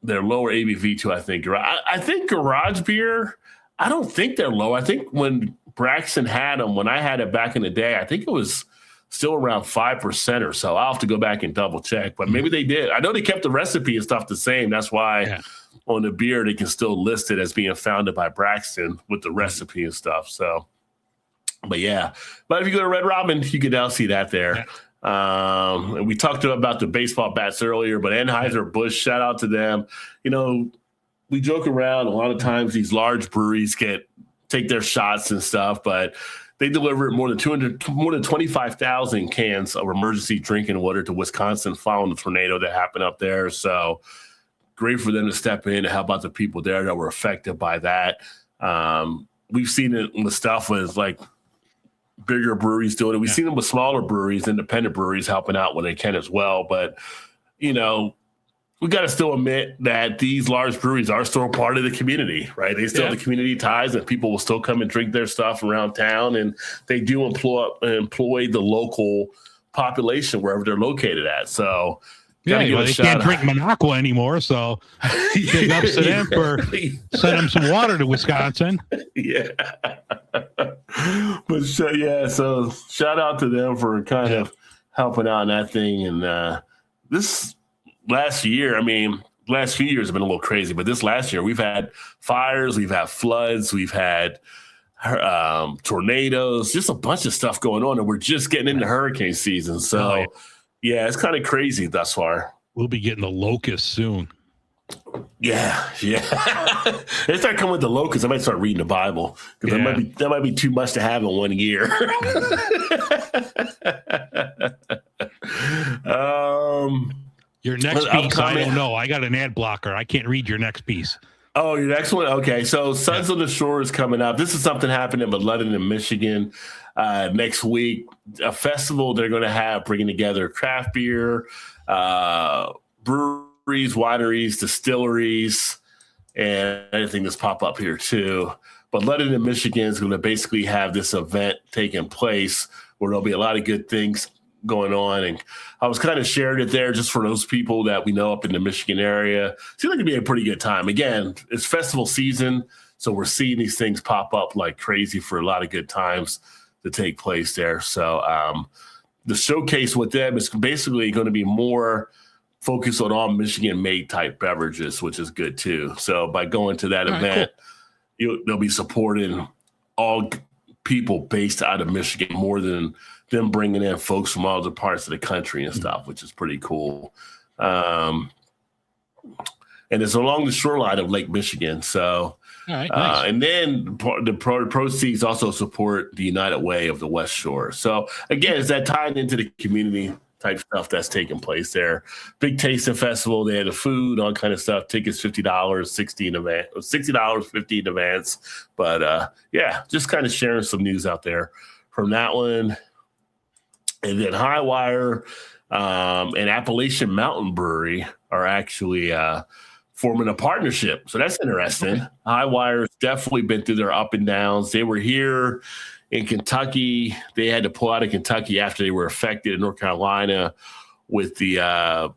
They're lower ABV too, I think. I think Garage Beer, I don't think they're low. I think when Braxton had them, when I had it back in the day, I think it was still around 5% or so. I'll have to go back and double check, but maybe they did. I know they kept the recipe and stuff the same. That's why on the beer, they can still list it as being founded by Braxton with the recipe and stuff. So, but if you go to Red Robin, you can now see that there. Yeah. And we talked about the baseball bats earlier, but Anheuser-Busch, shout out to them. You know, we joke around a lot of times these large breweries take their shots and stuff, but they delivered more than 25,000 cans of emergency drinking water to Wisconsin following the tornado that happened up there. So great for them to step in and help out the people there that were affected by that. We've seen it in the stuff with like bigger breweries doing it. We've seen them with smaller breweries, independent breweries helping out when they can as well. But, you know, we got to still admit that these large breweries are still part of the community, right? They still have the community ties, and people will still come and drink their stuff around town. And they do employ the local population wherever they're located at. So, they can't drink Minocqua anymore. So, big ups to them for sending them some water to Wisconsin. Yeah. But so shout out to them for kind of helping out in that thing. And this last year, last few years have been a little crazy, but this last year we've had fires, we've had floods, we've had tornadoes, just a bunch of stuff going on. And we're just getting into hurricane season. So, yeah, it's kind of crazy thus far. We'll be getting the locusts soon. Yeah. They start coming with the locusts. I might start reading the Bible because that might be too much to have in 1 year. Your next piece, I don't know. I got an ad blocker. I can't read your next piece. Oh, your next one? Okay. So Sons of the Shore is coming up. This is something happening in London and Michigan next week. A festival they're going to have bringing together craft beer, breweries, wineries, distilleries, and anything that's pop up here too. But London and Michigan is going to basically have this event taking place where there'll be a lot of good things going on. And I was kind of sharing it there just for those people that we know up in the Michigan area. Seems like it'd be a pretty good time. Again, it's festival season, so we're seeing these things pop up like crazy for a lot of good times to take place there. So the showcase with them is basically going to be more focused on all Michigan-made type beverages, which is good too. So by going to that event, they'll be supporting all people based out of Michigan more than them bringing in folks from all other parts of the country and stuff, which is pretty cool. And it's along the shoreline of Lake Michigan. So, nice. And then the proceeds also support the United Way of the West Shore. So again, is that tied into the community type stuff that's taking place there? Big tasting festival. They had the food, all kind of stuff. Tickets $50, $60, 50 in advance. But yeah, just kind of sharing some news out there from that one. And then Highwire and Appalachian Mountain Brewery are actually forming a partnership. So that's interesting. Okay. Highwire's definitely been through their up and downs. They were here in Kentucky. They had to pull out of Kentucky after they were affected in North Carolina with the I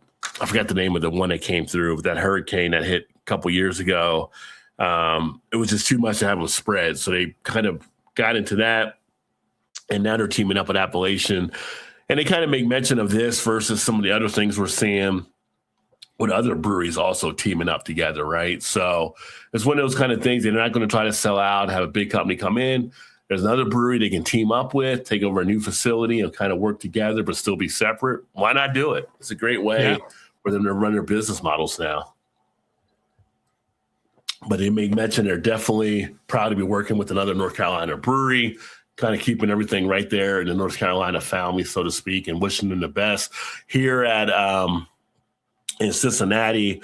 forgot the name of the one that came through, with that hurricane that hit a couple years ago. It was just too much to have them spread. So they kind of got into that. And now they're teaming up with Appalachian. And they kind of make mention of this versus some of the other things we're seeing with other breweries also teaming up together, right? So it's one of those kind of things. They're not going to try to sell out, have a big company come in. There's another brewery they can team up with, take over a new facility and kind of work together, but still be separate. Why not do it? It's a great way for them to run their business models now. But they make mention they're definitely proud to be working with another North Carolina brewery, kind of keeping everything right there in the North Carolina family, so to speak, and wishing them the best. Here at in Cincinnati,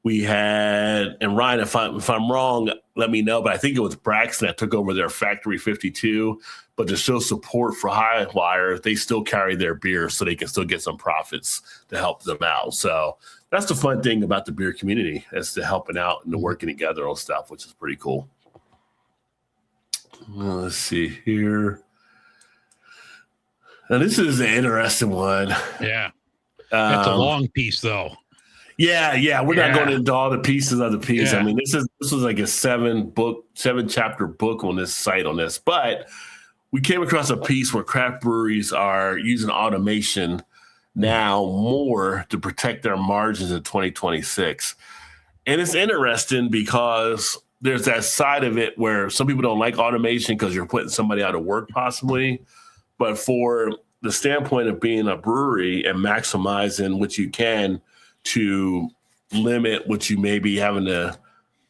we had, and Ryan, if I'm wrong, let me know, but I think it was Braxton that took over their Factory 52. But to show support for Highwire, they still carry their beer so they can still get some profits to help them out. So that's the fun thing about the beer community, is to helping out and to working together on stuff, which is pretty cool. Well, let's see here. Now, this is an interesting one. Yeah. That's a long piece, though. Yeah. We're not going into all the pieces of the piece. I mean, this was like a 7-chapter book on this site on this. But we came across a piece where craft breweries are using automation now more to protect their margins in 2026. And it's interesting because there's that side of it where some people don't like automation because you're putting somebody out of work possibly. But for the standpoint of being a brewery and maximizing what you can to limit what you may be having to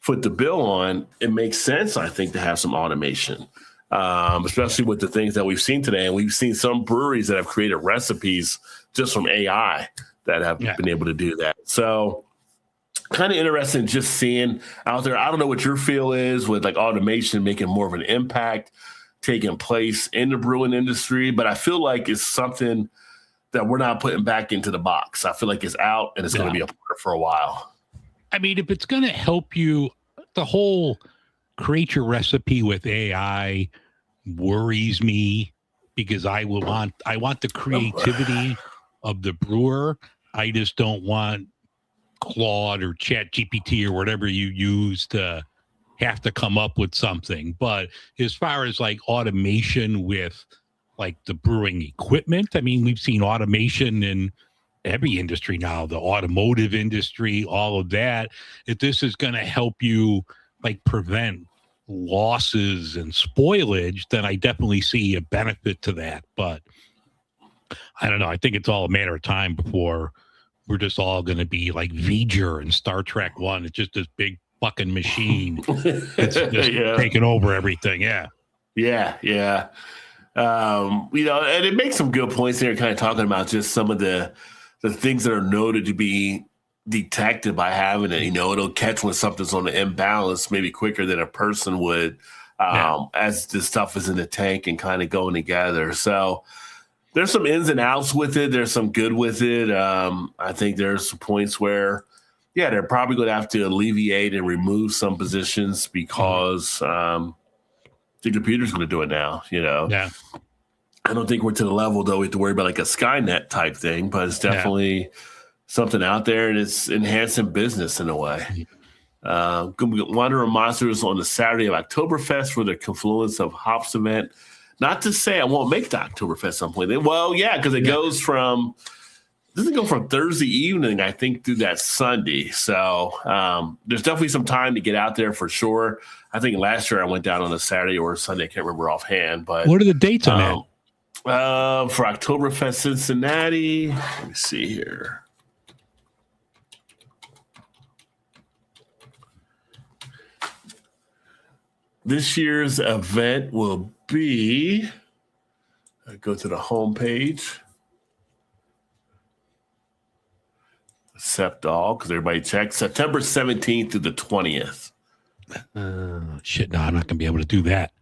foot the bill on, it makes sense, I think, to have some automation, especially with the things that we've seen today. And we've seen some breweries that have created recipes just from AI that have been able to do that. So kind of interesting just seeing out there. I don't know what your feel is with like automation making more of an impact taking place in the brewing industry, but I feel like it's something that we're not putting back into the box. I feel like it's out and it's going to be a part for a while. I mean, if it's going to help you, the whole create your recipe with AI worries me, because I want the creativity of the brewer. I just don't want Claude or Chat GPT or whatever you use to have to come up with something. But as far as like automation with like the brewing equipment, I mean, we've seen automation in every industry now, the automotive industry, all of that. If this is going to help you like prevent losses and spoilage, then I definitely see a benefit to that. But I don't know. I think it's all a matter of time before we're just all going to be like V'ger in Star Trek 1. It's just this big fucking machine that's just taking over everything. Yeah. Yeah. And it makes some good points there, kind of talking about just some of the things that are noted to be detected by having it. It'll catch when something's on the imbalance maybe quicker than a person would as the stuff is in the tank and kind of going together. So there's some ins and outs with it. There's some good with it. I think there's some points where, they're probably going to have to alleviate and remove some positions because the computer's going to do it now, Yeah. I don't think we're to the level, though, we have to worry about like a Skynet type thing, but it's definitely something out there, and it's enhancing business in a way. Wonder of Monsters on the Saturday of Oktoberfest for the Confluence of Hops event. Not to say I won't make the Oktoberfest at some point. Well, because it goes from Thursday evening, I think, through that Sunday. So there's definitely some time to get out there for sure. I think last year I went down on a Saturday or a Sunday. I can't remember offhand. But what are the dates on that? For Oktoberfest Cincinnati, let me see here. This year's event will be, I go to the homepage, accept all, because everybody checks, September 17th to the 20th. Shit, no, I'm not going to be able to do that.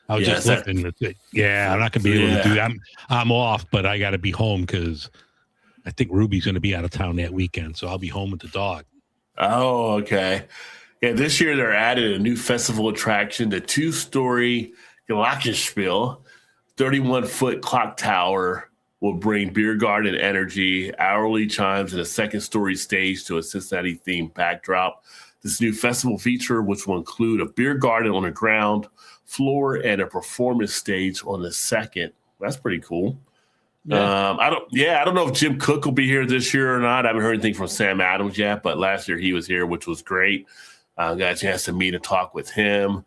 I was just looking at it. I'm not going to be able to do that. I'm off, but I got to be home because I think Ruby's going to be out of town that weekend, so I'll be home with the dog. Oh, okay. Yeah, this year they're adding a new festival attraction, the 2-story Glockenspiel, 31-foot clock tower will bring beer garden energy, hourly chimes, and a second-story stage to a Cincinnati-themed backdrop. This new festival feature, which will include a beer garden on the ground floor and a performance stage on the second. That's pretty cool. Yeah. I don't know if Jim Cook will be here this year or not. I haven't heard anything from Sam Adams yet, but last year he was here, which was great. Got a chance to meet and talk with him.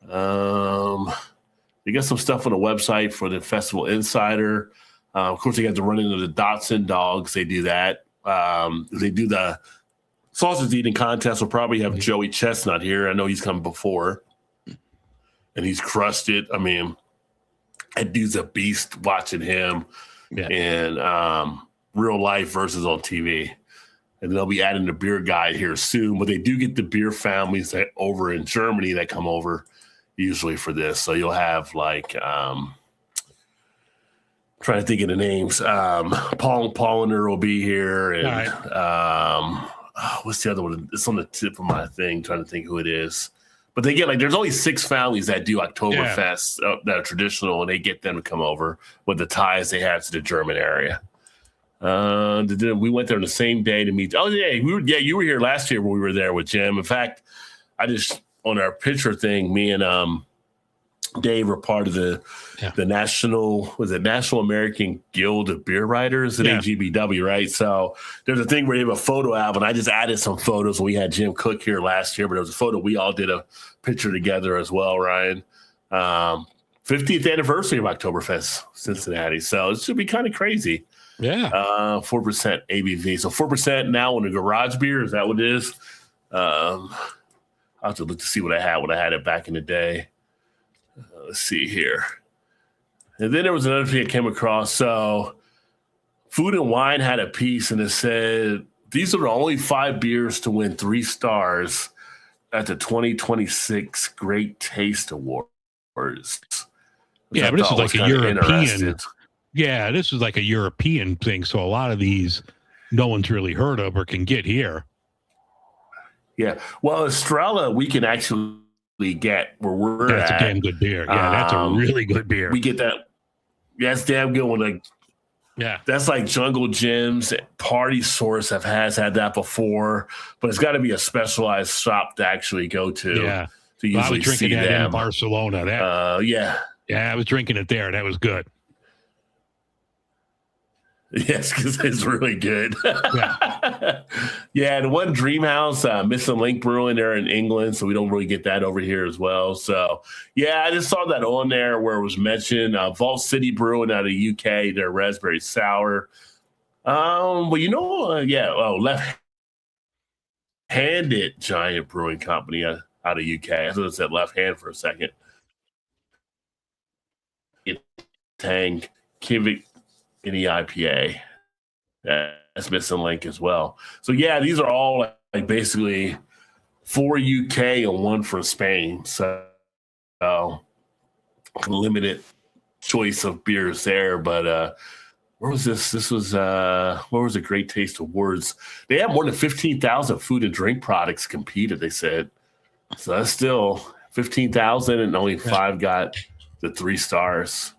They got some stuff on the website for the Festival Insider. Of course, they got the running of the Dotson dogs. They do that. They do the sausage eating contest. We'll probably have Joey Chestnut here. I know he's come before, and he's crushed it. I mean, that dude's a beast watching him in real life versus on TV. And they'll be adding the beer guide here soon. But they do get the beer families that over in Germany that come over usually for this. So you'll have like trying to think of the names. Paul Polliner will be here, and what's the other one? It's on the tip of my thing. Trying to think who it is. But they get there's only 6 families that do Oktoberfest that are traditional, and they get them to come over with the ties they have to the German area. We went there on the same day to meet. Oh yeah, you were here last year when we were there with Jim. In fact, I just on our picture thing, me and Dave were part of the National American Guild of Beer Writers at AGBW, right? So there's a thing where you have a photo album. I just added some photos when we had Jim Cook here last year, but there was a photo we all did a picture together as well, Ryan. 50th anniversary of Oktoberfest Cincinnati, so it should be kind of crazy. 4% ABV. So 4% now on the garage beer. Is that what it is? I'll have to look to see what I had it back in the day. Let's see here. And then there was another thing I came across. So Food and Wine had a piece, and it said, these are the only 5 beers to win 3 stars at the 2026 Great Taste Awards. Yeah, but this is like a European. Yeah, this is like a European thing. So a lot of these no one's really heard of or can get here. Yeah. Well, Estrella, we can actually get where we're that's at. A damn good beer. Yeah, that's a really good beer. We get that. Yeah, that's damn good one. That's like Jungle Gyms. Party Source has had that before, but it's got to be a specialized shop to actually go to. Yeah. To usually I was drinking see that them. in Barcelona. Yeah, I was drinking it there. That was good. Yes, because it's really good. Yeah. Yeah, the one Dream House, Missing Link Brewing, there in England, so we don't really get that over here as well. So, yeah, I just saw that on there where it was mentioned. Vault City Brewing out of the UK, their raspberry sour. Well, Left-Handed Giant Brewing Company out of UK. I thought it said Left Hand for a second. Tang, Kivik, in the IPA. That's Missing Link as well. So yeah, these are all like basically 4 UK and 1 from Spain. So limited choice of beers there. But where was this? This was where was the Great Taste Awards? They had more than 15,000 food and drink products competed, they said. So that's still 15,000 and only 5 got the 3 stars.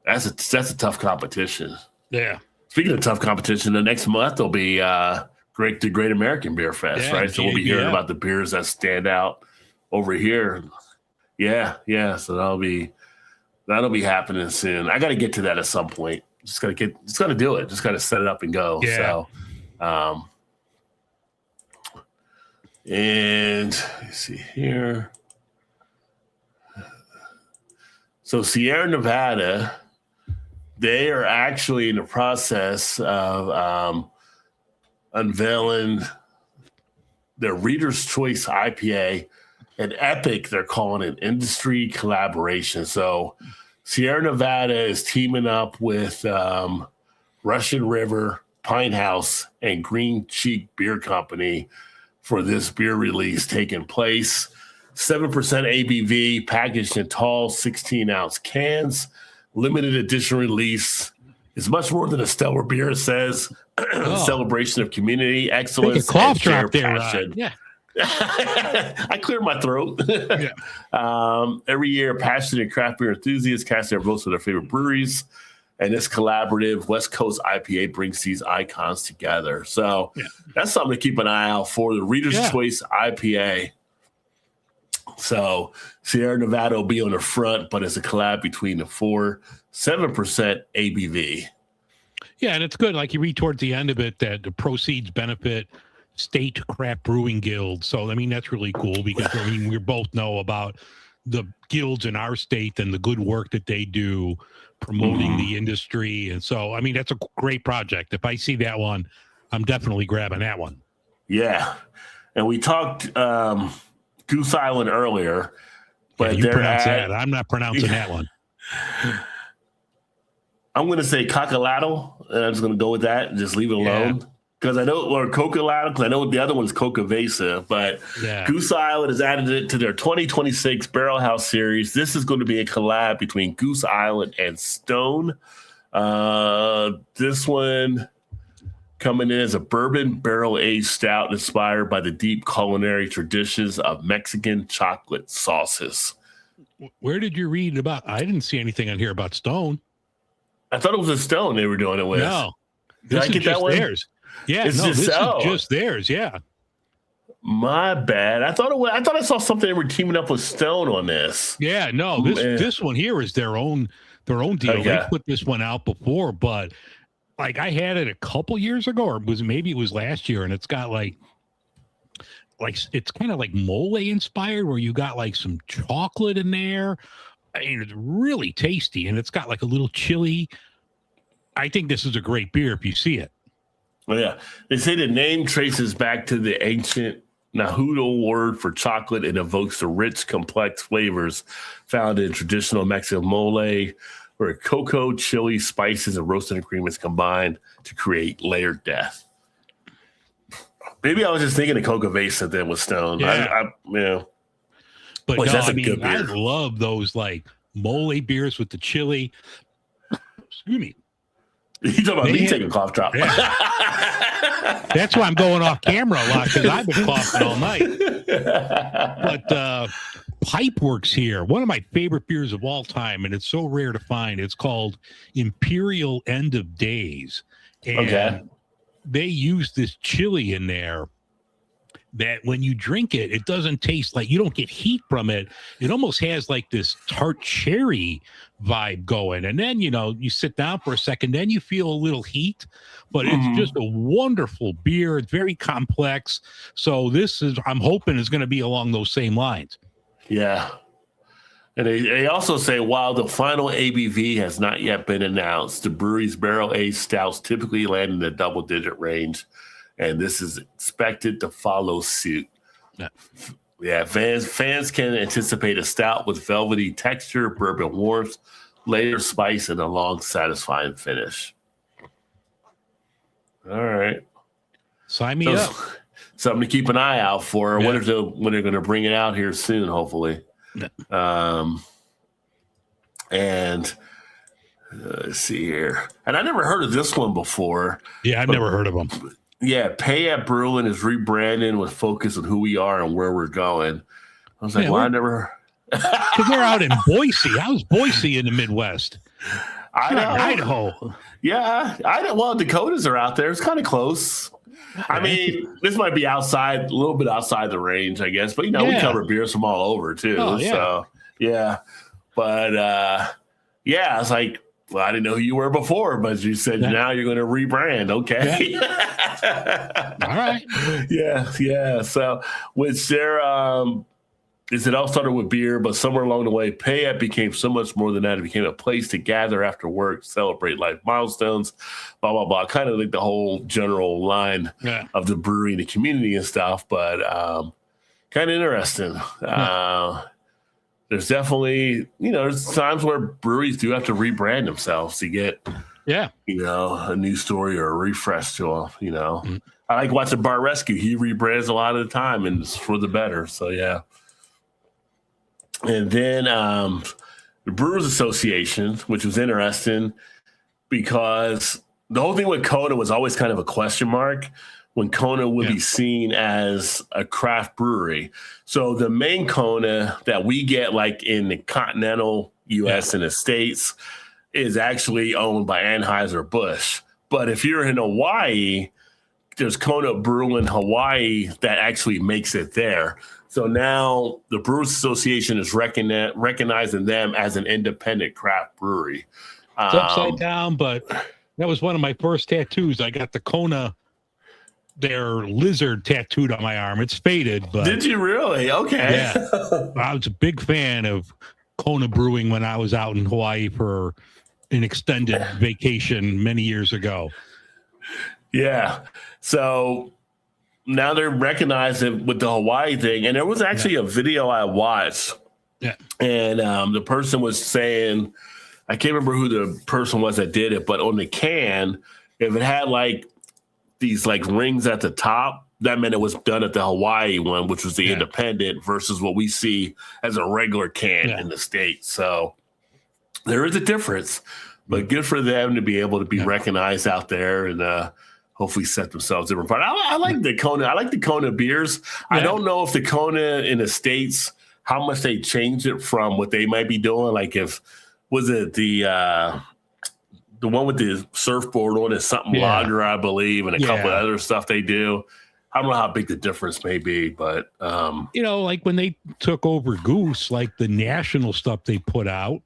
That's a tough competition. Yeah. Speaking of tough competition, the next month will be the Great American Beer Fest, right? So we'll be hearing about the beers that stand out over here. Yeah. So that'll be happening soon. I got to get to that at some point. Just got to do it. Just got to set it up and go. Yeah. So, and let's see here. So Sierra Nevada, they are actually in the process of unveiling their Reader's Choice IPA, and Epic, they're calling it industry collaboration. So Sierra Nevada is teaming up with Russian River, Pine House, and Green Cheek Beer Company for this beer release taking place. 7% ABV, packaged in tall 16-ounce cans. Limited edition release is much more than a stellar beer, says. Celebration of community excellence. Take a cough drop there, passion. Yeah. I cleared my throat. Every year, passionate craft beer enthusiasts cast their votes for their favorite breweries, and this collaborative West Coast IPA brings these icons together. So that's something to keep an eye out for, the Reader's Choice IPA. So Sierra Nevada will be on the front, but it's a collab between the 7% ABV. Yeah, and it's good. Like you read towards the end of it that the proceeds benefit state craft brewing guilds. So I mean that's really cool because I mean we both know about the guilds in our state and the good work that they do promoting the industry. And so I mean that's a great project. If I see that one, I'm definitely grabbing that one. Yeah, and we talked Goose Island earlier, but you pronounce that. I'm not pronouncing that one. I'm going to say Cocolatl, and I'm just going to go with that and just leave it alone. Because I know, or Cocolatl, because I know the other one's Cocavesa, but Goose Island has added it to their 2026 Barrel House series. This is going to be a collab between Goose Island and Stone. This one coming in as a bourbon barrel-aged stout inspired by the deep culinary traditions of Mexican chocolate sauces. Where did you read about? I didn't see anything on here about Stone. I thought it was a Stone they were doing it with. No. Did I get that one? Theirs. Yeah, this is just theirs, yeah. My bad. I thought I saw something they were teaming up with Stone on this. Yeah, no, this one here is their own deal. Okay. They put this one out before, but like I had it a couple years ago, or maybe it was last year, and it's got like it's kind of like mole inspired, where you got like some chocolate in there. I mean, it's really tasty, and it's got like a little chili. I think this is a great beer if you see it. Oh, yeah. They say the name traces back to the ancient Nahuatl word for chocolate and evokes the rich, complex flavors found in traditional Mexican mole, where cocoa, chili, spices, and roasted ingredients combined to create layered death. Maybe I was just thinking of Cocavesa then with Stone. Yeah. But boy, no, that's I a mean, good beer. I love those like mole beers with the chili. Excuse me. You talking about me taking a cough drop? Yeah. That's why I'm going off camera a lot because I've been coughing all night. But Pipeworks here, one of my favorite beers of all time, and it's so rare to find. It's called Imperial End of Days, and they use this chili in there. that when you drink it, it doesn't taste like, you don't get heat from it. It almost has like this tart cherry vibe going. And then, you sit down for a second, then you feel a little heat, but it's just a wonderful beer. It's very complex. So I'm hoping is going to be along those same lines. Yeah. And they also say, while the final ABV has not yet been announced, the brewery's barrel-aged stouts typically land in the double-digit range, and this is expected to follow suit. Yeah, fans can anticipate a stout with velvety texture, bourbon warmth, layer spice, and a long, satisfying finish. All right. Sign me up. Something to keep an eye out for. Yeah. When they're going to bring it out here soon, hopefully. And let's see here. And I never heard of this one before. Yeah, I've never heard of them. Yeah, Pay at Brewing is rebranding with focus on who we are and where we're going. I was like, I never. Because they're out in Boise. How's Boise in the Midwest? Idaho. Yeah, well, Dakotas are out there. It's kind of close. Okay. I mean, this might be a little bit outside the range, I guess. But, we cover beers from all over, too. Oh, yeah. So, yeah. But, I was like, well, I didn't know who you were before, but you said now you're going to rebrand. Okay. Yeah. All right. Yeah. So, which there is it all started with beer, but somewhere along the way, Payette became so much more than that. It became a place to gather after work, celebrate life milestones, blah, blah, blah. Kind of like the whole general line of the brewery and the community and stuff, but kind of interesting. There's definitely, there's times where breweries do have to rebrand themselves to get, a new story or a refresh to them, Mm-hmm. I like watching Bar Rescue. He rebrands a lot of the time, and it's for the better. So, yeah. And then the Brewers Association, which was interesting because the whole thing with Kona was always kind of a question mark when Kona would be seen as a craft brewery. So the main Kona that we get like in the continental U.S. and the States is actually owned by Anheuser-Busch. But if you're in Hawaii, there's Kona Brewing Hawaii that actually makes it there. So now the Brewers Association is recognizing them as an independent craft brewery. It's upside down, but that was one of my first tattoos. I got the Kona, their lizard tattooed on my arm. It's faded, but did you really? Okay. Yeah, I was a big fan of Kona Brewing when I was out in Hawaii for an extended vacation many years ago. Yeah. So now they're recognizing with the Hawaii thing. And there was actually a video I watched. Yeah. And the person was saying, I can't remember who the person was that did it, but on the can, if it had like these like rings at the top, that meant it was done at the Hawaii one, which was the independent versus what we see as a regular can in the States. So there is a difference, but good for them to be able to be recognized out there and hopefully set themselves different part. I like the Kona. I like the Kona beers. Yeah. I don't know if the Kona in the States, how much they changed it from what they might be doing. Like was it the one with the surfboard on is something lager, I believe, and a couple of other stuff they do. I don't know how big the difference may be, but like when they took over Goose, like the national stuff they put out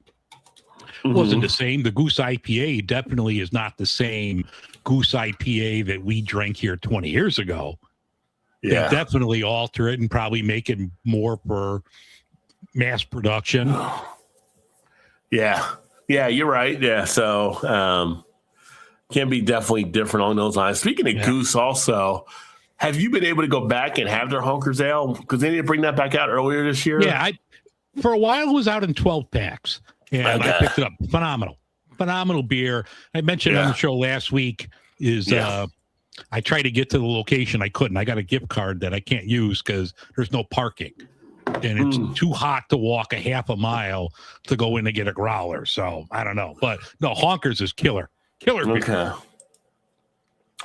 wasn't the same. The Goose IPA definitely is not the same Goose IPA that we drank here 20 years ago. Yeah, they definitely alter it and probably make it more for mass production. Yeah, you're right. Yeah, so can be definitely different along those lines. Speaking of Goose, also, have you been able to go back and have their Honkers Ale? Because they didn't bring that back out earlier this year. Yeah, for a while it was out in 12 packs, and I picked it up. Phenomenal beer. I mentioned on the show last week is I tried to get to the location. I couldn't. I got a gift card that I can't use because there's no parking. And it's too hot to walk a half a mile to go in and get a growler. So I don't know. But no, Honkers is killer. Killer beer. Okay.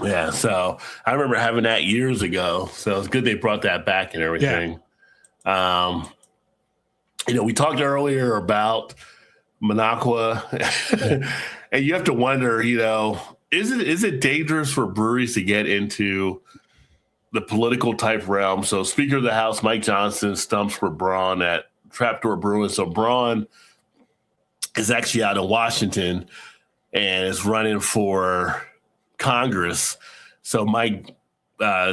Yeah, so I remember having that years ago. So it's good they brought that back and everything. Yeah. We talked earlier about Minocqua. And you have to wonder, is it dangerous for breweries to get into the political type realm. So Speaker of the House Mike Johnson stumps for Braun at Trapdoor Brewing. So Braun is actually out in Washington and is running for Congress. So Mike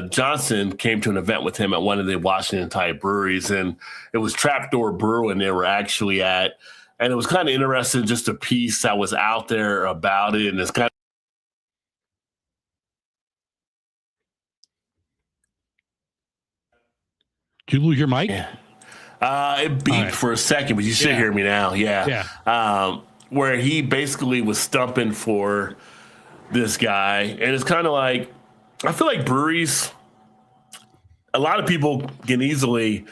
Johnson came to an event with him at one of the Washington type breweries, and it was Trapdoor Brewing they were actually at. And it was kind of interesting, just a piece that was out there about it. And it's kind of, did you lose your mic? it beeped for a second, but you should hear me now. Yeah. Where he basically was stumping for this guy. And it's kind of like, I feel like breweries, a lot of people can easily,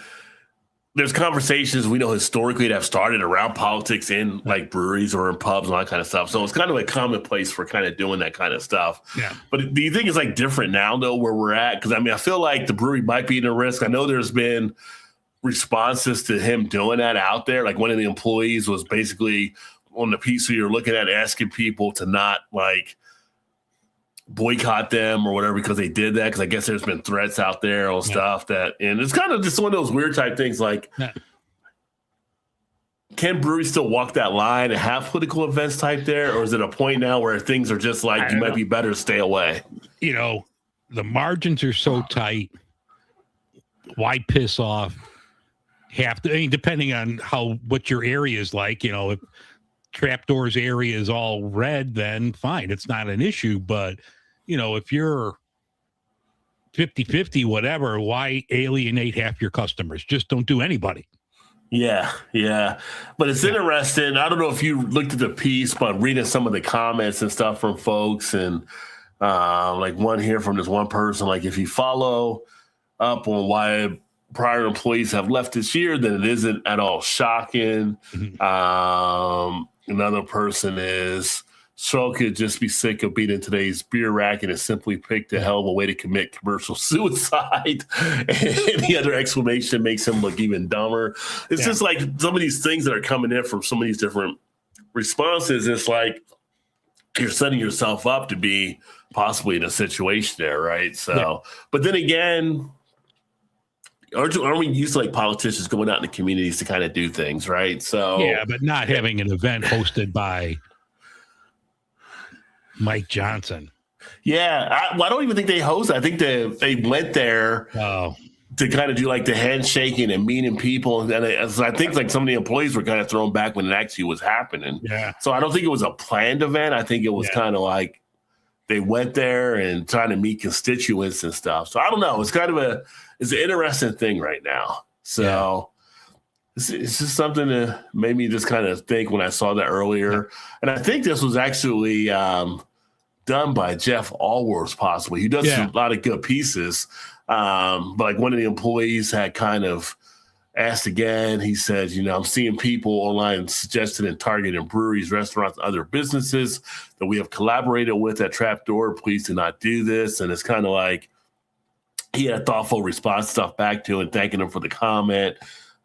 there's conversations we know historically that have started around politics in like breweries or in pubs and all that kind of stuff. So it's kind of a commonplace for kind of doing that kind of stuff. Yeah. But do you think it's like different now though, where we're at? Because I mean, I feel like the brewery might be in a risk. I know there's been responses to him doing that out there. Like one of the employees was basically on the piece where you're looking at asking people to not like boycott them or whatever because they did that, because I guess there's been threats out there on stuff that, and it's kind of just one of those weird type things like can breweries still walk that line and have political events type there, or is it a point now where things are just like you might be better to stay away? You know, the margins are so tight. Why piss off half the, I mean, depending on what your area is like, you know, if Trapdoor's area is all red, then fine, it's not an issue. But you know, if you're 50-50, whatever, why alienate half your customers? Just don't do anybody. Yeah. But it's interesting. I don't know if you looked at the piece, but reading some of the comments and stuff from folks, and like one here from this one person, like if you follow up on why prior employees have left this year, then it isn't at all shocking. Another person is, Stroll could just be sick of being in today's beer racket and simply picked a hell of a way to commit commercial suicide. And the other exclamation makes him look even dumber. It's just like some of these things that are coming in from some of these different responses. It's like you're setting yourself up to be possibly in a situation there, right? So, but then again, aren't we used to like politicians going out in the communities to kind of do things, right? So yeah, but not having an event hosted by Mike Johnson. Yeah, I don't even think they hosted. I think they went there to kind of do like the handshaking and meeting people, and I think like some of the employees were kind of thrown back when it actually was happening. Yeah. So I don't think it was a planned event. I think it was kind of like they went there and trying to meet constituents and stuff. So I don't know. It's kind of it's an interesting thing right now. So it's just something that made me just kind of think when I saw that earlier. And I think this was actually done by Jeff Allworth, possibly. He does a lot of good pieces. But like one of the employees had kind of asked again. He said, you know, I'm seeing people online suggesting and targeting breweries, restaurants, other businesses that we have collaborated with at Trapdoor. Please do not do this. And it's kind of like he had a thoughtful response stuff back to and thanking him for the comment.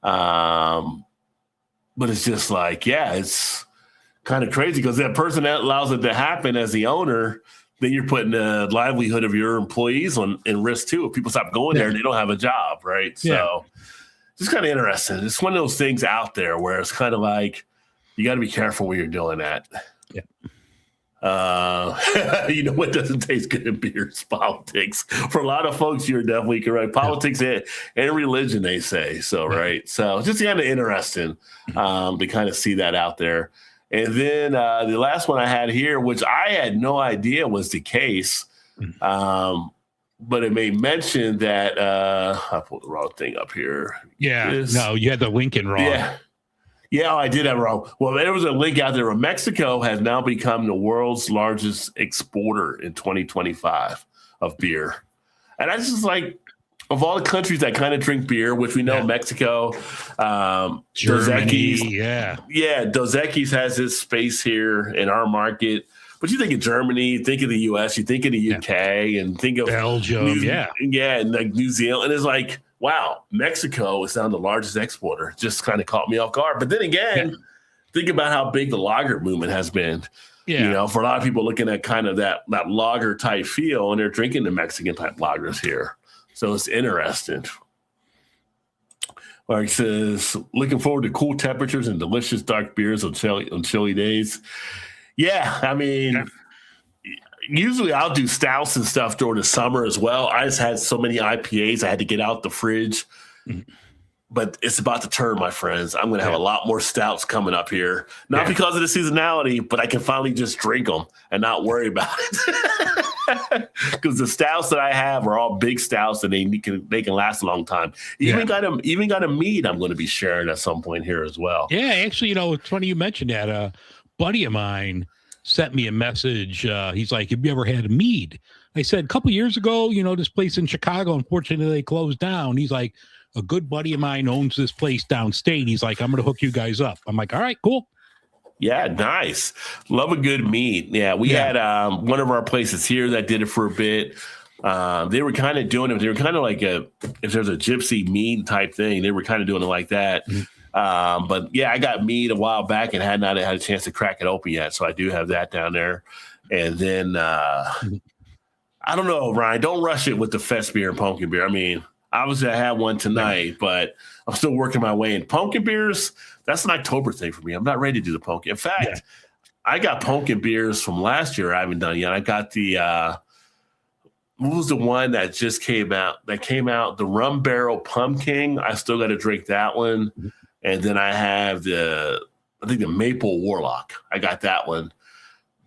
But it's just like, it's kind of crazy because that person that allows it to happen as the owner, then you're putting the livelihood of your employees in risk too. If people stop going there, they don't have a job, right? So it's kind of interesting. It's one of those things out there where it's kind of like you got to be careful where you're doing that. You know what doesn't taste good in beer? It's politics. For a lot of folks, you're definitely correct. Politics and religion, they say. So, right. So it's just kind of interesting to kind of see that out there. And then the last one I had here, which I had no idea was the case, but it made mention that I pulled the wrong thing up here. No, you had the Lincoln wrong. Yeah, I did have it wrong. Well, there was a link out there where Mexico has now become the world's largest exporter in 2025 of beer. And I just like, of all the countries that kind of drink beer, which we know Mexico, Germany, Dos Equis has its space here in our market. But you think of Germany, think of the U.S., you think of the U.K., and think of Belgium, and like New Zealand. And it's like, wow, Mexico is now the largest exporter. Just kind of caught me off guard. But then again, think about how big the lager movement has been. You know, for a lot of people looking at kind of that lager type feel, and they're drinking the Mexican type lagers here. So it's interesting. Mark says, looking forward to cool temperatures and delicious dark beers on chilly days. Yeah, I mean, usually I'll do stouts and stuff during the summer as well. I just had so many IPAs I had to get out the fridge. But it's about to turn, my friends. I'm going to have a lot more stouts coming up here. Not because of the seasonality, but I can finally just drink them and not worry about it. Because the stouts that I have are all big stouts and they can last a long time. Even got a mead I'm going to be sharing at some point here as well. Yeah, actually, it's funny you mentioned that. A buddy of mine sent me a message. He's like, have you ever had a mead? I said, a couple years ago, this place in Chicago, unfortunately, they closed down. He's like, a good buddy of mine owns this place downstate. He's like, I'm going to hook you guys up. I'm like, all right, cool. Yeah, nice. Love a good mead. Yeah, we had one of our places here that did it for a bit. They were kind of doing it. They were kind of like if there's a gypsy mead type thing, they were kind of doing it like that. But yeah, I got mead a while back and had not had a chance to crack it open yet. So I do have that down there. And then I don't know, Ryan, don't rush it with the fest beer and pumpkin beer. I mean, obviously, I had one tonight, but I'm still working my way in. Pumpkin beers, that's an October thing for me. I'm not ready to do the pumpkin. In fact, I got pumpkin beers from last year I haven't done yet. I got the what was the one that just came out? The Rum Barrel Pumpkin. I still got to drink that one. And then I have the Maple Warlock. I got that one.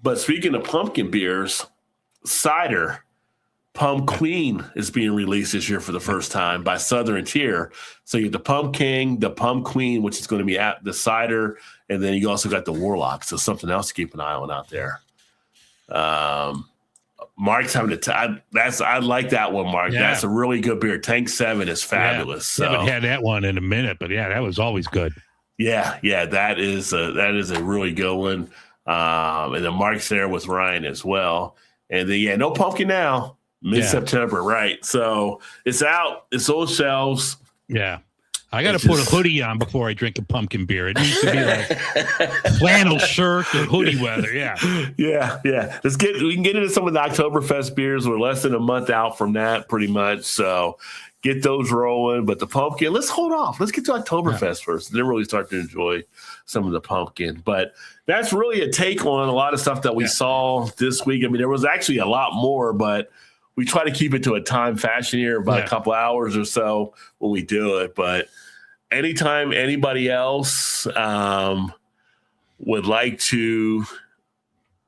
But speaking of pumpkin beers, cider. Pump Queen is being released this year for the first time by Southern Tier. So you have the Pump King, the Pump Queen, which is going to be at the cider, and then you also got the Warlock. So something else to keep an eye on out there. Mark's having I like that one, Mark. Yeah. That's a really good beer. Tank 7 is fabulous. I haven't had that one in a minute, but yeah, that was always good. Yeah, that is a really good one. And then Mark's there with Ryan as well. And then no pumpkin now. Mid-September, right? So it's out. It's on shelves. Yeah. I got to put a hoodie on before I drink a pumpkin beer. It needs to be like flannel shirt and hoodie weather. Yeah. We can get into some of the Oktoberfest beers. We're less than a month out from that, pretty much. So get those rolling. But the pumpkin, let's hold off. Let's get to Oktoberfest first. Then really start to enjoy some of the pumpkin. But that's really a take on a lot of stuff that we saw this week. I mean, there was actually a lot more, but we try to keep it to a time fashion here, about a couple hours or so when we do it. But anytime anybody else would like to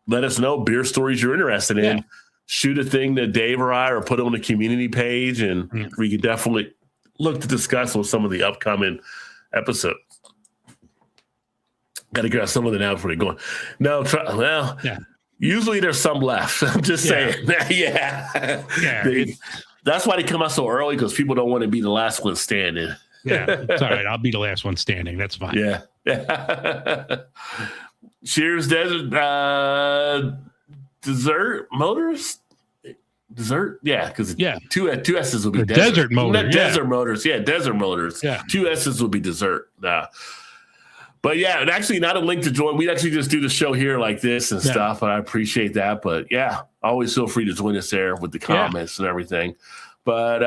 let us know beer stories you're interested in, shoot a thing to Dave or I, or put it on the community page, and we can definitely look to discuss on some of the upcoming episodes. Got to grab some of the now before they go. Usually there's some left. I'm just saying. That's why they come out so early, because people don't want to be the last one standing. It's all right. I'll be the last one standing. That's fine. Cheers, Desert Motors. Dessert, because two S's will be Desert Motors. Desert Motors. Desert Motors. Two S's will be dessert. But and actually not a link to join. We actually just do the show here like this and stuff, and I appreciate that. But always feel free to join us there with the comments and everything. But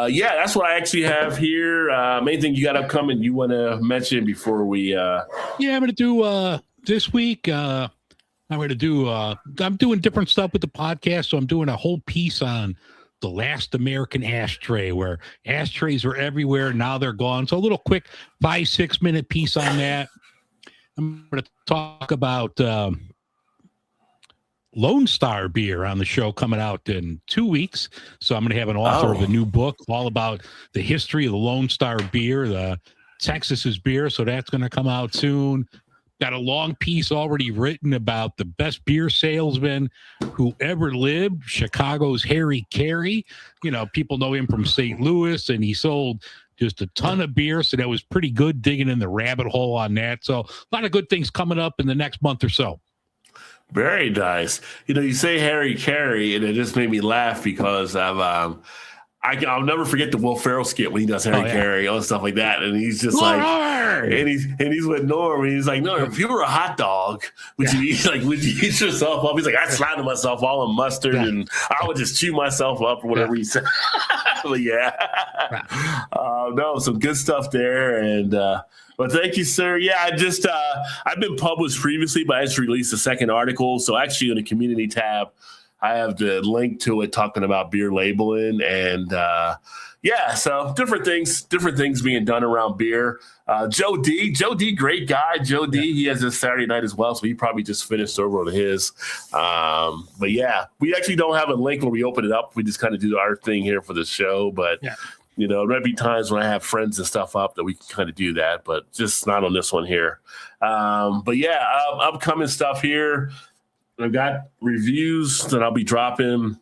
that's what I actually have here. Anything you got upcoming you want to mention before we? I'm going to do this week. I'm doing different stuff with the podcast, so I'm doing a whole piece on the last American ashtray, where ashtrays were everywhere. Now they're gone. So a little quick 5-6 minute piece on that. I'm going to talk about Lone Star beer on the show coming out in 2 weeks. So I'm going to have an author of a new book all about the history of the Lone Star beer, the Texas's beer. So that's going to come out soon. Got a long piece already written about the best beer salesman who ever lived, Chicago's Harry Carey. People know him from St. Louis, and he sold just a ton of beer. So that was pretty good, digging in the rabbit hole on that. So a lot of good things coming up in the next month or so. Very nice. You say Harry Carey, and it just made me laugh because I'll never forget the Will Ferrell skit when he does Harry Carey, all stuff like that, and he's just Lord! and he's with Norm, and he's like, no, if you were a hot dog, would you eat yourself up? He's like, I slathered myself all in mustard, and I would just chew myself up or whatever he said. But no, some good stuff there, and but thank you, sir. Yeah, I've been published previously, but I just released a second article. So actually, in the community tab, I have the link to it talking about beer labeling and so different things being done around beer. Joe D, great guy. Joe D, he has this Saturday night as well, so he probably just finished over on his. But yeah, we actually don't have a link where we open it up. We just kind of do our thing here for the show. But you know, there might be times when I have friends and stuff up that we can kind of do that, but just not on this one here. But yeah, upcoming stuff here. I've got reviews that I'll be dropping.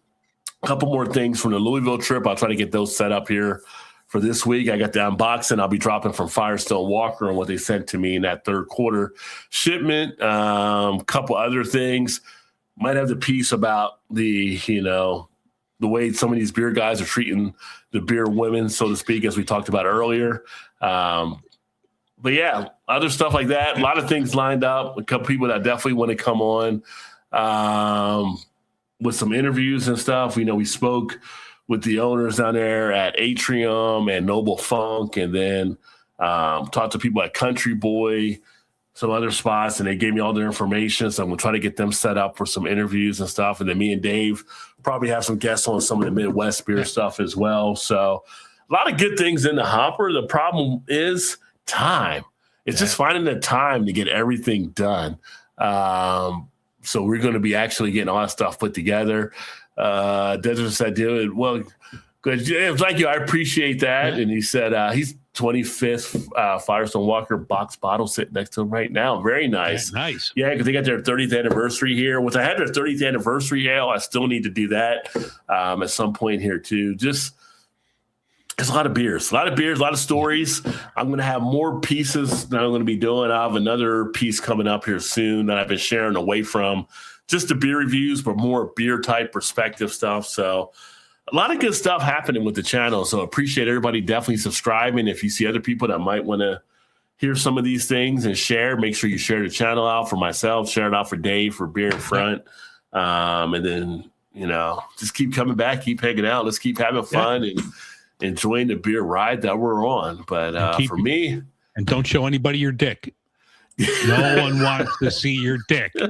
A couple more things from the Louisville trip. I'll try to get those set up here for this week. I got the unboxing I'll be dropping from Firestone Walker and what they sent to me in that third quarter shipment. Couple other things. Might have the piece about the way some of these beer guys are treating the beer women, so to speak, as we talked about earlier. But yeah, other stuff like that. A lot of things lined up. A couple people that definitely want to come on. With some interviews and stuff. We spoke with the owners down there at Atrium and Noble Funk, and then talked to people at Country Boy, some other spots, and they gave me all their information. So I'm going to try to get them set up for some interviews and stuff. And then me and Dave probably have some guests on some of the Midwest beer stuff as well. So a lot of good things in the hopper. The problem is time. It's just finding the time to get everything done. So we're going to be actually getting all that stuff put together. Desert said, dude, well, good. Thank you. I appreciate that. Yeah. And he said he's 25th Firestone Walker box bottle sitting next to him right now. Very nice. Yeah, nice. Yeah, because they got their 30th anniversary here. Once I had their 30th anniversary ale, I still need to do that at some point here too. Just it's a lot of beers, a lot of stories. I'm going to have more pieces that I'm going to be doing. I have another piece coming up here soon that I've been sharing away from just the beer reviews, but more beer type perspective stuff. So a lot of good stuff happening with the channel. So appreciate everybody definitely subscribing. If you see other people that might want to hear some of these things and share, make sure you share the channel out for myself, share it out for Dave for Beer in Front. And then, just keep coming back, keep hanging out. Let's keep having fun and enjoying the beer ride that we're on. But for me, and don't show anybody your dick. No one wants to see your dick. You're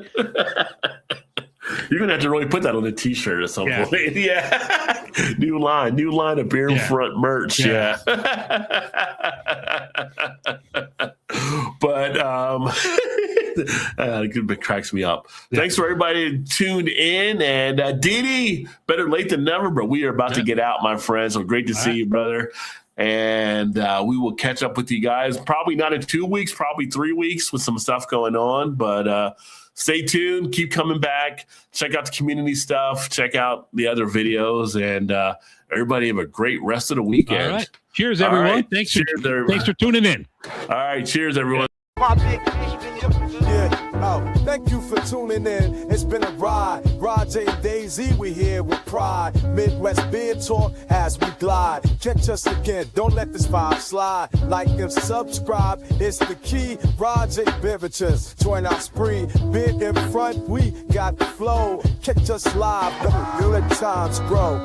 gonna have to really put that on a t-shirt at some point. Yeah. New line of Beer in Front merch. Yeah. But it cracks me up. Thanks for everybody tuned in, and Didi, better late than never, but we are about to get out, my friends. So great to see you, brother. And we will catch up with you guys probably not in 2 weeks, probably 3 weeks with some stuff going on, but stay tuned, keep coming back, check out the community stuff, check out the other videos, and everybody have a great rest of the weekend. All right. Cheers, everyone. Right. Thanks for tuning in. All right. Cheers, everyone. Thank you for tuning in. It's been a ride. Roger and Daisy, we here with pride. Midwest Beer Talk as we glide. Catch us again. Don't let this vibe slide. Like and subscribe. It's the key. Roger Beverages. Join our spree. Beer in Front. We got the flow. Catch us live. Let times grow.